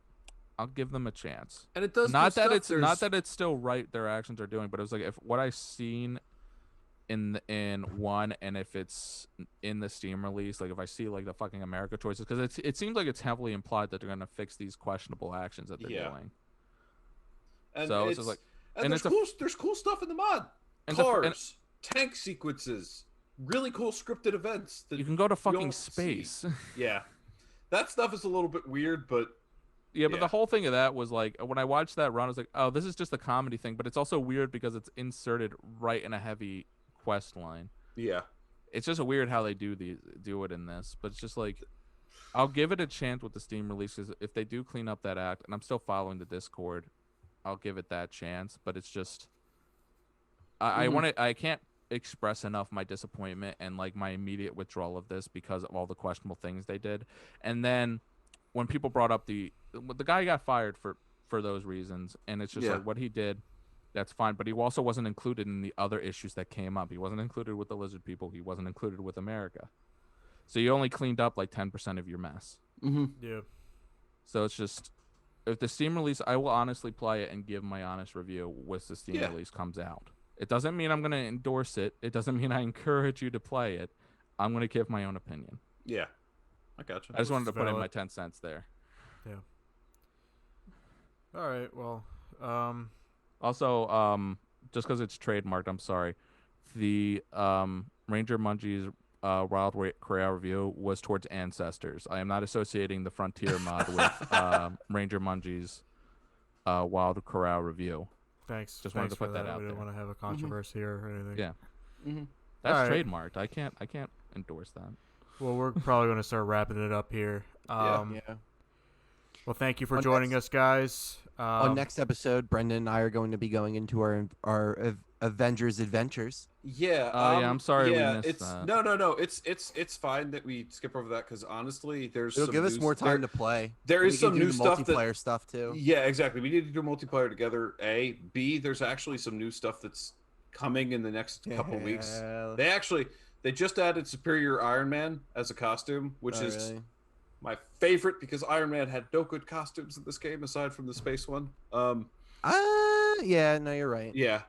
I'll give them a chance. And it does not that it's still right their actions are doing, but it was like, if what I've seen in one, and if it's in the Steam release, like if I see like the fucking America choices, because it seems like it's heavily implied that they're gonna fix these questionable actions that they're doing. And so it's just like, and there's cool stuff in the mod. Cars, tank sequences, really cool scripted events. That you can go to fucking space. Yeah, that stuff is a little bit weird, but but the whole thing of that was like, when I watched that run, I was like, oh, this is just a comedy thing, but it's also weird because it's inserted right in a heavy quest line. Yeah, it's just weird how they do it in this, but it's just like, I'll give it a chance with the Steam releases if they do clean up that act, and I'm still following the Discord. I'll give it that chance, but it's just, I can't express enough my disappointment and like my immediate withdrawal of this because of all the questionable things they did. And then when people brought up the guy got fired for those reasons, and it's just like, what he did, that's fine, but he also wasn't included in the other issues that came up. He wasn't included with the lizard people. He wasn't included with America. So you only cleaned up like 10% of your mess. Yeah. So it's just, if the Steam release, I will honestly play it and give my honest review once the Steam release comes out. It doesn't mean I'm going to endorse it. It doesn't mean I encourage you to play it. I'm going to give my own opinion. Yeah. I gotcha. I just wanted to put in my 10 cents there. Yeah. All right. Well, also, just because it's trademarked, I'm sorry. The Ranger Mungi's Wild Corral review was towards Ancestors. I am not associating the Frontier mod with Ranger Mungi's Wild Corral review. Thanks. Just wanted to put that out We there. don't want to have a controversy or anything. Yeah. That's trademarked. I can't endorse that. Well, we're probably going to start wrapping it up here. Well, thank you for joining us, guys. On next episode, Brendan and I are going to be going into our Avengers adventures. Yeah. I'm sorry we missed it's that. No. It's fine that we skip over that, because honestly, It'll give us more time to play. There is some new stuff, multiplayer stuff too. Yeah, exactly. We need to do multiplayer together. A, B. There's actually some new stuff that's coming in the next couple weeks. They just added Superior Iron Man as a costume, which is my favorite, because Iron Man had no good costumes in this game aside from the space one. Yeah, no, you're right. Yeah.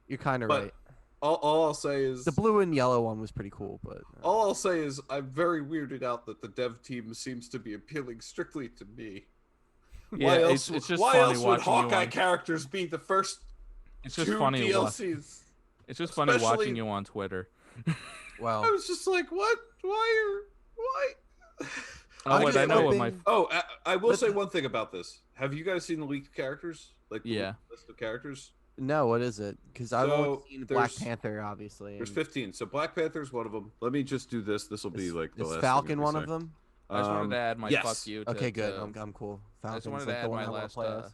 You're kind of right. All I'll say is the blue and yellow one was pretty cool, but all I'll say is I'm very weirded out that the dev team seems to be appealing strictly to me. Yeah, why else would Hawkeye on... characters be the first it's just two funny DLCs? It's just funny watching you on Twitter. Wow. I was just like, what? Why? Oh, wait, I know what my... I will say one thing about this. Have you guys seen the leaked characters? Like the list of characters? No, what is it? Because I've only So seen Black there's Panther, obviously. there's and 15. So Black Panther's one of them. Let me just do this. This will be is, like the is last Falcon thing we one say. of them? I just wanted to add my fuck yes. you. Okay, good. I'm cool. I just Falcon's wanted like to the add one my I want to last play as.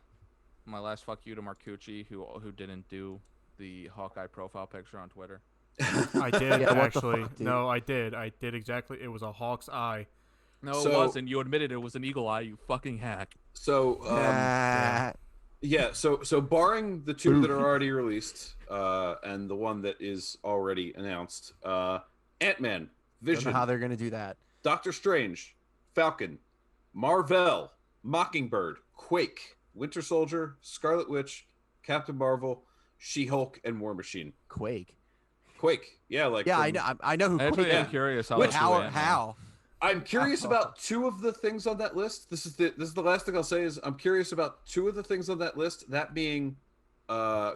my last fuck you to Marcucci, who didn't do the Hawkeye profile picture on Twitter. I did Yeah, what the actually. fuck, dude? No, I did. I did exactly. It was a hawk's eye. No, So- it wasn't. You admitted it was an eagle eye. You fucking hack. So Nah. yeah. So barring the two that are already released, and the one that is already announced, Ant-Man, Don't Vision, know how they're gonna do that. Doctor Strange, Falcon, Marvel, Mockingbird, Quake, Winter Soldier, Scarlet Witch, Captain Marvel, She-Hulk, and War Machine. Quake. Quake, yeah, like Yeah, I from- know. I know who Actually, Quake I'm is. curious how. But they do how? Ant-Man. How? I'm curious about two of the things on that list. This is the last thing I'll say is I'm curious about two of the things on that list. That being,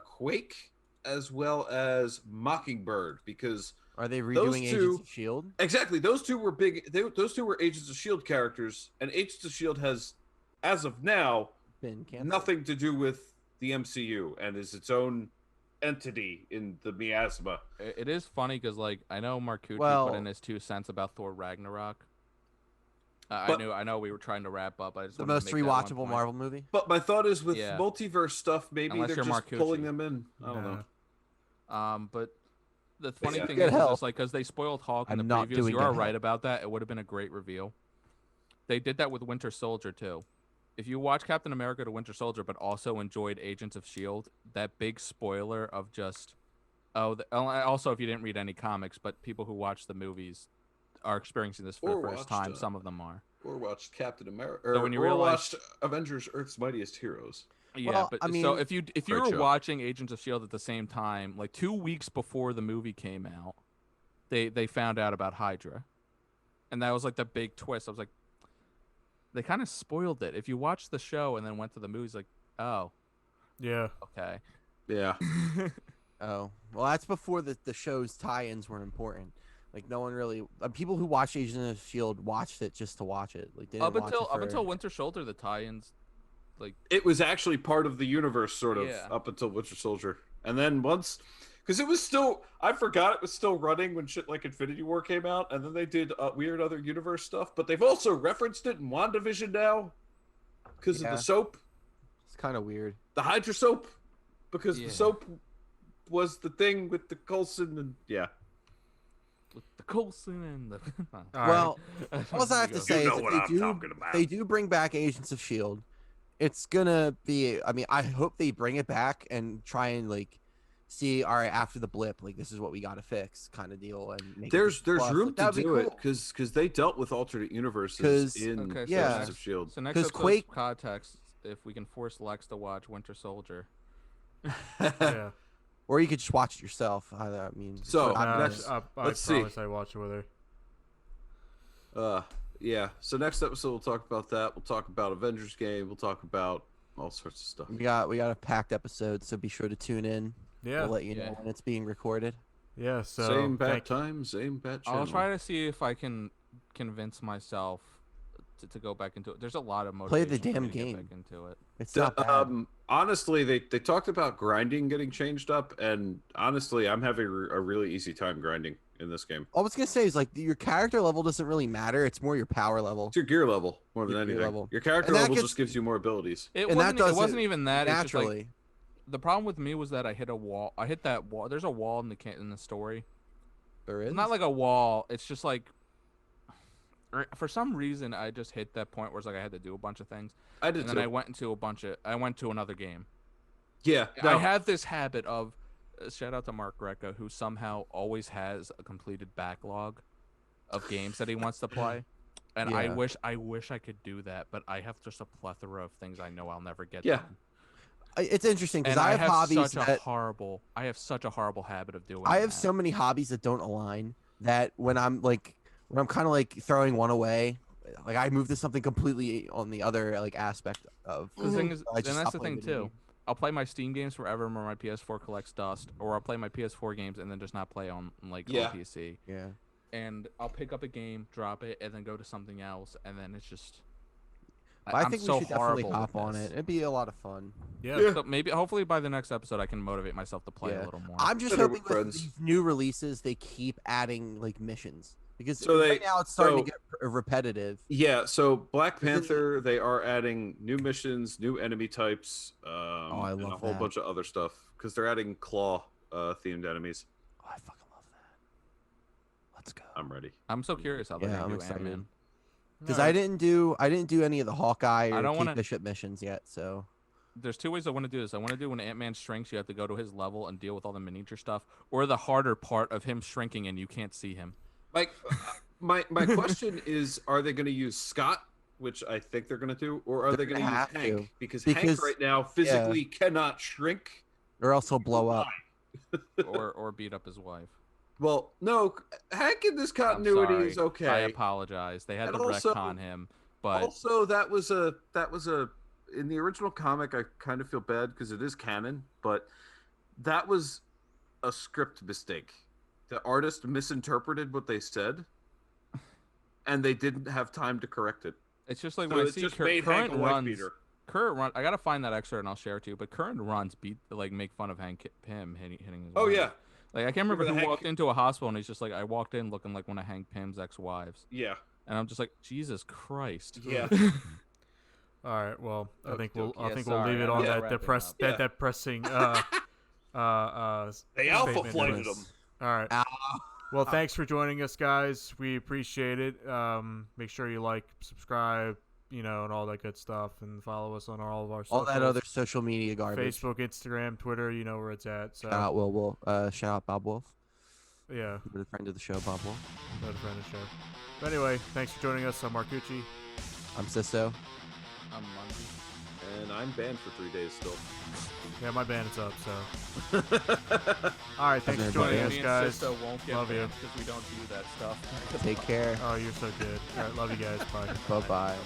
Quake as well as Mockingbird, because Are they Those redoing two- Agents of Shield? exactly those two were big. Those two were Agents of Shield characters, and Agents of Shield has, as of now, Been canceled. nothing to do with the MCU and is its own entity in the miasma. It is funny because, like, I know Marcucci Well- put in his 2 cents about Thor Ragnarok. But- I know we were trying to wrap up. I just The wanted most to make that one rewatchable point. Marvel movie. But my thought is with Yeah. multiverse stuff, maybe Unless they're you're just Marcucci. pulling them in. I don't know. But the funny yeah. thing Good is, help. like, because they spoiled Hulk in I'm the not previews, doing you good are help. right about that. It would have been a great reveal. They did that with Winter Soldier too. If you watch Captain America to Winter Soldier, but also enjoyed Agents of Shield, that big spoiler of just also if you didn't read any comics, but people who watch the movies are experiencing this for Or the first watched, time. Some of them are. Or watched Captain America, So when you realize- watched Avengers: Earth's Mightiest Heroes. Yeah, Well, but I so mean- if you Great were show. watching Agents of Shield at the same time, like 2 weeks before the movie came out, they found out about Hydra, and that was like the big twist. I was like, they kind of spoiled it. If you watched the show and then went to the movies, like, oh, Yeah. okay, Yeah, Oh, well, that's before the show's tie-ins were important. Like no one really. People who watched Agents of Shield watched it just to watch it. Like they didn't watch it up for- until Winter Soldier, the tie-ins, like, it was actually part of the universe, sort of, Yeah. up until Winter Soldier, and then once, because it was still, I forgot it was still running when shit like Infinity War came out, and then they did weird other universe stuff. But they've also referenced it in WandaVision now, because of Yeah. the soap, It's kind of weird. the Hydra soap, because Yeah. the soap was the thing with the Coulson, and yeah. with the Coulson and the. All right. Well, all I have to say is know if what I'm talking about. they do bring back Agents of Shield, it's gonna be. I mean, I hope they bring it back and try and like see. All right, after the blip, like this is what we got to fix, kind of deal. And make it There's plus. room Like, to that'd be do it cool. because they dealt with alternate universes 'Cause- in Okay, so Yeah. Agents of Shield. So next 'Cause episode's Quake- context, if we can force Lex to watch Winter Soldier. Yeah. Or you could just watch it yourself. I mean, So, I mean, next- I let's see. promise I watch it with her. Yeah. So next episode we'll talk about that. We'll talk about Avengers game. We'll talk about all sorts of stuff. we got a packed episode, so be sure to tune in. Yeah. We'll let you know Yeah. when it's being recorded. Yeah. So Same bad thank- time, same bad channel. I'll try to see if I can convince myself to go back into it. There's a lot of Play motivation. the for me damn to get game. back into it. It's not bad. Honestly, they talked about grinding getting changed up, and honestly, I'm having a really easy time grinding in this game. All I was gonna say is like your character level doesn't really matter. It's more your power level. It's your gear level more than Your gear anything. level. Your character And that level gets- just gives you more abilities. It And that wasn't. does It wasn't it even that. It's just, like, Naturally, the problem with me was that I hit a wall. I hit that wall. There's a wall in the story. there is. It's not like a wall. It's just like, for some reason, I just hit that point where it's like I had to do a bunch of things, I did and then too. I went to another game. Yeah, I no, have this habit of, shout out to Mark Greco, who somehow always has a completed backlog of games that he wants to play. And Yeah. I wish I could do that, but I have just a plethora of things I know I'll never get Yeah. done. It's interesting because And I have hobbies such that I have such a horrible habit of doing I have that. so many hobbies that don't align that when I'm kind of like throwing one away, like I move to something completely on the other like aspect of. The thing is, I and just that's stop the thing playing video too. I'll play my Steam games forever when my PS4 collects dust, or I'll play my PS4 games and then just not play on on PC. Yeah. And I'll pick up a game, drop it, and then go to something else, and then it's just I think we should definitely hop on it. It'd be a lot of fun. Yeah. So maybe, hopefully, by the next episode, I can motivate myself to play a little more. I'm just hoping with these new releases, they keep adding like missions because So right now it's starting to get repetitive. Yeah. So Black Panther, they are adding new missions, new enemy types, I love and a whole bunch of other stuff because they're adding claw themed enemies. Oh, I fucking love that. Let's go. I'm ready. I'm so curious how they're gonna do Ant-Man. Because I didn't do any of the Hawkeye or Kate Bishop missions yet, so there's two ways I want to do this. I want to do when Ant-Man shrinks, you have to go to his level and deal with all the miniature stuff, or the harder part of him shrinking and you can't see him. Like, my question is, are they going to use Scott, which I think they're going to do, or are they going to use Hank? Because Hank right now physically cannot shrink, or else he'll blow up, or beat up his wife. Well, no, Hank in this continuity is okay. I apologize. They had to retcon him, but also that was a in the original comic. I kind of feel bad because it is canon, but that was a script mistake. The artist misinterpreted what they said, and they didn't have time to correct it. It's just like when I see current runs. Current run, I gotta find that excerpt and I'll share it to you. But current runs make fun of him hitting his. Oh yeah. Like I can't remember who walked into a hospital and he's just like, I walked in looking like one of Hank Pym's ex-wives. Yeah. And I'm just like, Jesus Christ. Yeah. All right. Well, I think we'll leave it on that depressing. They alpha flighted him. All right. Well, thanks for joining us, guys. We appreciate it. Make sure you like, subscribe, and all that good stuff, and follow us on all of our all that other social media garbage. Facebook, Instagram, Twitter, you know where it's at. So. Shout out Will Wolf. Shout out Bob Wolf. Yeah. Good friend of the show, Bob Wolf. Good friend of the show. But anyway, thanks for joining us. I'm Marcucci. I'm Sisto. I'm Mungi. And I'm banned for 3 days still. Yeah, my band's up, so. All right, thanks for joining us, guys. Love you. Because we don't do that stuff. Take care. Oh, you're so good. All right, love you guys. Bye. Bye-bye.